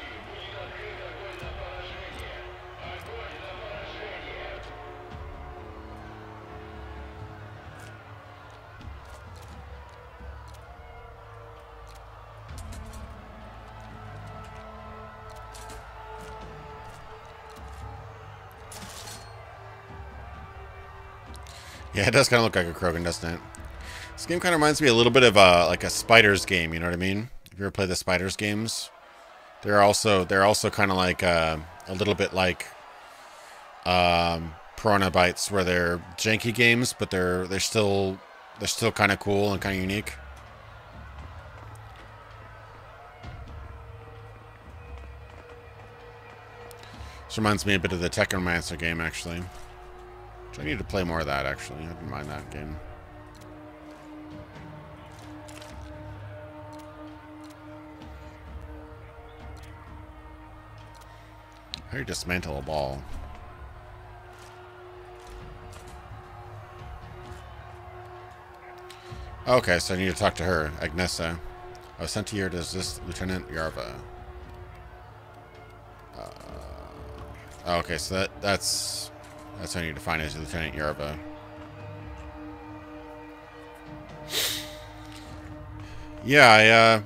Yeah, it does kind of look like a Krogan, doesn't it? This game kind of reminds me a little bit of like a Spiders game, you know what I mean? If you ever play the Spiders games, they're also kind of like a little bit like Piranha Bytes, where they're janky games, but they're still kind of cool and kind of unique. This reminds me a bit of the Technomancer game, actually. Which I need to play more of that, actually. I didn't mind that game. How do you dismantle a ball? Okay, so I need to talk to her, Agnesa. I was sent here to assist Lieutenant Yarva. Okay, so that's what I need to find is Lieutenant Yarva. Yeah,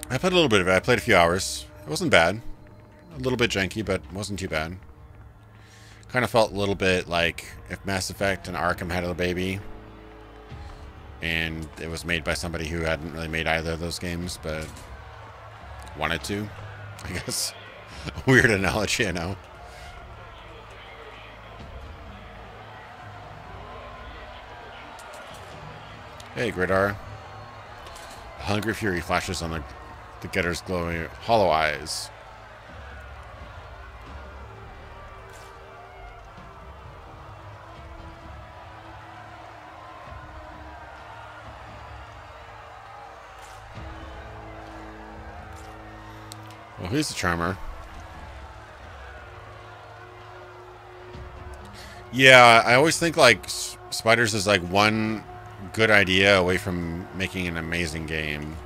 I played a little bit of it. I played a few hours. It wasn't bad. A little bit janky, but it wasn't too bad. Kind of felt a little bit like if Mass Effect and Arkham had a baby. And it was made by somebody who hadn't really made either of those games, but wanted to, I guess. Weird analogy, I know. Hey, Gridar. A hungry fury flashes on the getter's glowing hollow eyes. Well, he's a charmer. Yeah, I always think like Spiders is like one good idea away from making an amazing game.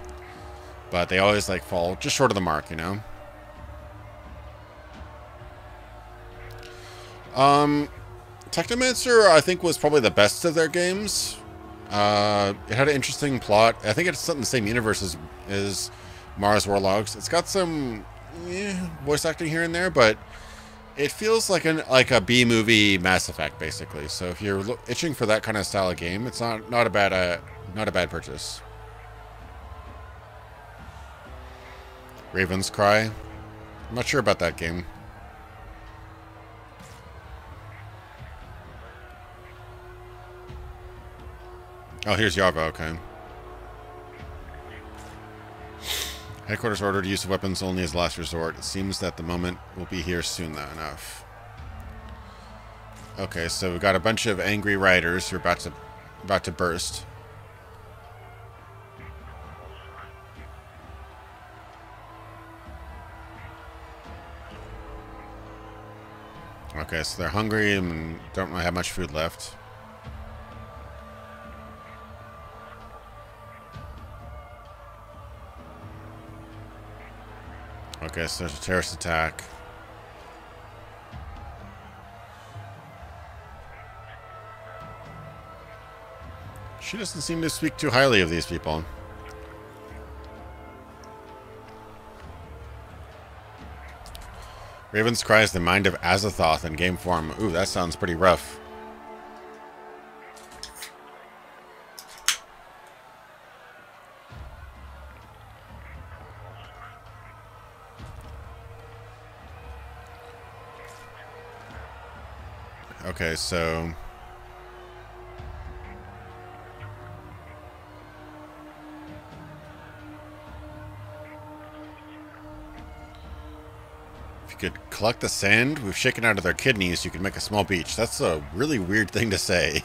But they always like fall just short of the mark, you know? Technomancer, I think, was probably the best of their games. It had an interesting plot. I think it's set in the same universe as Mars Warlogs. It's got some voice acting here and there, but it feels like a B-movie Mass Effect, basically. So if you're itching for that kind of style of game, it's not a bad purchase. Raven's Cry. I'm not sure about that game. Oh, here's Yaga, okay. Headquarters ordered use of weapons only as last resort. It seems that the moment will be here soon enough. Okay, so we've got a bunch of angry riders who are about to burst. Okay, so they're hungry and don't really have much food left. Okay, so there's a terrorist attack. She doesn't seem to speak too highly of these people. Raven's Cry is the mind of Azathoth in game form. Ooh, that sounds pretty rough. Okay, so... if you could collect the sand we've shaken out of their kidneys, you could make a small beach. That's a really weird thing to say.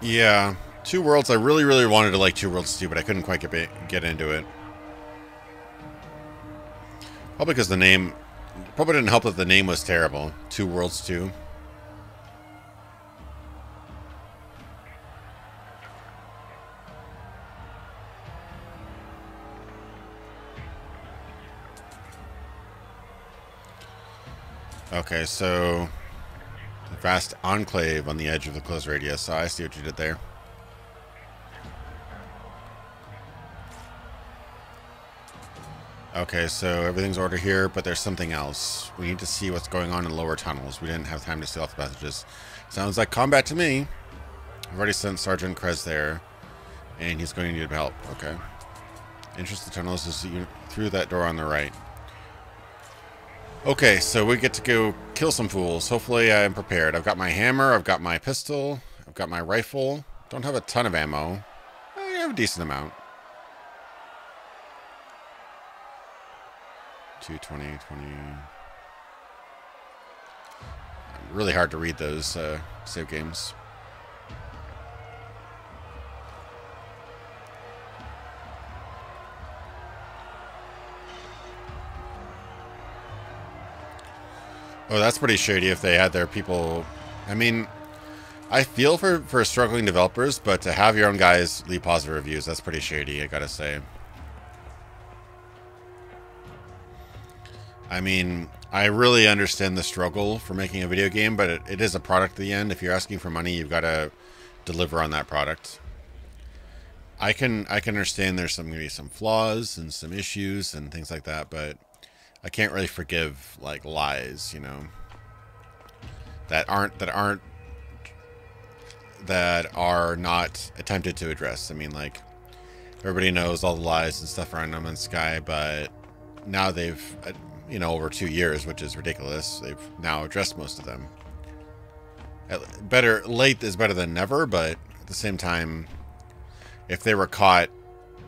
Yeah, Two Worlds. I really, really wanted to like Two Worlds 2, but I couldn't quite get into it. Probably because the name... probably didn't help that the name was terrible. Two Worlds 2. Okay, so... vast enclave on the edge of the closed radius. So I see what you did there. Okay, so everything's ordered here, but there's something else. We need to see what's going on in lower tunnels. We didn't have time to see all the messages. Sounds like combat to me. I've already sent Sergeant Krez there, and he's going to need help. Okay. Entrance to the tunnels is through that door on the right. Okay, so we get to go kill some fools. Hopefully I'm prepared. I've got my hammer, I've got my pistol, I've got my rifle. Don't have a ton of ammo. I have a decent amount. 220, 20. Really hard to read those save games. Oh, that's pretty shady if they had their people... I mean, I feel for struggling developers, but to have your own guys leave positive reviews, that's pretty shady, I gotta say. I mean, I really understand the struggle for making a video game, but it is a product at the end. If you're asking for money, you've got to deliver on that product. I can understand there's going to be some flaws and some issues and things like that, but I can't really forgive like lies, you know, that are not attempted to address. I mean, like, everybody knows all the lies and stuff around No Man's Sky, but now they've, you know, over 2 years, which is ridiculous, they've now addressed most of them. Better late is better than never, but at the same time, if they were caught,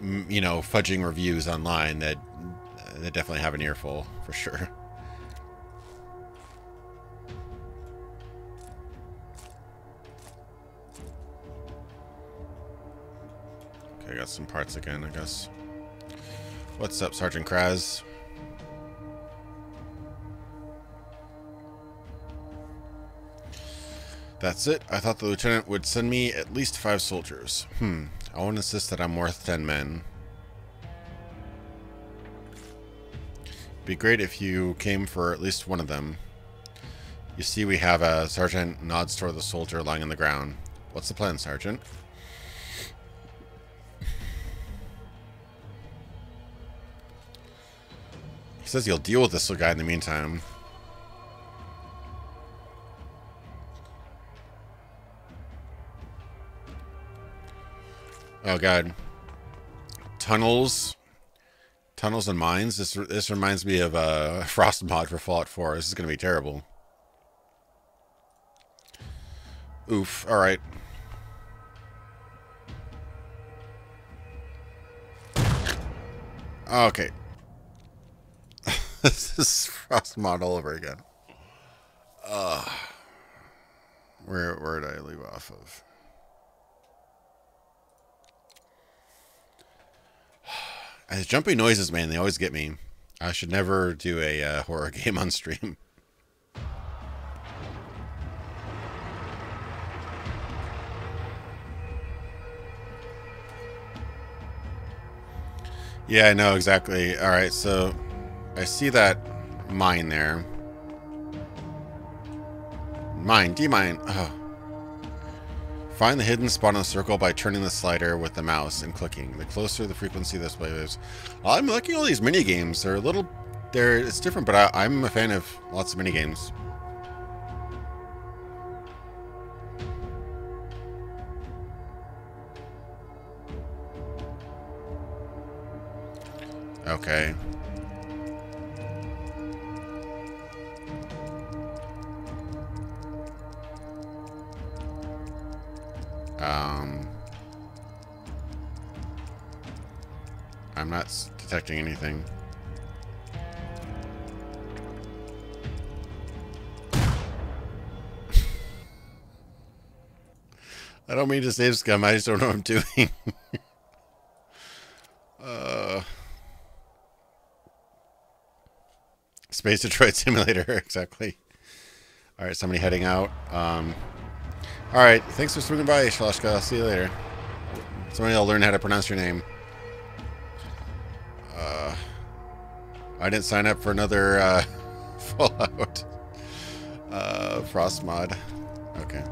you know, fudging reviews online, they definitely have an earful for sure. Okay, I got some parts again, I guess. What's up, Sergeant Kraz? That's it. I thought the lieutenant would send me at least 5 soldiers. I won't insist that I'm worth 10 men. Be great if you came for at least one of them. You see, we have a sergeant nods toward the soldier lying on the ground. What's the plan, Sergeant? He says he'll deal with this little guy in the meantime. Oh god. Tunnels and mines. This reminds me of a Frost mod for Fallout 4. This is going to be terrible. Oof. Alright. Okay. This is Frost mod all over again. Where did I leave off of? These jumping noises, man, they always get me. I should never do a horror game on stream. Yeah, I know exactly. Alright, so I see that mine there. Mine, demine. Oh. Find the hidden spot on the circle by turning the slider with the mouse and clicking. The closer the frequency this display is. I'm liking all these mini games. They're a little, it's different, but I'm a fan of lots of mini games. Okay. I'm not detecting anything. I don't mean to save scum, I just don't know what I'm doing. Space Detroit Simulator, exactly. Alright, somebody heading out. Alright, thanks for swinging by, Shalashka. I'll see you later. Somebody will learn how to pronounce your name. I didn't sign up for another Fallout Frost mod. Okay.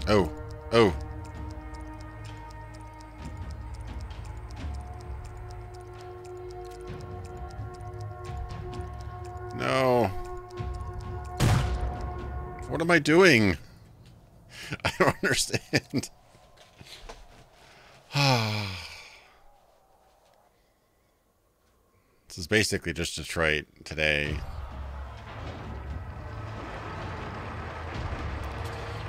Oh. Oh. No. What am I doing? I don't understand. This is basically just Detroit today.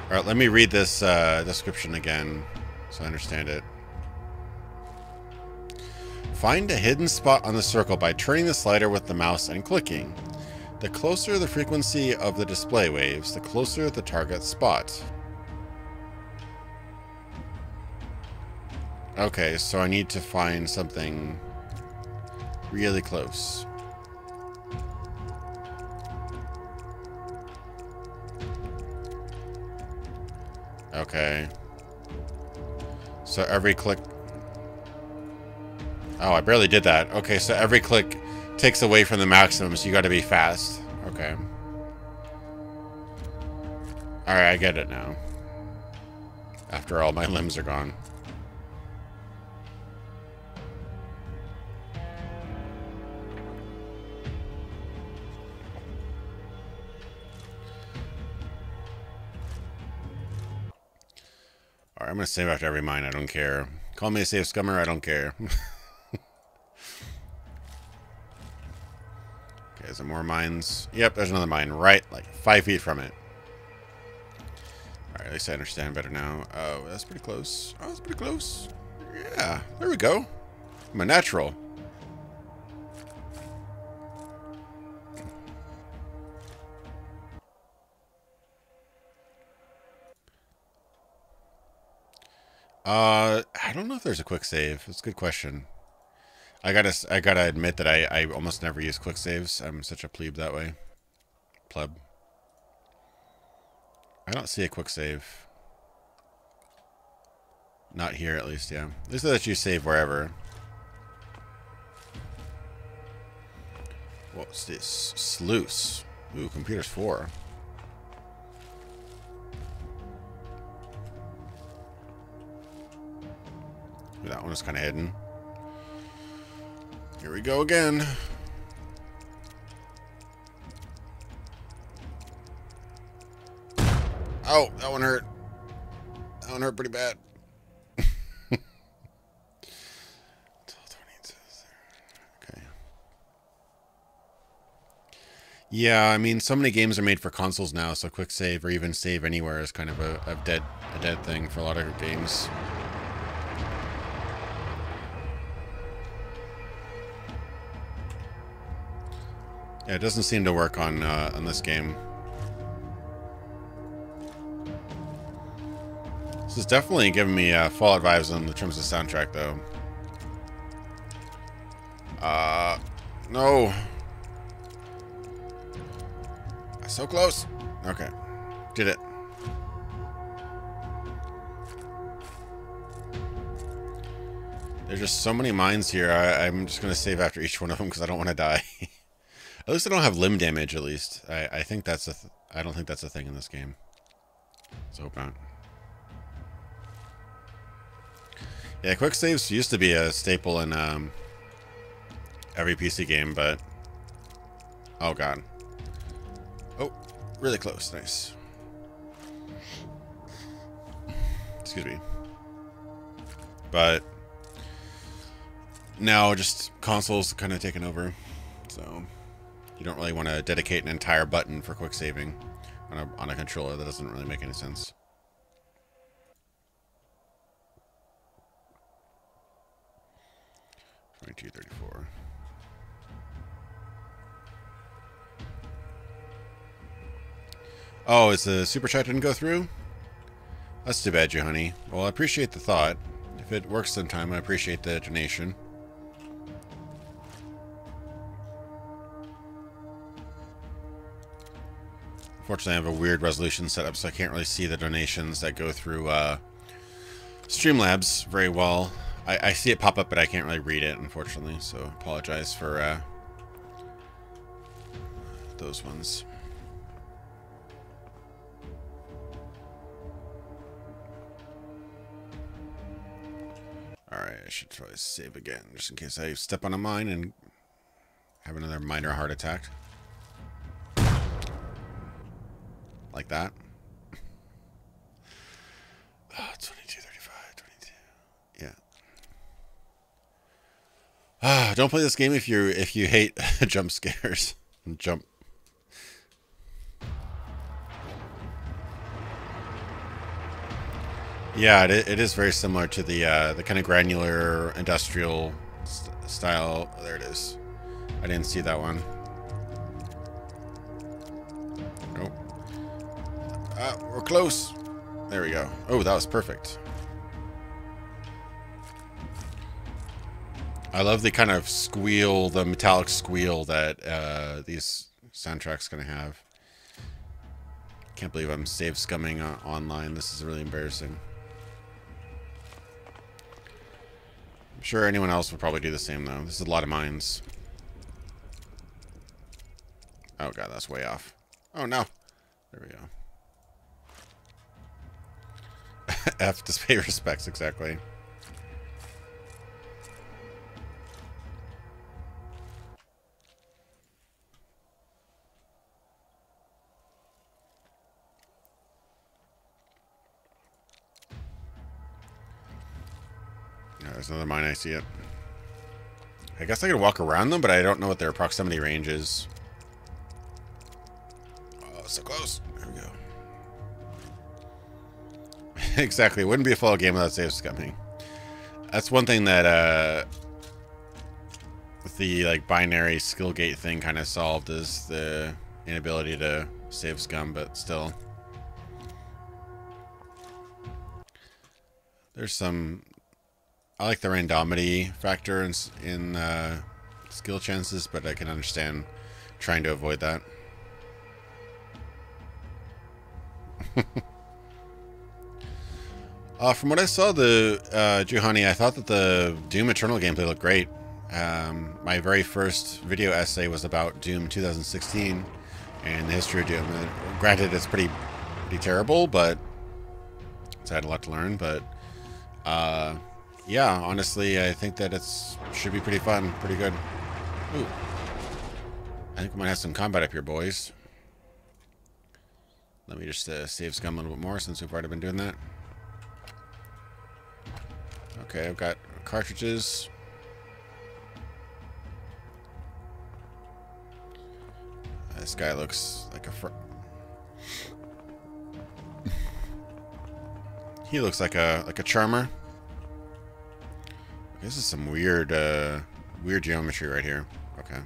Alright, let me read this description again so I understand it. Find a hidden spot on the circle by turning the slider with the mouse and clicking. The closer the frequency of the display waves, the closer the target spot. Okay, so I need to find something really close. Okay. So every click... Oh, I barely did that. Okay, so every click takes away from the maximum, so you gotta be fast. Okay. Alright, I get it now. After all, my limbs are gone. Alright, I'm gonna save after every mine, I don't care. Call me a safe scummer, I don't care. Okay, is there more mines? Yep, there's another mine right, like 5 feet from it. Alright, at least I understand better now. Oh, that's pretty close. Oh, that's pretty close. Yeah, there we go. I'm a natural. I don't know if there's a quick save. That's a good question. I gotta admit that I almost never use quick saves. I'm such a plebe that way. Pleb. I don't see a quick save. Not here, at least, yeah. At least that you save wherever. What's this? Sluice. Ooh, computers 4. Ooh, that one is kind of hidden. Here we go again. Oh, that one hurt. That one hurt pretty bad. Okay. Yeah, I mean, so many games are made for consoles now, so quick save or even save anywhere is kind of a dead thing for a lot of games. Yeah, it doesn't seem to work on this game. This is definitely giving me Fallout vibes in terms of soundtrack, though. No. So close. Okay. Did it. There's just so many mines here. I'm just going to save after each one of them because I don't want to die. At least I don't have limb damage, at least. I think that's I don't think that's a thing in this game. Let's hope not. Yeah, quick saves used to be a staple in every PC game, but... Oh, God. Oh, really close. Nice. Excuse me. But... now, just consoles kind of taking over. So... you don't really want to dedicate an entire button for quick saving on a controller. That doesn't really make any sense. $22.34. Oh, is the super chat didn't go through? That's too bad, you honey. Well, I appreciate the thought. If it works sometime, I appreciate the donation. Unfortunately, I have a weird resolution setup, so I can't really see the donations that go through Streamlabs very well. I see it pop up, but I can't really read it, unfortunately, so apologize for those ones. Alright, I should try to save again, just in case I step on a mine and have another minor heart attack. Like that. Oh, 22:35, 22. Yeah. Ah, don't play this game if you hate jump scares. Jump. Yeah, it is very similar to the kind of granular industrial style. There it is. I didn't see that one. Nope. We're close. There we go. Oh, that was perfect. I love the kind of squeal, the metallic squeal that these soundtracks gonna have. Can't believe I'm save scumming online. This is really embarrassing. I'm sure anyone else would probably do the same, though. This is a lot of mines. Oh, God, that's way off. Oh, no. There we go. F, to pay respects, exactly. There's another mine, I see it. I guess I could walk around them, but I don't know what their proximity range is. Oh, so close. There we go. Exactly. It wouldn't be a full game without save scumming. That's one thing that with the like binary skill gate thing kind of solved, is the inability to save scum, but still. There's some... I like the randomity factor in skill chances, but I can understand trying to avoid that. From what I saw, Juhani, I thought that the Doom Eternal gameplay looked great. My very first video essay was about Doom 2016 and the history of Doom. Granted, it's pretty terrible, but I had a lot to learn. But yeah, honestly, I think that should be pretty fun, pretty good. Ooh. I think we might have some combat up here, boys. Let me just save scum a little bit more since we've already been doing that. Okay, I've got cartridges. This guy looks like he looks like a charmer. This is some weird geometry right here. Okay.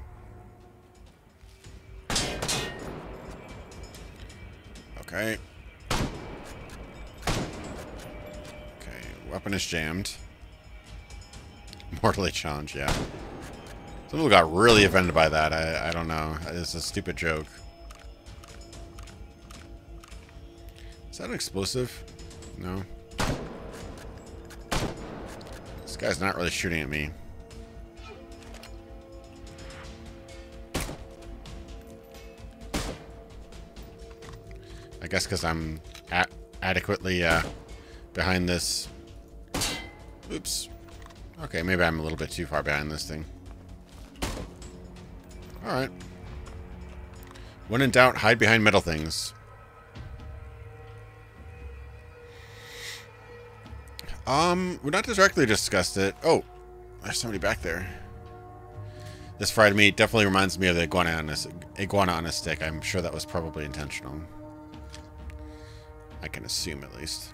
Okay. Okay, weapon is jammed. Mortally challenged, yeah. Some people got really offended by that. I don't know. It's a stupid joke. Is that an explosive? No. This guy's not really shooting at me. I guess because I'm adequately behind this. Oops. Okay, maybe I'm a little bit too far behind this thing. Alright. When in doubt, hide behind metal things. We not directly discussed it. Oh, there's somebody back there. This fried meat definitely reminds me of the iguana on a stick. I'm sure that was probably intentional. I can assume, at least.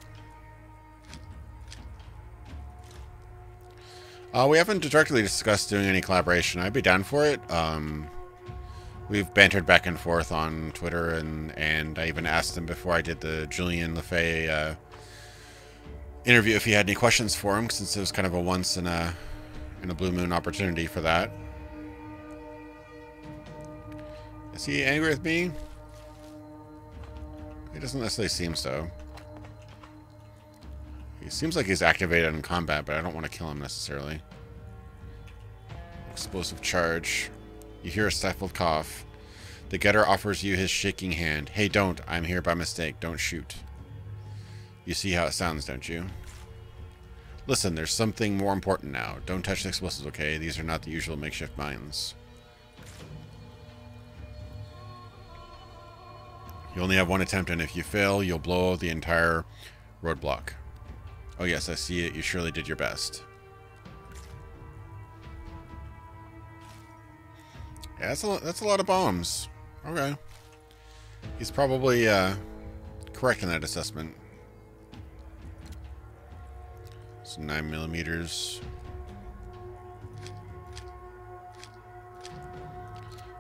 We haven't directly discussed doing any collaboration. I'd be down for it. We've bantered back and forth on Twitter, and I even asked him before I did the Julian LeFay interview if he had any questions for him, since it was kind of a once in a blue moon opportunity for that. Is he angry with me? He doesn't necessarily seem so. He seems like he's activated in combat, but I don't want to kill him necessarily. Explosive charge. You hear a stifled cough. The getter offers you his shaking hand. Hey, don't. I'm here by mistake. Don't shoot. You see how it sounds, don't you? Listen, there's something more important now. Don't touch the explosives, okay? These are not the usual makeshift mines. You only have one attempt, and if you fail, you'll blow the entire roadblock. Oh yes, I see it. You surely did your best. Yeah, that's a lot of bombs. Okay. He's probably correct in that assessment. It's 9mm.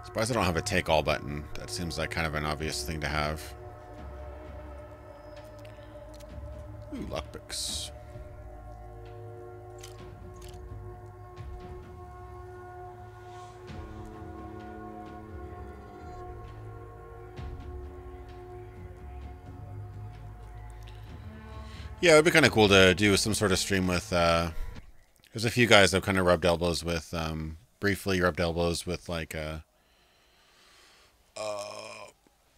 Surprised I don't have a take all button. That seems like kind of an obvious thing to have. Ooh, lockpicks. Yeah, it'd be kind of cool to do some sort of stream with, there's a few guys I've kind of rubbed elbows with, briefly rubbed elbows with, like,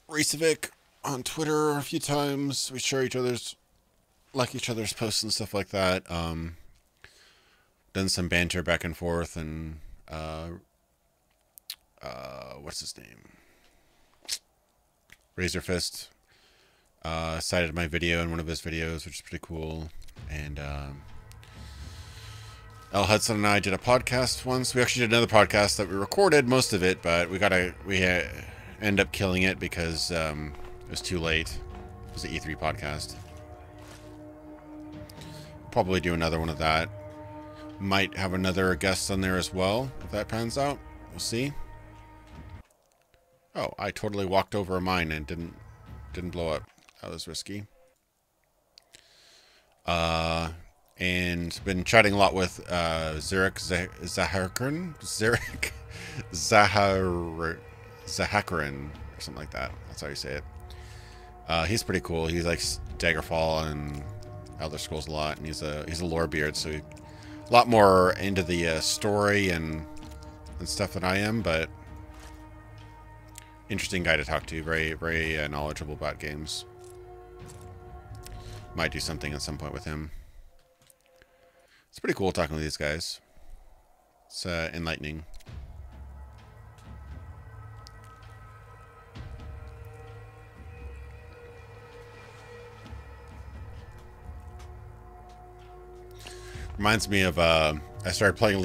Racevic on Twitter a few times. We share like each other's posts and stuff like that. Done some banter back and forth, and, what's his name? Razorfist. Cited my video in one of his videos, which is pretty cool. And L. Hudson and I did a podcast once. We actually did another podcast that we recorded most of it, but we end up killing it because it was too late. It was the E3 podcast. Probably do another one of that. Might have another guest on there as well if that pans out. We'll see. Oh, I totally walked over a mine and didn't blow up. That was risky. and been chatting a lot with Zaharin, or something like that. That's how you say it. He's pretty cool. He likes Daggerfall and Elder Scrolls a lot, and he's a lore beard, so a lot more into the story and stuff than I am, but interesting guy to talk to. Very, very knowledgeable about games. Might do something at some point with him. It's pretty cool talking with these guys. It's enlightening. Reminds me of I started playing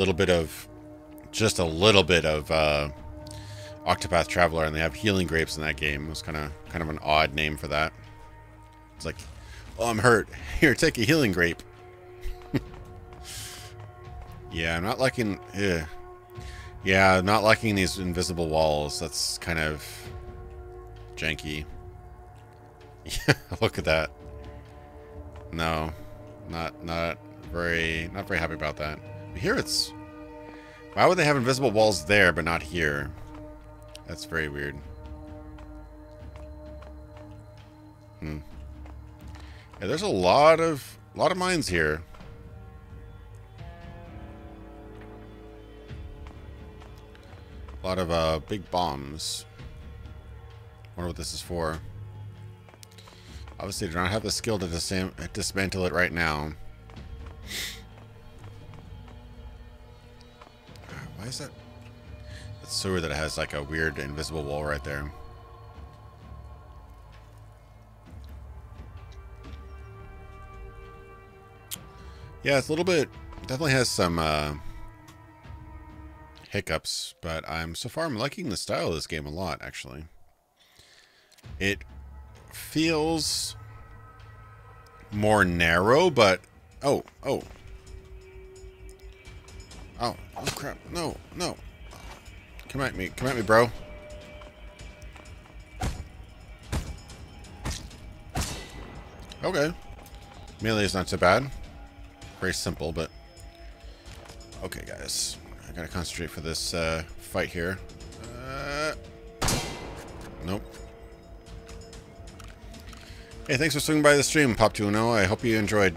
just a little bit of Octopath Traveler, and they have healing grapes in that game. It was kind of an odd name for that. It's like, oh, I'm hurt. Here, take a healing grape. Yeah, I'm not liking. Yeah, I'm not liking these invisible walls. That's kind of janky. Yeah, look at that. No, not very happy about that. But here it's. Why would they have invisible walls there but not here? That's very weird. Yeah, there's a lot of mines here. A lot of big bombs. Wonder what this is for. Obviously, do not have the skill to dismantle it right now. Why is that? It's so weird that it has like a weird invisible wall right there. Yeah, it's a little bit. Definitely has some hiccups, but so far I'm liking the style of this game a lot. Actually, it feels more narrow, but oh crap! No. Come at me, bro. Okay, melee is not so bad. Very simple, but okay, guys. I gotta concentrate for this fight here. Nope. Hey, thanks for swinging by the stream, Pop210. I hope you enjoyed.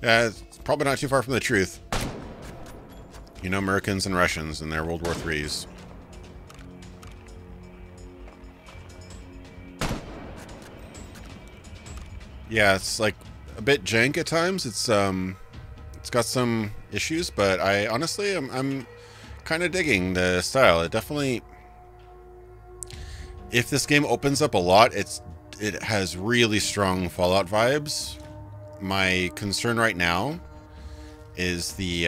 Yeah, it's probably not too far from the truth. You know, Americans and Russians and their World War IIIs. Yeah, it's like a bit jank at times. It's got some issues, but I honestly I'm kind of digging the style. It definitely, if this game opens up a lot, it has really strong Fallout vibes. My concern right now is the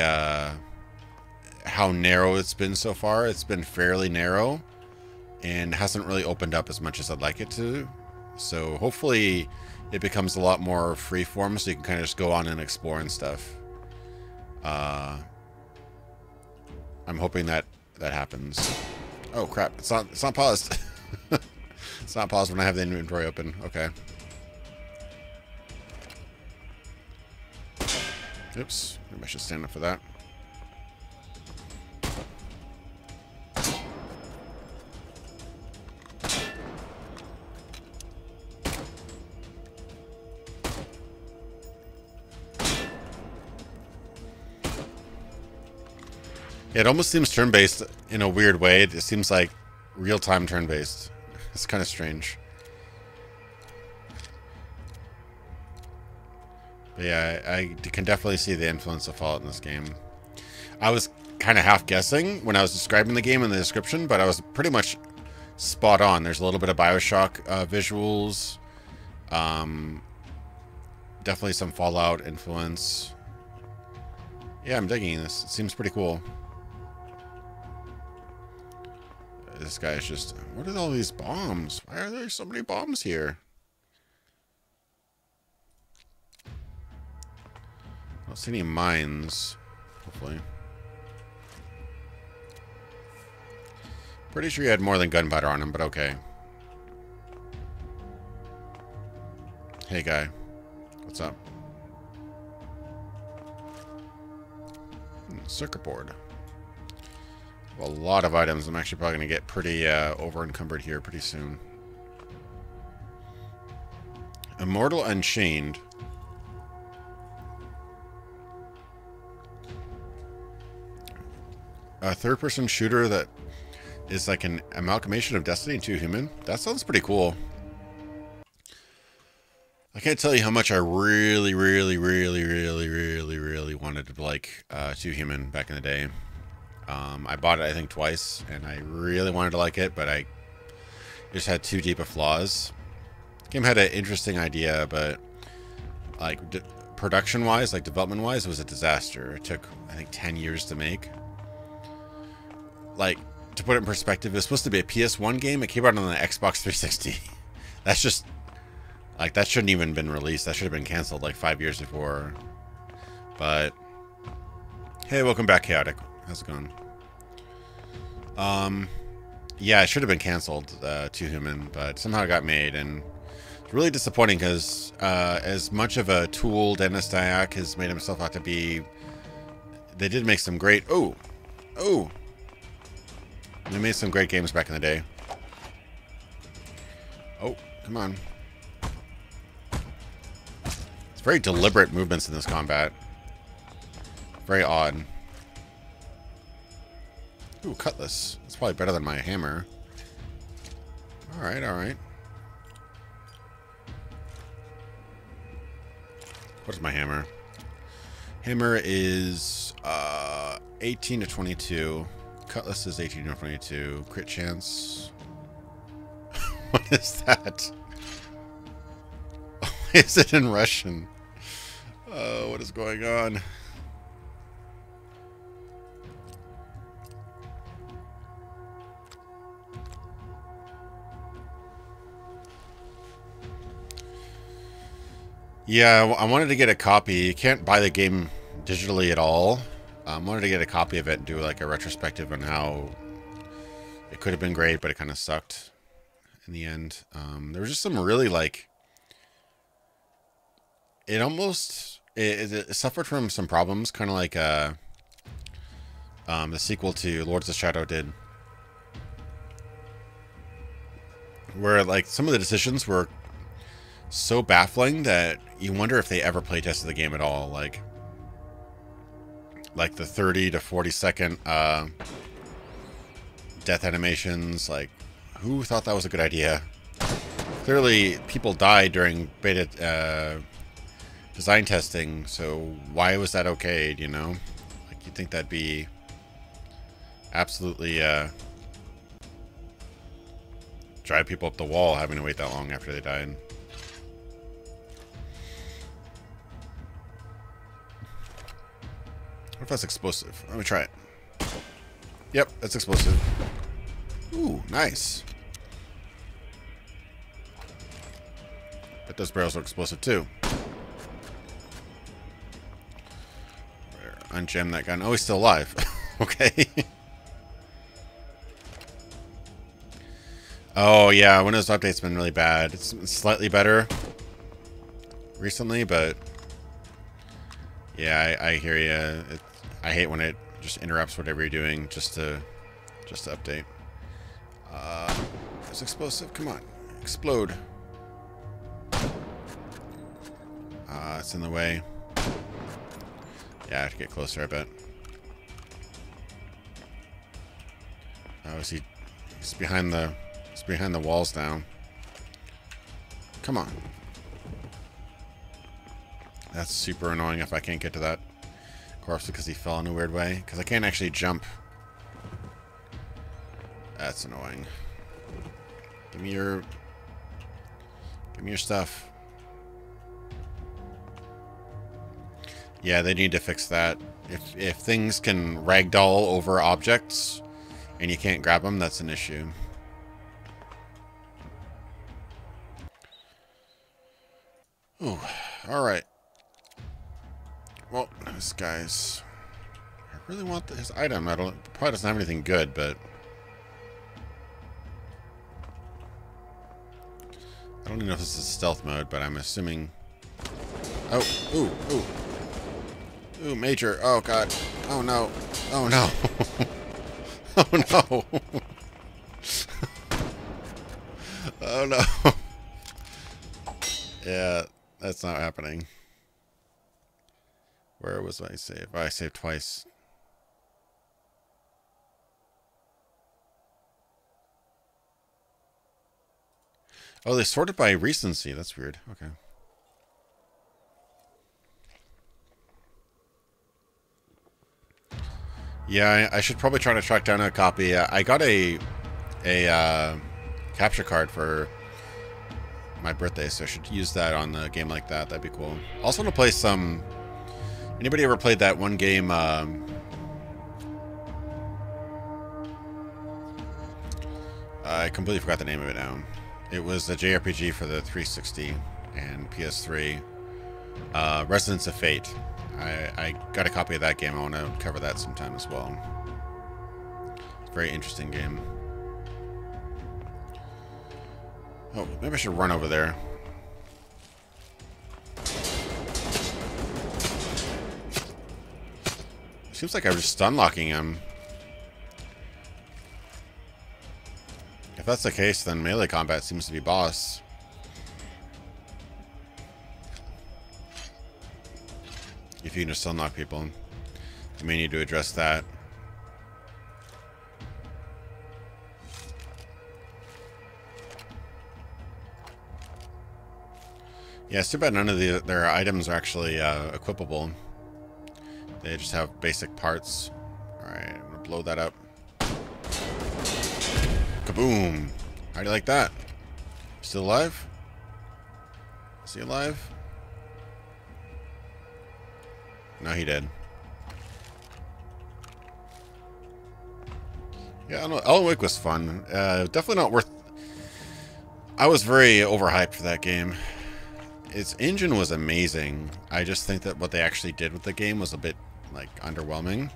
how narrow it's been so far. It's been fairly narrow and hasn't really opened up as much as I'd like it to. So hopefully it becomes a lot more freeform, so you can kind of just go on and explore and stuff. I'm hoping that happens. Oh crap! It's not paused. It's not paused when I have the inventory open. Okay. Oops. Maybe I should stand up for that. It almost seems turn-based in a weird way. It seems like real-time turn-based. It's kind of strange. But yeah, I can definitely see the influence of Fallout in this game. I was kind of half guessing when I was describing the game in the description, but I was pretty much spot on. There's a little bit of BioShock visuals. Definitely some Fallout influence. Yeah, I'm digging this. It seems pretty cool. This guy is just... What are all these bombs? Why are there so many bombs here? I don't see any mines. Hopefully. Pretty sure he had more than gunpowder on him, but okay. Hey, guy. What's up? Circuit board. A lot of items. I'm actually probably going to get pretty over-encumbered here pretty soon. Immortal Unchained. A third-person shooter that is like an amalgamation of Destiny and 2 Human. That sounds pretty cool. I can't tell you how much I really wanted to like 2 Human back in the day. I bought it, I think, twice, and I really wanted to like it, but I just had too deep of flaws. The game had an interesting idea, but like production-wise, like development-wise, it was a disaster. It took, I think, 10 years to make. Like, to put it in perspective, it was supposed to be a PS1 game. It came out on the Xbox 360. That's just, like, that shouldn't even been released. That should have been canceled like 5 years before. But, hey, welcome back, Chaotic. How's it going? Yeah, it should have been canceled, 2 Human, but somehow it got made, and it's really disappointing because as much of a tool Dennis Dyack has made himself out to be, they did make some great... Oh! They made some great games back in the day. Oh, come on. It's very deliberate movements in this combat. Very odd. Ooh, cutlass. That's probably better than my hammer. Alright, alright. What is my hammer? Hammer is 18 to 22. Cutlass is 18 to 22. Crit chance. What is that? Why is it in Russian? What is going on? Yeah, I wanted to get a copy. You can't buy the game digitally at all. I wanted to get a copy of it and do like a retrospective on how it could have been great, but it kind of sucked in the end. There was just some really like... It almost... It suffered from some problems, kind of like the sequel to Lords of Shadow did. Where like some of the decisions were so baffling that you wonder if they ever playtested the game at all. Like the 30 to 40 second death animations. Like, who thought that was a good idea? Clearly, people died during beta design testing, so why was that okay? You know, like you'd think that'd be absolutely drive people up the wall having to wait that long after they died. What if that's explosive? Let me try it. Yep, that's explosive. Ooh, nice. But those barrels are explosive too. Ungem that gun. Oh, he's still alive. Okay. Oh, yeah, Windows Update's been really bad. It's slightly better recently, but yeah, I hear you. I hate when it just interrupts whatever you're doing just to update. It's explosive. Come on, explode. It's in the way. Yeah, I have to get closer, I bet. Oh, is he? He's behind the. He's behind the walls now. Come on. That's super annoying if I can't get to that corpse because he fell in a weird way. Because I can't actually jump. That's annoying. Give me your stuff. Yeah, they need to fix that. If things can ragdoll over objects and you can't grab them, that's an issue. Ooh, all right. Well, this guy's... I really want his item. Probably doesn't have anything good, but... don't even know if this is stealth mode, but I'm assuming... Oh, ooh, ooh. Ooh, major. Oh, God. Oh, no. Oh, no. Oh, no. Oh, no. Yeah, that's not happening. Where was my save? Oh, I saved twice. Oh, they sorted by recency. That's weird. Okay. Yeah, I should probably try to track down a copy. I got a capture card for my birthday, so I should use that on a game like that. That'd be cool. Also want to play some... Anybody ever played that one game... I completely forgot the name of it now. It was a JRPG for the 360 and PS3. Resonance of Fate. I got a copy of that game. I want to cover that sometime as well. It's a very interesting game. Oh, maybe I should run over there. Seems like I was just stun locking him. If that's the case, then melee combat seems to be boss. If you can just stun lock people, you may need to address that. Yeah, it's too bad none of their items are actually equipable. They just have basic parts. Alright, I'm gonna blow that up. Kaboom! How do you like that? Still alive? Is he alive? No, he did. Yeah, I don't know. Alan Wake was fun. Definitely not worth... I was very overhyped for that game. Its engine was amazing. I just think that what they actually did with the game was a bit, like, underwhelming.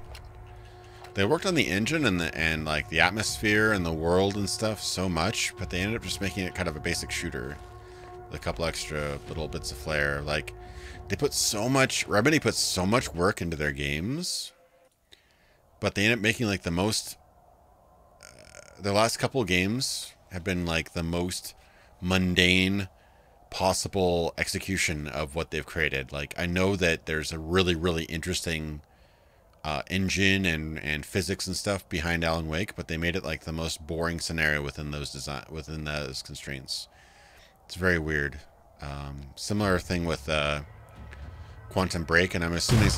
They worked on the engine and like the atmosphere and the world and stuff so much, but they ended up just making it kind of a basic shooter with a couple extra little bits of flair. Like, they put so much... Remedy puts so much work into their games, but they end up making like the most... their last couple of games have been like the most mundane possible execution of what they've created. Like, I know that there's a really, really interesting engine and physics and stuff behind Alan Wake, but they made it like the most boring scenario within those constraints. It's very weird. Similar thing with Quantum Break, and I'm assuming...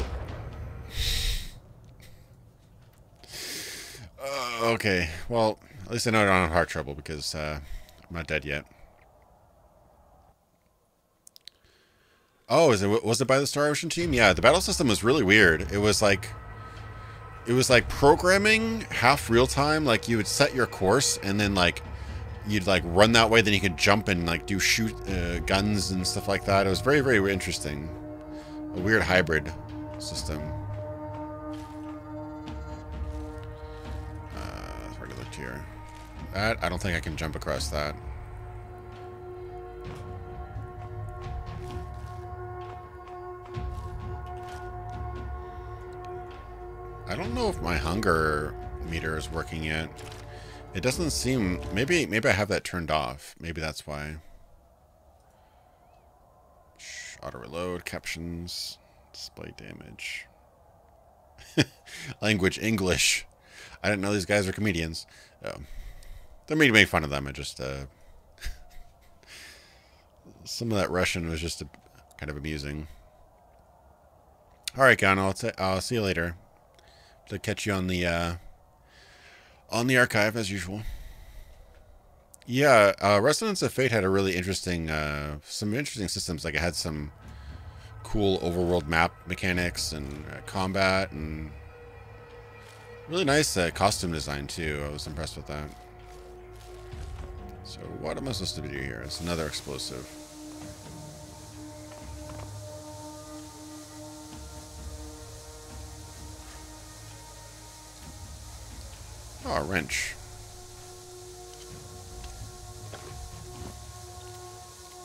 okay, well, at least I know I don't have heart trouble because I'm not dead yet. Oh, was it by the Star Ocean team? Yeah, the battle system was really weird. It was like programming half real time. Like, you would set your course and then like you'd like run that way, then you could jump and like do shoot guns and stuff like that. It was very, very interesting. A weird hybrid system. Regular tier. That, I don't think I can jump across that. I don't know if my hunger meter is working yet. It doesn't seem... Maybe I have that turned off. Maybe that's why. Auto reload, captions, display damage. Language, English. I didn't know these guys are comedians. They're me to make fun of them. I just... some of that Russian was just kind of amusing. Alright, Gon, I'll see you later. To catch you on the archive as usual. Yeah, Resonance of Fate had a really interesting, some interesting systems. Like, it had some cool overworld map mechanics and combat, and really nice costume design too. I was impressed with that. So what am I supposed to do here? It's another explosive. Oh, a wrench.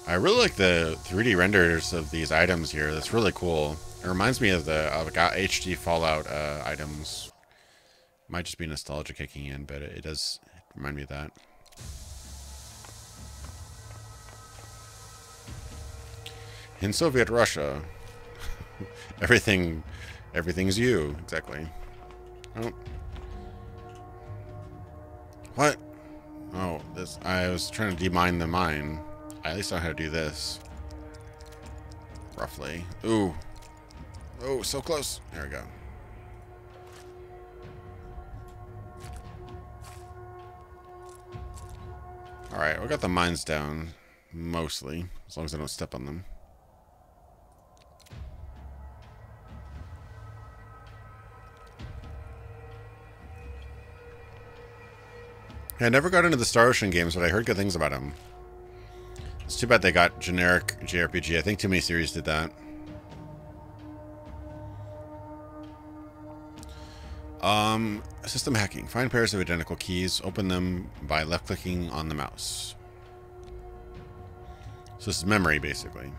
I really like the 3D renders of these items here. That's really cool. It reminds me of the HD Fallout items. Might just be nostalgia kicking in, but it does remind me of that. In Soviet Russia, everything's you. Exactly. Oh. What? Oh, this. I was trying to demine the mine. I at least know how to do this. Roughly. Ooh. Oh, so close. There we go. Alright, we got the mines down. Mostly. As long as I don't step on them. I never got into the Star Ocean games, but I heard good things about them. It's too bad they got generic JRPG. I think too many series did that. System hacking. Find pairs of identical keys. Open them by left-clicking on the mouse. So this is memory, basically.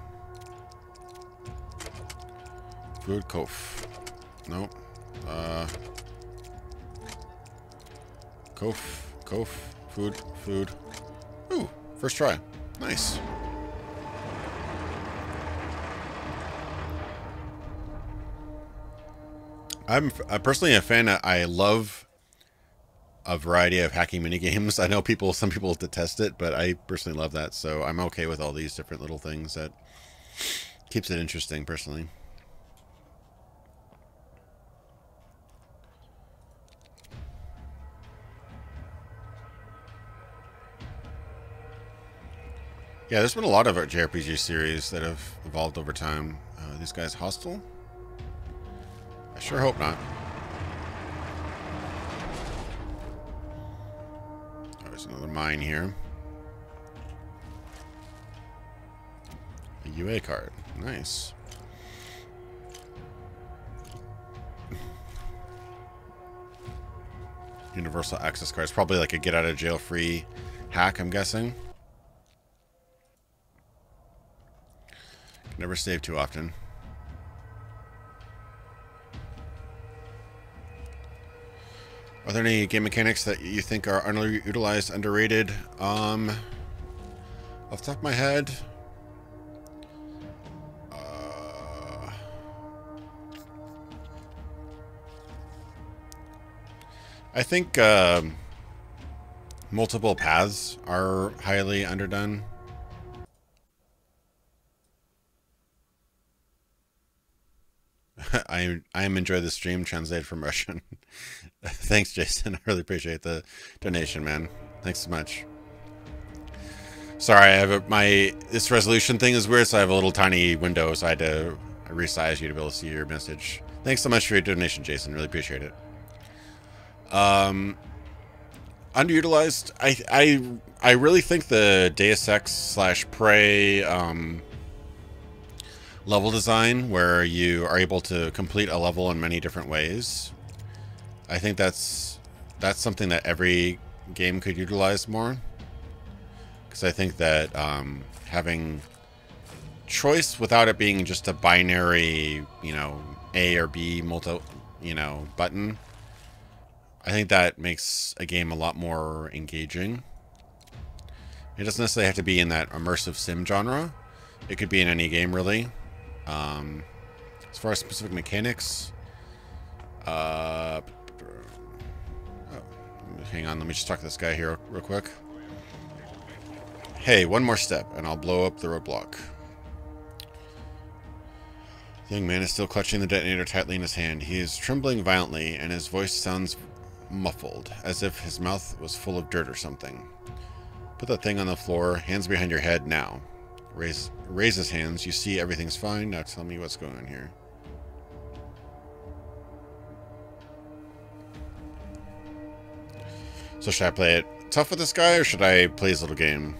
Food, Kof. Nope. Kof. Food. Ooh, first try. Nice. I'm personally a fan. I love a variety of hacking minigames. I know some people detest it, but I personally love that. So I'm okay with all these different little things. That keeps it interesting, personally. Yeah, there's been a lot of JRPG series that have evolved over time. These guys hostile? I sure hope not. Oh, there's another mine here. A UA card. Nice. Universal access card. It's probably like a get out of jail free hack, I'm guessing. Never save too often. Are there any game mechanics that you think are underutilized, underrated? Off the top of my head, I think multiple paths are highly underdone. I am enjoy the stream translated from Russian. Thanks, Jason. I really appreciate the donation, man. Thanks so much. Sorry, I have this resolution thing is weird, so I have a little tiny window, so I had to resize you to be able to see your message. Thanks so much for your donation, Jason. Really appreciate it. Underutilized. I really think the Deus Ex / Prey level design, where you are able to complete a level in many different ways. I think that's something that every game could utilize more. Because I think that having choice without it being just a binary, A or B button, I think that makes a game a lot more engaging. It doesn't necessarily have to be in that immersive sim genre. It could be in any game, really. As far as specific mechanics, oh, hang on, let me just talk to this guy here real quick. Hey, one more step, and I'll blow up the roadblock. The young man is still clutching the detonator tightly in his hand. He is trembling violently, and his voice sounds muffled, as if his mouth was full of dirt or something. Put that thing on the floor, hands behind your head, now. Raise his hands. You see everything's fine. Now tell me what's going on here. So should I play it tough with this guy, or should I play his little game?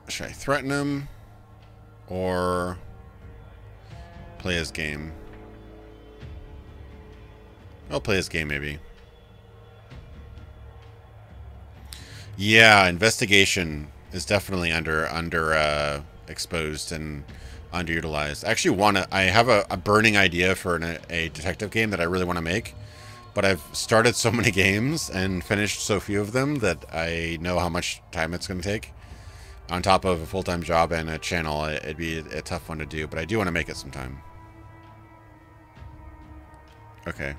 Should I threaten him, or play his game? I'll play his game, maybe. Yeah, investigation is definitely exposed and underutilized. I actually I have a burning idea for a detective game that I really want to make, but I've started so many games and finished so few of them that I know how much time it's going to take. On top of a full-time job and a channel, it'd be a tough one to do, but I do want to make it sometime. Okay.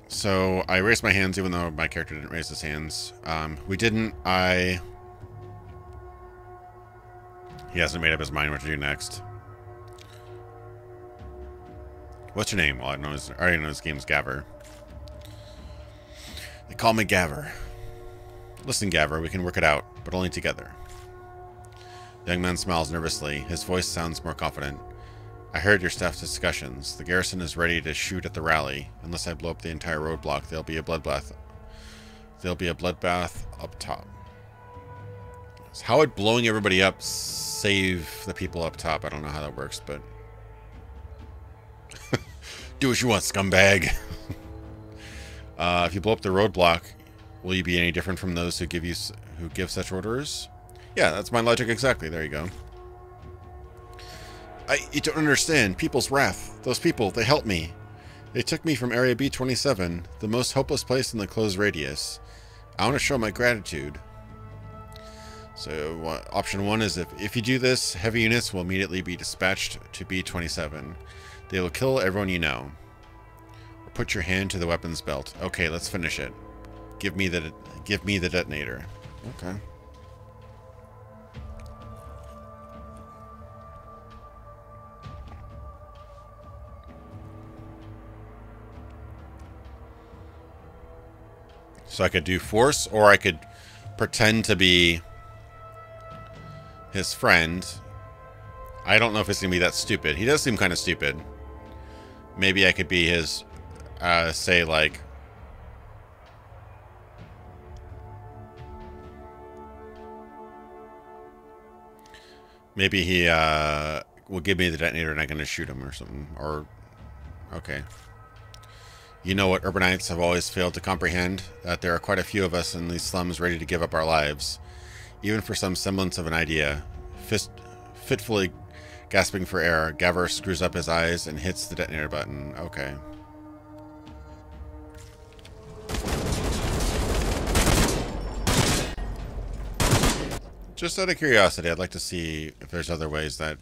So I raised my hands even though my character didn't raise his hands. We didn't. He hasn't made up his mind what to do next. What's your name? Well, I already know his game's Gaver. They call me Gaver. Listen, Gaver, we can work it out, but only together. The young man smiles nervously. His voice sounds more confident. I heard your staff's discussions. The garrison is ready to shoot at the rally. Unless I blow up the entire roadblock, there'll be a bloodbath. There'll be a bloodbath up top. So how would blowing everybody up save the people up top? I don't know how that works, but do what you want, scumbag. If you blow up the roadblock, will you be any different from those who give such orders? Yeah, that's my logic exactly. There you go. You don't understand. People's wrath. Those people, they helped me. They took me from Area B27, the most hopeless place in the closed radius. I want to show my gratitude. So, option 1 is if you do this, heavy units will immediately be dispatched to B27. They will kill everyone you know. Or put your hand to the weapons belt. Okay, let's finish it. Give me the detonator. Okay. So I could do force, or I could pretend to be his friend. I don't know if it's going to be that stupid. He does seem kind of stupid. Maybe I could be his, say, like... Maybe he will give me the detonator and I'm going to shoot him or something. Or, okay. You know what urbanites have always failed to comprehend? That there are quite a few of us in these slums ready to give up our lives. Even for some semblance of an idea. Fitfully gasping for air, Gaver screws up his eyes and hits the detonator button. Okay. Just out of curiosity, I'd like to see if there's other ways that...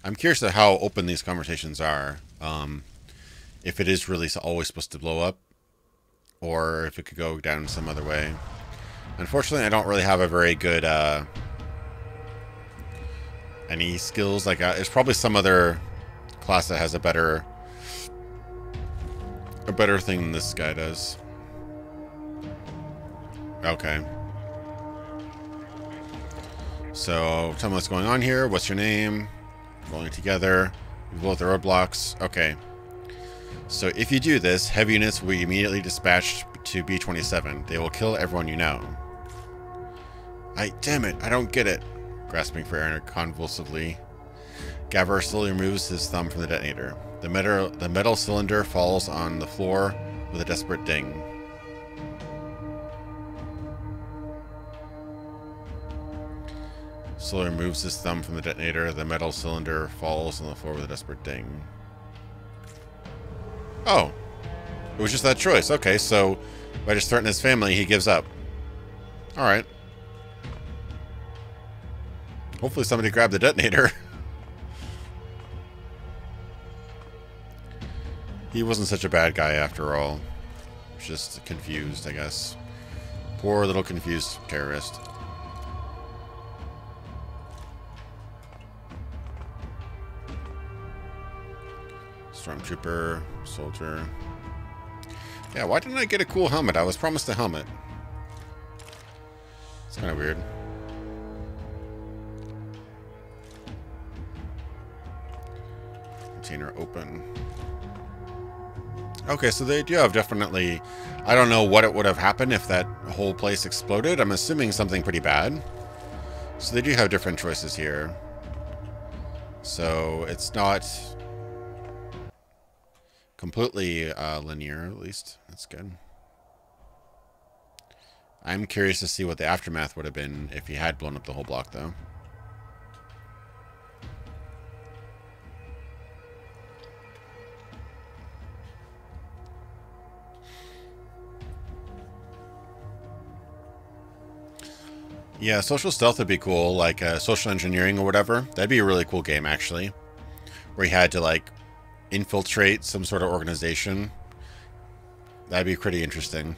I'm curious at how open these conversations are. If it is really always supposed to blow up, or if it could go down some other way. Unfortunately, I don't really have a very good any skills. Like, there's probably some other class that has a better thing than this guy does. Okay. So, tell me what's going on here. What's your name? Rolling together. You blow up the roadblocks. Okay. So if you do this, heavy units will be immediately dispatched to B27. They will kill everyone you know. Damn it, I don't get it. Grasping for air convulsively. Gaver slowly removes his thumb from the detonator. The metal cylinder falls on the floor with a desperate ding. Slowly removes his thumb from the detonator. The metal cylinder falls on the floor with a desperate ding. Oh. It was just that choice. Okay, so by just threatening his family, he gives up. Alright. Hopefully somebody grabbed the detonator. He wasn't such a bad guy after all. Just confused, I guess. Poor little confused terrorist. Stormtrooper, soldier. Yeah, why didn't I get a cool helmet? I was promised a helmet. It's kind of weird. Container open. Okay, so they do have definitely... I don't know what it would have happened if that whole place exploded. I'm assuming something pretty bad. So they do have different choices here. So it's not... completely linear, at least. That's good. I'm curious to see what the aftermath would have been if he had blown up the whole block, though. Yeah, social stealth would be cool, like social engineering or whatever. That'd be a really cool game, actually, where you had to, like, infiltrate some sort of organization. That'd be pretty interesting.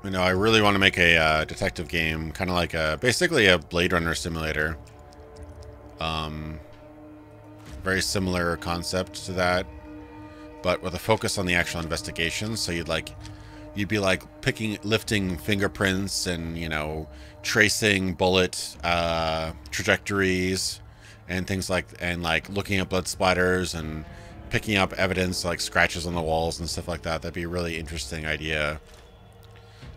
You know, I really want to make a detective game, kind of like basically a Blade Runner simulator. Very similar concept to that, but with a focus on the actual investigation. So you'd be like lifting fingerprints and, you know, tracing bullet trajectories and things like looking at blood splatters and picking up evidence like scratches on the walls and stuff like that. That'd be a really interesting idea.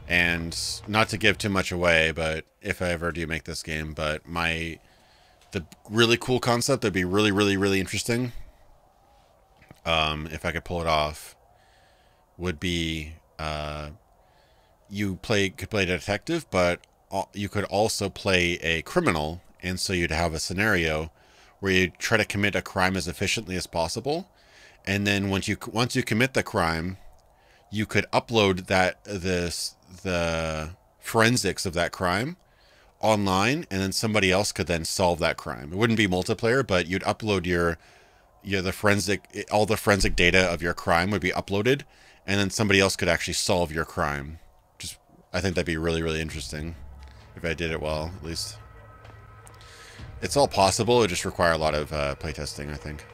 And not to give too much away, but if I ever do make this game, but the really cool concept that'd be really, really, really interesting, if I could pull it off, would be you could play a detective, but you could also play a criminal, and so you'd have a scenario where you try to commit a crime as efficiently as possible, and then once you commit the crime, you could upload the forensics of that crime online, and then somebody else could then solve that crime. It wouldn't be multiplayer, but you'd upload all the forensic data of your crime would be uploaded, and then somebody else could actually solve your crime. I think that'd be really, really interesting if I did it well, at least. It's all possible. It just require a lot of playtesting, I think.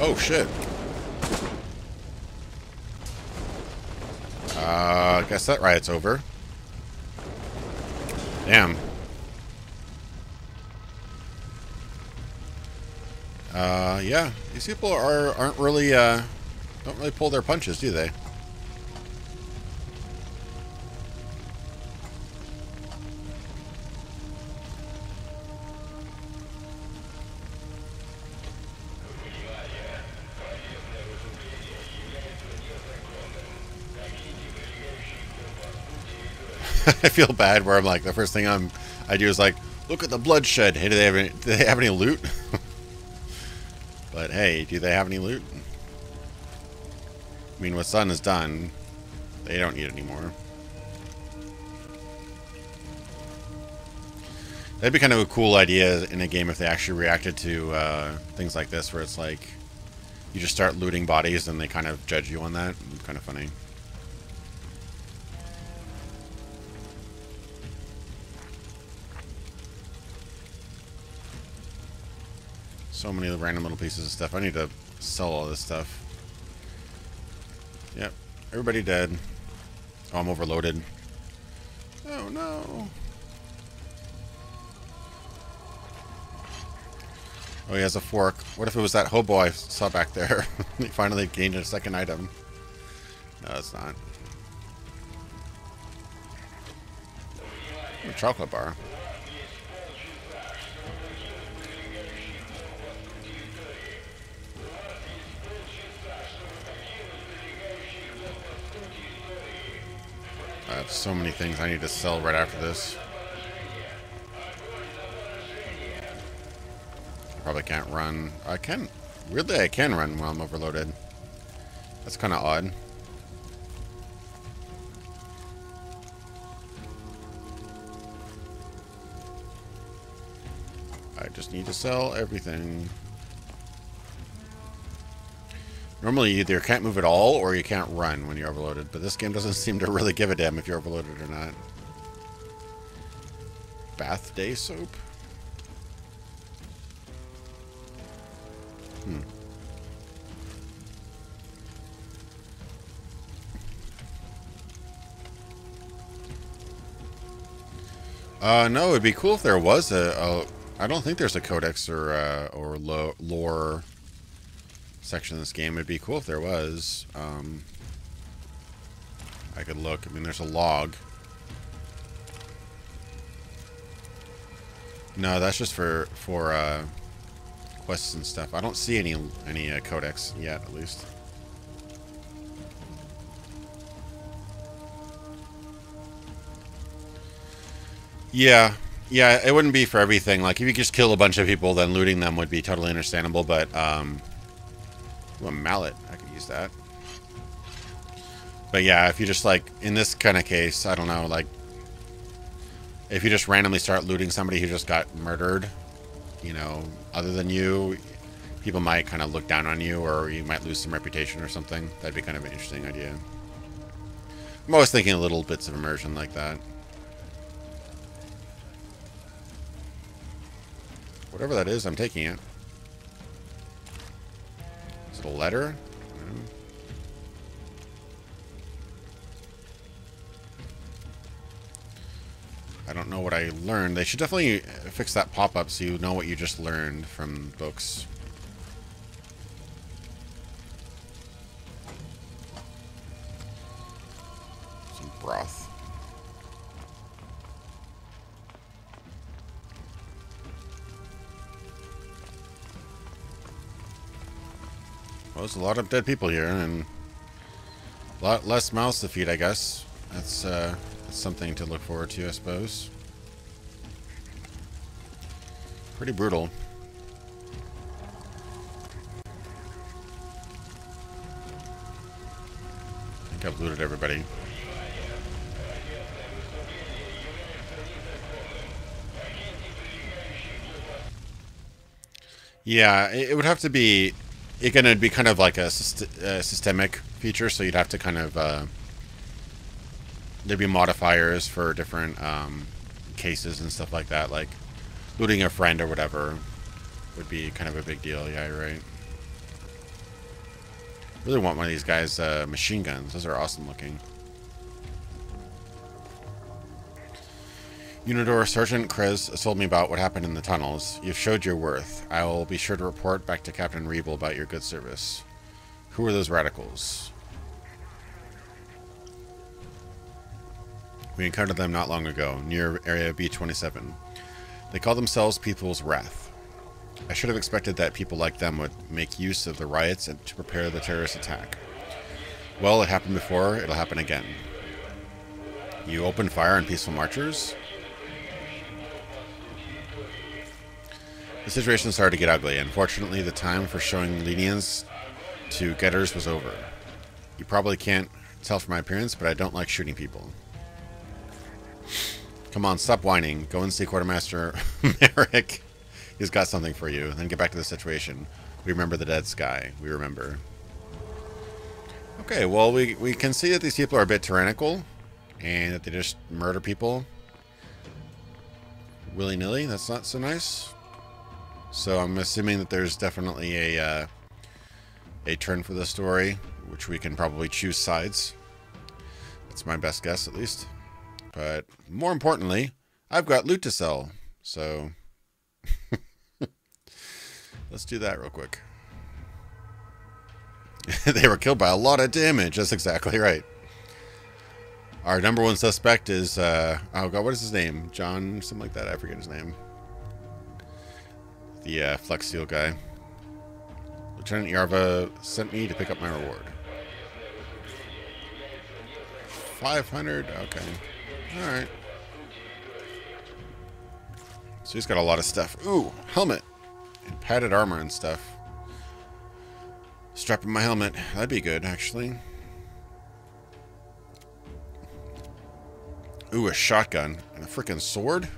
Oh shit. I guess that riot's over. Damn. Yeah. These people aren't really, don't really pull their punches, do they? I feel bad where I'm like, the first thing I do is like, look at the bloodshed. Hey, do they have any loot? But hey, do they have any loot? I mean, what's done is done. They don't need it anymore. That'd be kind of a cool idea in a game if they actually reacted to things like this, where it's like, you just start looting bodies and they kind of judge you on that. It's kind of funny. So many random little pieces of stuff. I need to sell all this stuff. Yep. Everybody dead. Oh, I'm overloaded. Oh, no. Oh, he has a fork. What if it was that hobo I saw back there? He finally gained a second item. No, it's not. A chocolate bar. I have so many things I need to sell right after this. Probably can't run. I can. Weirdly, I can run while I'm overloaded. That's kind of odd. I just need to sell everything. Normally, you either can't move at all or you can't run when you're overloaded, but this game doesn't seem to really give a damn if you're overloaded or not. Bath day soap? Hmm. No, it'd be cool if there was I don't think there's a codex or lore section in this game. It'd be cool if there was. I could look. I mean, there's a log. No, that's just for quests and stuff. I don't see any codex yet, at least. Yeah, yeah, it wouldn't be for everything. Like, if you just kill a bunch of people, then looting them would be totally understandable, but, ooh, a mallet. I could use that. But yeah, if you just, like, in this kind of case, I don't know, like, if you just randomly start looting somebody who just got murdered, you know, other than you, people might kind of look down on you, or you might lose some reputation or something. That'd be kind of an interesting idea. I'm always thinking of little bits of immersion like that. Whatever that is, I'm taking it. Is it a letter? I don't know what I learned. They should definitely fix that pop-up so you know what you just learned from books. Some broth. Well, there's a lot of dead people here, and a lot less mouths to feed, I guess. That's something to look forward to, I suppose. Pretty brutal. I think I've looted everybody. Yeah, it would have to be... It's going to be kind of like a systemic feature, so you'd have to kind of... there'd be modifiers for different cases and stuff like that, like looting a friend or whatever would be kind of a big deal. Yeah, you're right. Really want one of these guys' machine guns. Those are awesome looking. Unidor, Sergeant Krez has told me about what happened in the tunnels. You've showed your worth. I will be sure to report back to Captain Rebel about your good service. Who are those radicals? We encountered them not long ago, near Area B-27. They call themselves People's Wrath. I should have expected that people like them would make use of the riots and to prepare the terrorist attack. Well, it happened before, it'll happen again. You opened fire on peaceful marchers? The situation started to get ugly. Unfortunately, the time for showing lenience to getters was over. You probably can't tell from my appearance, but I don't like shooting people. Come on, stop whining. Go and see Quartermaster Merrick. He's got something for you. Then get back to the situation. We remember the dead sky. We remember. Okay, well, we can see that these people are a bit tyrannical. And that they just murder people. Willy-nilly. That's not so nice. So I'm assuming that there's definitely a turn for the story. Which we can probably choose sides. That's my best guess, at least. But more importantly, I've got loot to sell. So let's do that real quick. They were killed by a lot of damage. That's exactly right. Our number one suspect is, oh god, what is his name? John, something like that. I forget his name. The Flex Seal guy. Lieutenant Yarva sent me to pick up my reward. 500? Okay. Alright. So he's got a lot of stuff. Ooh, helmet. And padded armor and stuff. Strapping my helmet. That'd be good, actually. Ooh, a shotgun. And a freaking sword.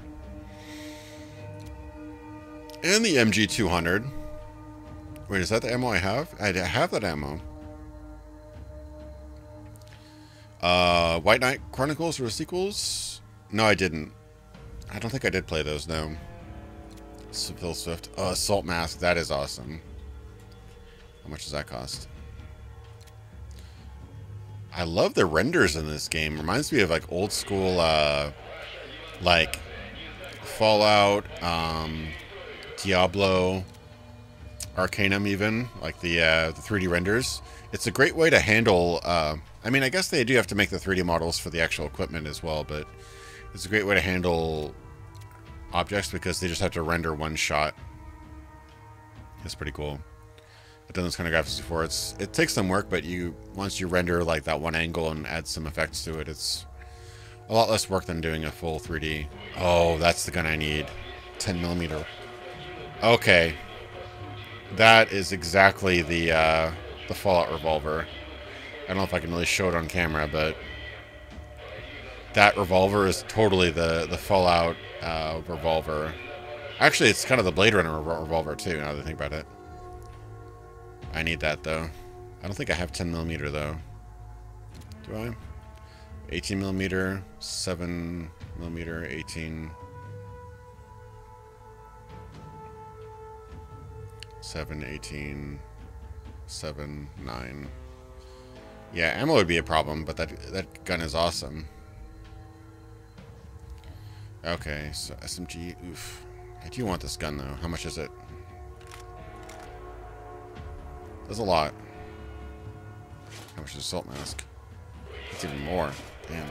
And the MG200. Wait, is that the ammo I have? I have that ammo. White Knight Chronicles or sequels? No, I didn't. I don't think I did play those, no. Phil Swift. Oh, Assault Mask. That is awesome. How much does that cost? I love the renders in this game. Reminds me of like old school, like Fallout, Diablo, Arcanum, even like the 3D renders. It's a great way to handle. I mean, I guess they do have to make the 3D models for the actual equipment as well, but it's a great way to handle objects because they just have to render one shot. It's pretty cool. I've done this kind of graphics before. It takes some work, but once you render like that one angle and add some effects to it, it's a lot less work than doing a full 3D. Oh, that's the gun I need. 10mm. Okay. That is exactly the Fallout revolver. I don't know if I can really show it on camera, but that revolver is totally the Fallout revolver. Actually, it's kind of the Blade Runner revolver too, now that I think about it. I need that though. I don't think I have 10mm though. Do I? 18mm, 7mm, 18. 7, 18, 7, 9. Yeah, ammo would be a problem, but that gun is awesome. Okay, so SMG, oof. I do want this gun though. How much is it? That's a lot. How much is assault mask? That's even more. Damn.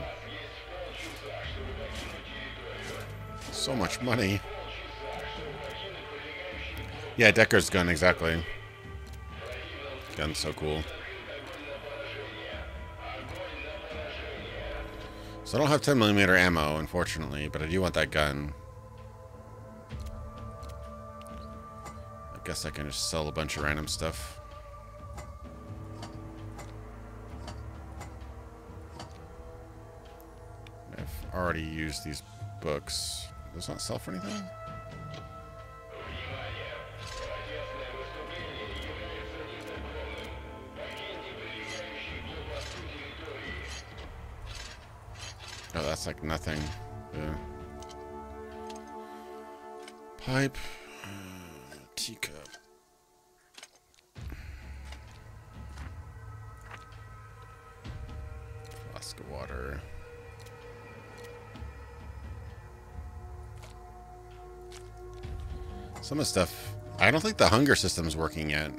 So much money. Yeah, Decker's gun, exactly. Gun's so cool. So I don't have 10mm ammo, unfortunately, but I do want that gun. I guess I can just sell a bunch of random stuff. I've already used these books. Does not sell for anything? Oh, that's like nothing. Yeah. Pipe. Teacup. Flask of water. Some of the stuff... I don't think the hunger system's working yet.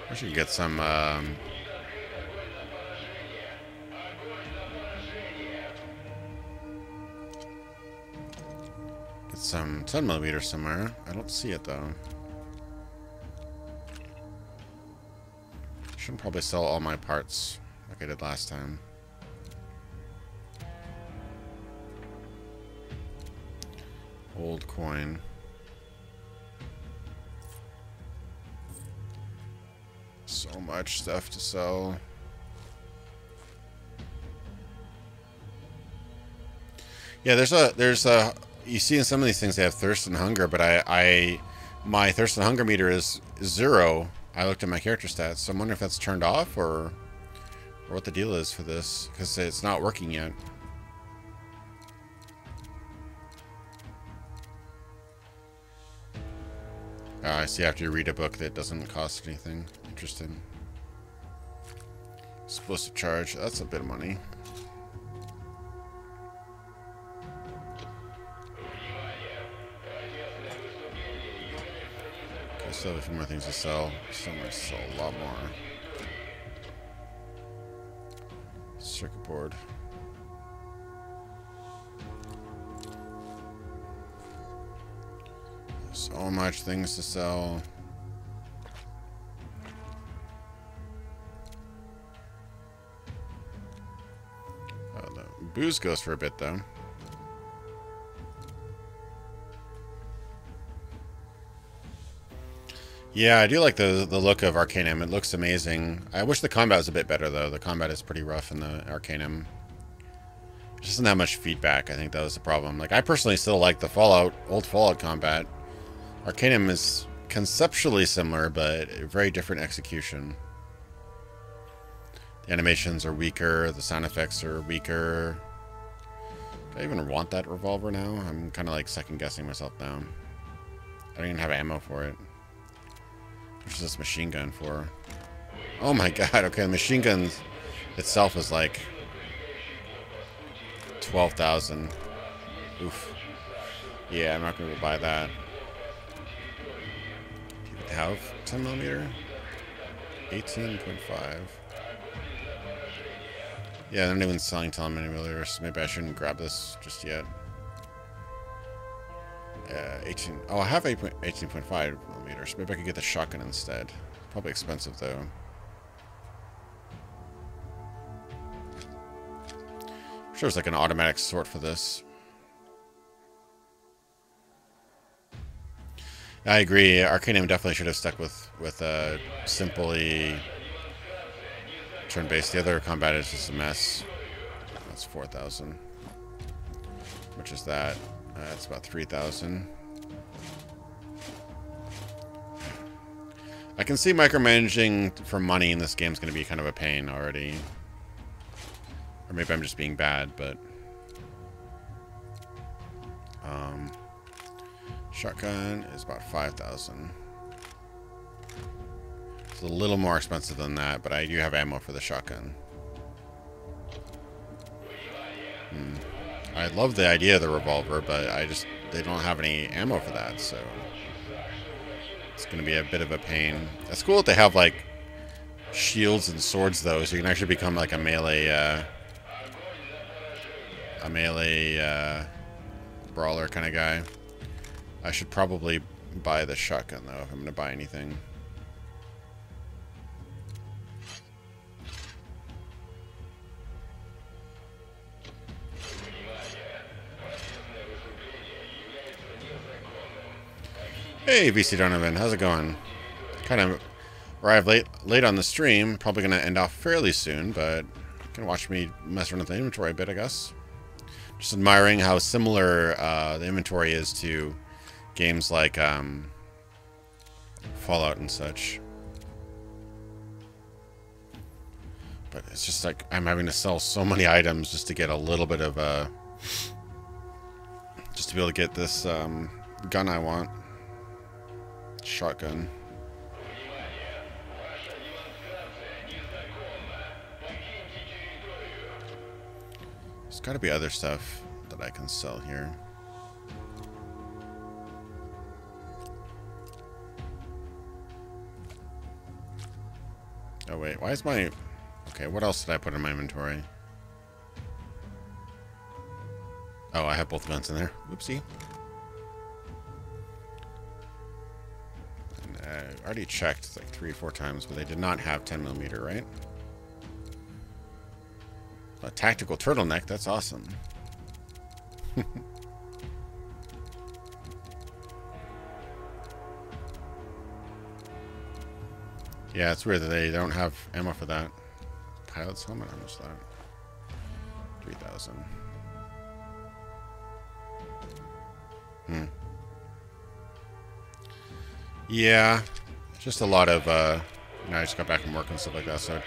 I should get some, get some 10mm somewhere. I don't see it, though. Should probably sell all my parts like I did last time. Old coin. So much stuff to sell. Yeah, there's a you see in some of these things they have thirst and hunger, but my thirst and hunger meter is 0. I looked at my character stats, so I'm wondering if that's turned off or what the deal is for this, because it's not working yet. I see after you read a book that doesn't cost anything. Interesting. Explosive charge. That's a bit of money. Okay, still have a few more things to sell. Still might sell a lot more. Circuit board. So much things to sell. Oh, the booze goes for a bit though. Yeah, I do like the look of Arcanum. It looks amazing. I wish the combat was a bit better though. The combat is pretty rough in the Arcanum. Just doesn't have much feedback. I think that was the problem. Like, I personally still like the old Fallout combat. Arcanum is conceptually similar, but a very different execution. The animations are weaker, the sound effects are weaker. Do I even want that revolver now? I'm kind of like second guessing myself now. I don't even have ammo for it. What's this machine gun for? Oh my god, okay, the machine gun itself is like 12,000. Oof. Yeah, I'm not going to buy that. Do you have 10mm? 18.5. Yeah, they're not even selling 10mm, so maybe I shouldn't grab this just yet. 18. Oh, I have 18.5mm, so maybe I could get the shotgun instead. Probably expensive though. I'm sure there's like an automatic sort for this. I agree. Arcanum definitely should have stuck with simply turn-based. The other combat is just a mess. That's 4,000. Which is that? That's about 3,000. I can see micromanaging for money in this game is going to be kind of a pain already. Or maybe I'm just being bad, but... shotgun is about 5,000. It's a little more expensive than that, but I do have ammo for the shotgun. I love the idea of the revolver, but they don't have any ammo for that, so it's going to be a bit of a pain. It's cool that they have like shields and swords though, so you can actually become like a melee brawler kind of guy. I should probably buy the shotgun though if I'm going to buy anything. Hey, VC Donovan, how's it going? Kind of arrived late on the stream. Probably going to end off fairly soon, but you can watch me mess around with the inventory a bit, I guess. Just admiring how similar the inventory is to games like Fallout and such. But it's just like I'm having to sell so many items just to get a little bit of just to be able to get this gun I want. Shotgun. There's got to be other stuff that I can sell here. Oh wait, why is my... Okay, what else did I put in my inventory? Oh, I have both guns in there. Oopsie. And I already checked like 3 or 4 times, but they did not have 10mm, right? A tactical turtleneck, that's awesome. Yeah, it's weird that they don't have ammo for that. Pilot's helmet, how much is that? 3,000. Yeah, just a lot of, I just got back from work and stuff like that, so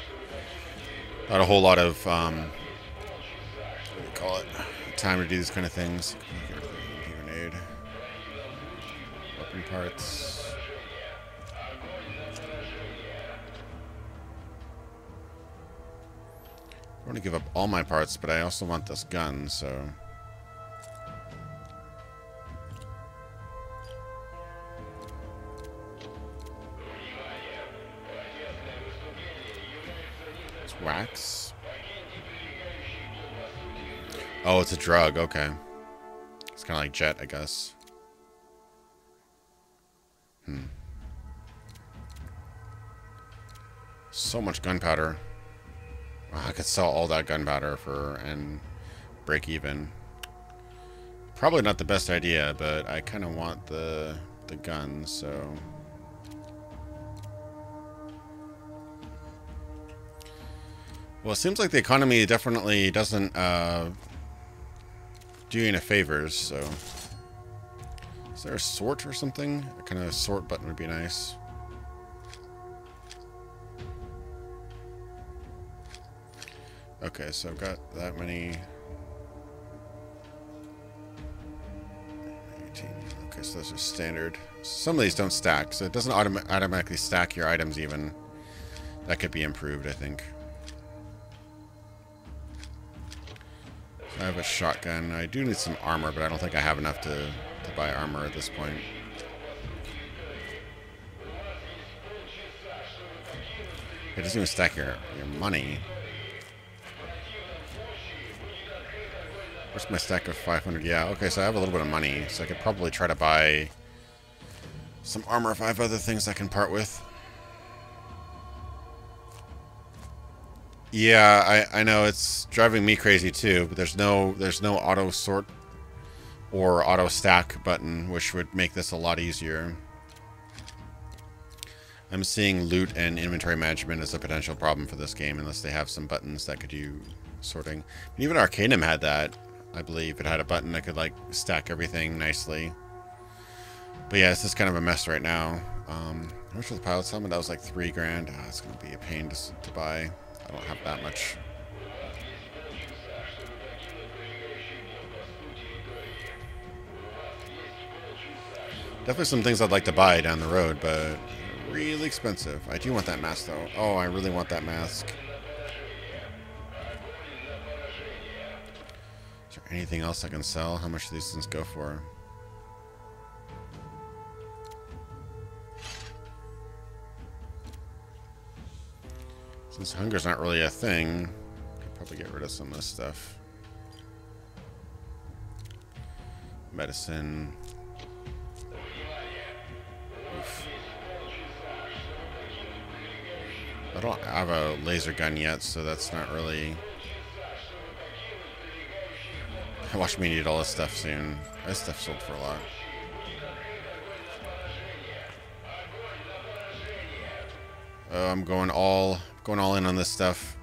not a whole lot of, what do you call it, time to do these kind of things. Grenade. Weapon parts. I want to give up all my parts, but I also want this gun, so... It's wax. Oh, it's a drug, okay. It's kind of like jet, I guess. So much gunpowder. I could sell all that gunpowder and break even. Probably not the best idea, but I kind of want the gun, so... Well, it seems like the economy definitely doesn't doing a favors, so... Is there a sort or something? A kind of sort button would be nice. Okay, so I've got that many... 18. Okay, so those are standard. Some of these don't stack, so it doesn't automatically stack your items even. That could be improved, I think. I have a shotgun. I do need some armor, but I don't think I have enough to buy armor at this point. It doesn't even stack your money. Where's my stack of 500? Yeah, okay, so I have a little bit of money, so I could probably try to buy some armor if I have other things I can part with. Yeah, I know it's driving me crazy too, but there's no auto sort or auto stack button, which would make this a lot easier. I'm seeing loot and inventory management as a potential problem for this game, unless they have some buttons that could do sorting. And even Arcanum had that, I believe. It had a button that could like stack everything nicely. But yeah, this is kind of a mess right now. How much for the pilot's helmet? That was like $3 grand. Oh, it's going to be a pain to buy. I don't have that much. Definitely some things I'd like to buy down the road, but really expensive. I do want that mask, though. Oh, I really want that mask. Is there anything else I can sell? How much do these things go for? Since hunger's not really a thing, I could probably get rid of some of this stuff. Medicine. Oof. I don't have a laser gun yet, so that's not really... Watch me need all this stuff soon. This stuff sold for a lot. I'm going all in on this stuff.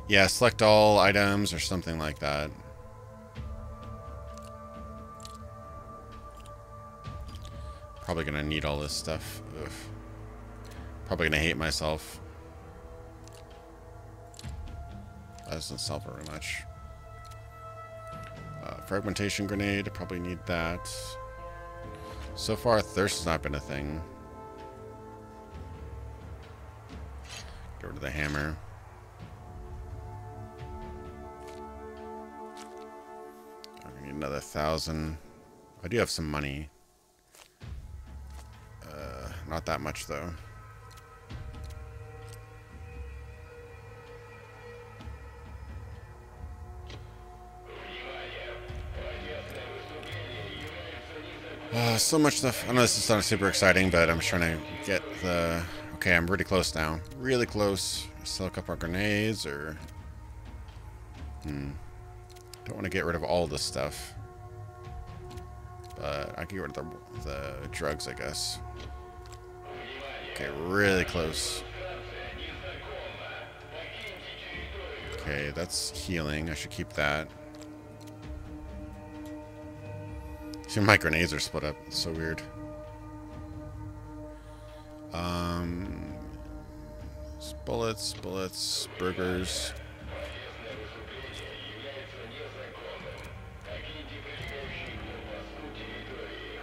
Yeah, select all items or something like that. Probably gonna need all this stuff. Ugh. Probably gonna hate myself. That doesn't sell very much. Fragmentation grenade, probably need that. So far, thirst has not been a thing. Get rid of the hammer. I need another 1,000. I do have some money. Not that much, though. So much stuff. I know this is not super exciting, but I'm just trying to get the... Okay, I'm really close now. Really close. Sell a couple of grenades, or... Don't want to get rid of all this stuff. But I can get rid of the drugs, I guess. Okay, really close. Okay, that's healing. I should keep that. See, my grenades are split up. It's so weird. Bullets, burgers. I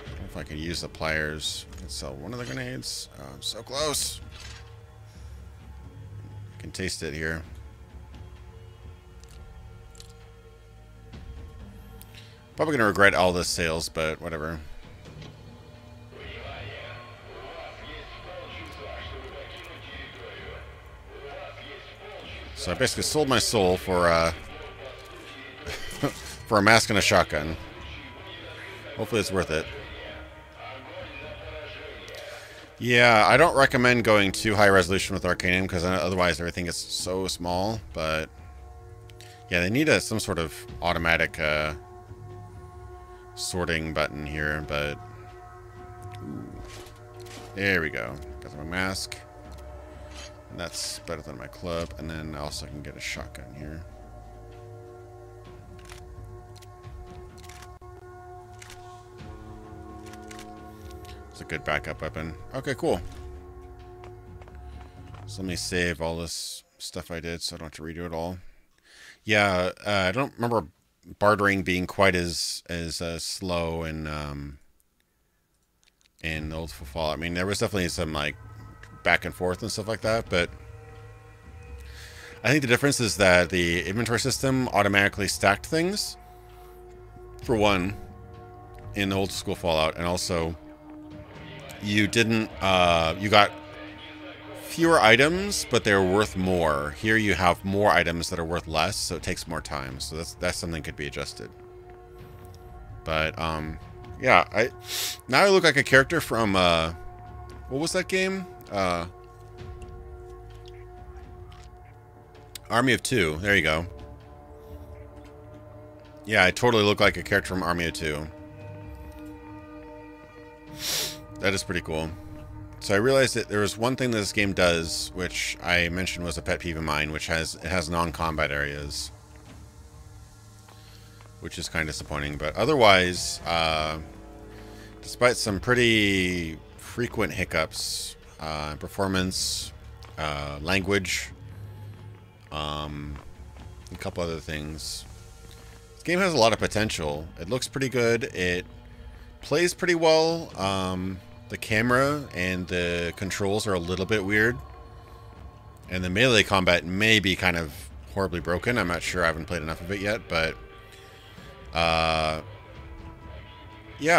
don't know if I can use the pliers. I can sell one of the grenades. Oh, I'm so close. I can taste it here. Probably gonna regret all this sales, but whatever. So I basically sold my soul for for a mask and a shotgun. Hopefully it's worth it. Yeah, I don't recommend going too high resolution with Arcanum, because otherwise everything is so small. But yeah, they need some sort of automatic sorting button here. But ooh, there we go. Got my mask. And that's better than my club. And then also I can get a shotgun here. It's a good backup weapon. Okay, cool. So let me save all this stuff I did so I don't have to redo it all. Yeah, I don't remember bartering being quite as slow in Old Fallout. I mean, there was definitely some like back and forth and stuff like that, but I think the difference is that the inventory system automatically stacked things, for one, in the old school Fallout, and also you didn't, you got fewer items, but they're worth more. Here you have more items that are worth less, so it takes more time. So that's something that could be adjusted. But, yeah, now I look like a character from, what was that game? Army of Two. There you go. Yeah, I totally look like a character from Army of Two. That is pretty cool. So I realized that there was one thing that this game does, which I mentioned was a pet peeve of mine, which has non-combat areas, which is kind of disappointing. But otherwise, despite some pretty frequent hiccups, performance, language, a couple other things, this game has a lot of potential. It looks pretty good. It plays pretty well. The camera and the controls are a little bit weird. And the melee combat may be kind of horribly broken. I'm not sure. I haven't played enough of it yet, but yeah,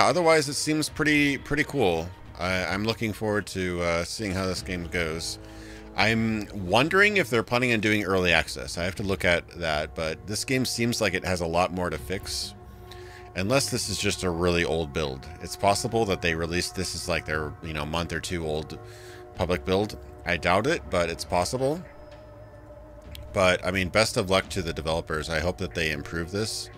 otherwise it seems pretty cool. I'm looking forward to seeing how this game goes. I'm wondering if they're planning on doing early access. I have to look at that, but this game seems like it has a lot more to fix. Unless this is just a really old build. It's possible that they released this as like their, month or two old public build. I doubt it, but it's possible. But, I mean, best of luck to the developers. I hope that they improve this.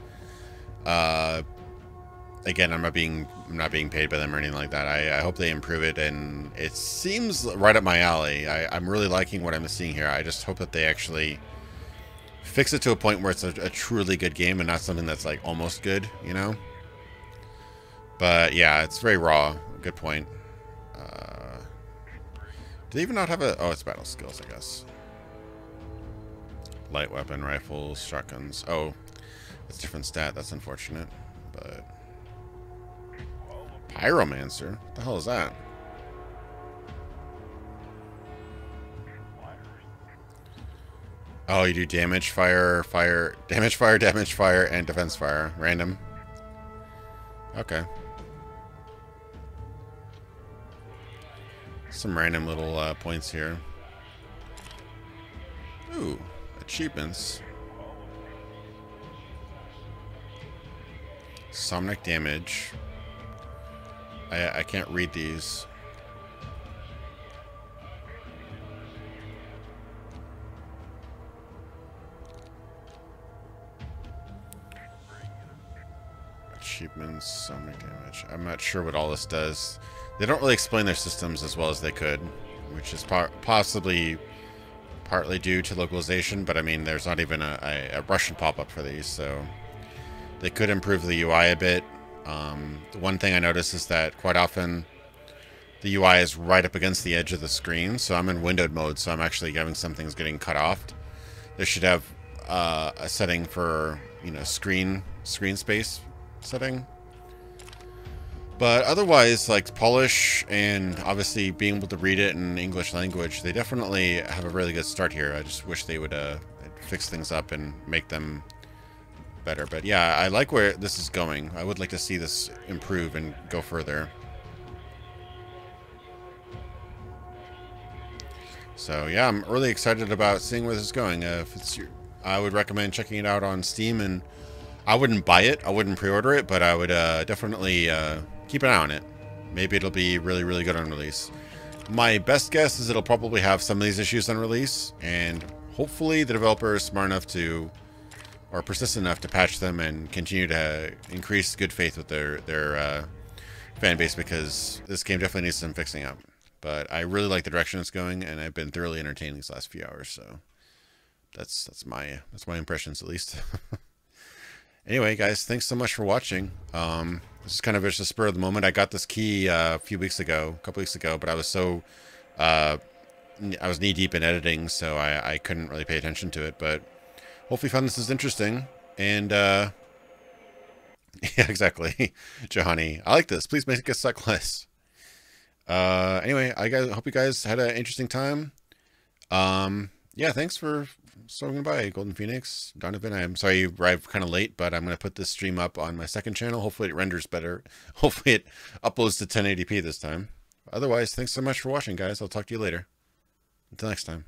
Again, I'm not being paid by them or anything like that. I hope they improve it, and it seems right up my alley. I'm really liking what I'm seeing here. I just hope that they actually fix it to a point where it's a truly good game and not something that's like almost good, But yeah, it's very raw. Good point. Do they even not have a... Oh, it's battle skills, I guess. Light weapon, rifles, shotguns. Oh, it's a different stat. That's unfortunate. But... Pyromancer? What the hell is that? Oh, you do damage, fire, damage, fire, and defense fire. Random. Okay. Some random little points here. Ooh, achievements. Sonic damage. I can't read these. Achievements, sonic damage. I'm not sure what all this does. They don't really explain their systems as well as they could, which is possibly partly due to localization, but I mean, there's not even a Russian pop-up for these, so they could improve the UI a bit. The one thing I noticed is that quite often the UI is right up against the edge of the screen, so I'm in windowed mode, so I'm actually having some things getting cut off. They should have a setting for, screen space setting. But otherwise, like polish and obviously being able to read it in English language, they definitely have a really good start here. I just wish they would fix things up and make them better. But yeah, I like where this is going. I would like to see this improve and go further. So yeah, I'm really excited about seeing where this is going. If it's I would recommend checking it out on Steam, and I wouldn't buy it, I wouldn't pre-order it, but I would definitely keep an eye on it. Maybe it'll be really, really good on release. My best guess is it'll probably have some of these issues on release, and hopefully the developer is smart enough to, or persistent enough to patch them and continue to increase good faith with their fan base, because this game definitely needs some fixing up. But I really like the direction it's going, and I've been thoroughly entertained these last few hours. So that's my impressions, at least. Anyway, guys, thanks so much for watching. This is kind of just a spur of the moment. I got this key a couple weeks ago, but I was so, I was knee deep in editing, so I couldn't really pay attention to it. But hopefully you found this is interesting. And, yeah, exactly. Johanny, I like this. Please make a suck less. Anyway, I hope you guys had an interesting time. Yeah, thanks for stopping by, Golden Phoenix, Donovan. I'm sorry you arrived kind of late, but I'm going to put this stream up on my second channel. Hopefully it renders better. Hopefully it uploads to 1080p this time. Otherwise, thanks so much for watching, guys. I'll talk to you later. Until next time.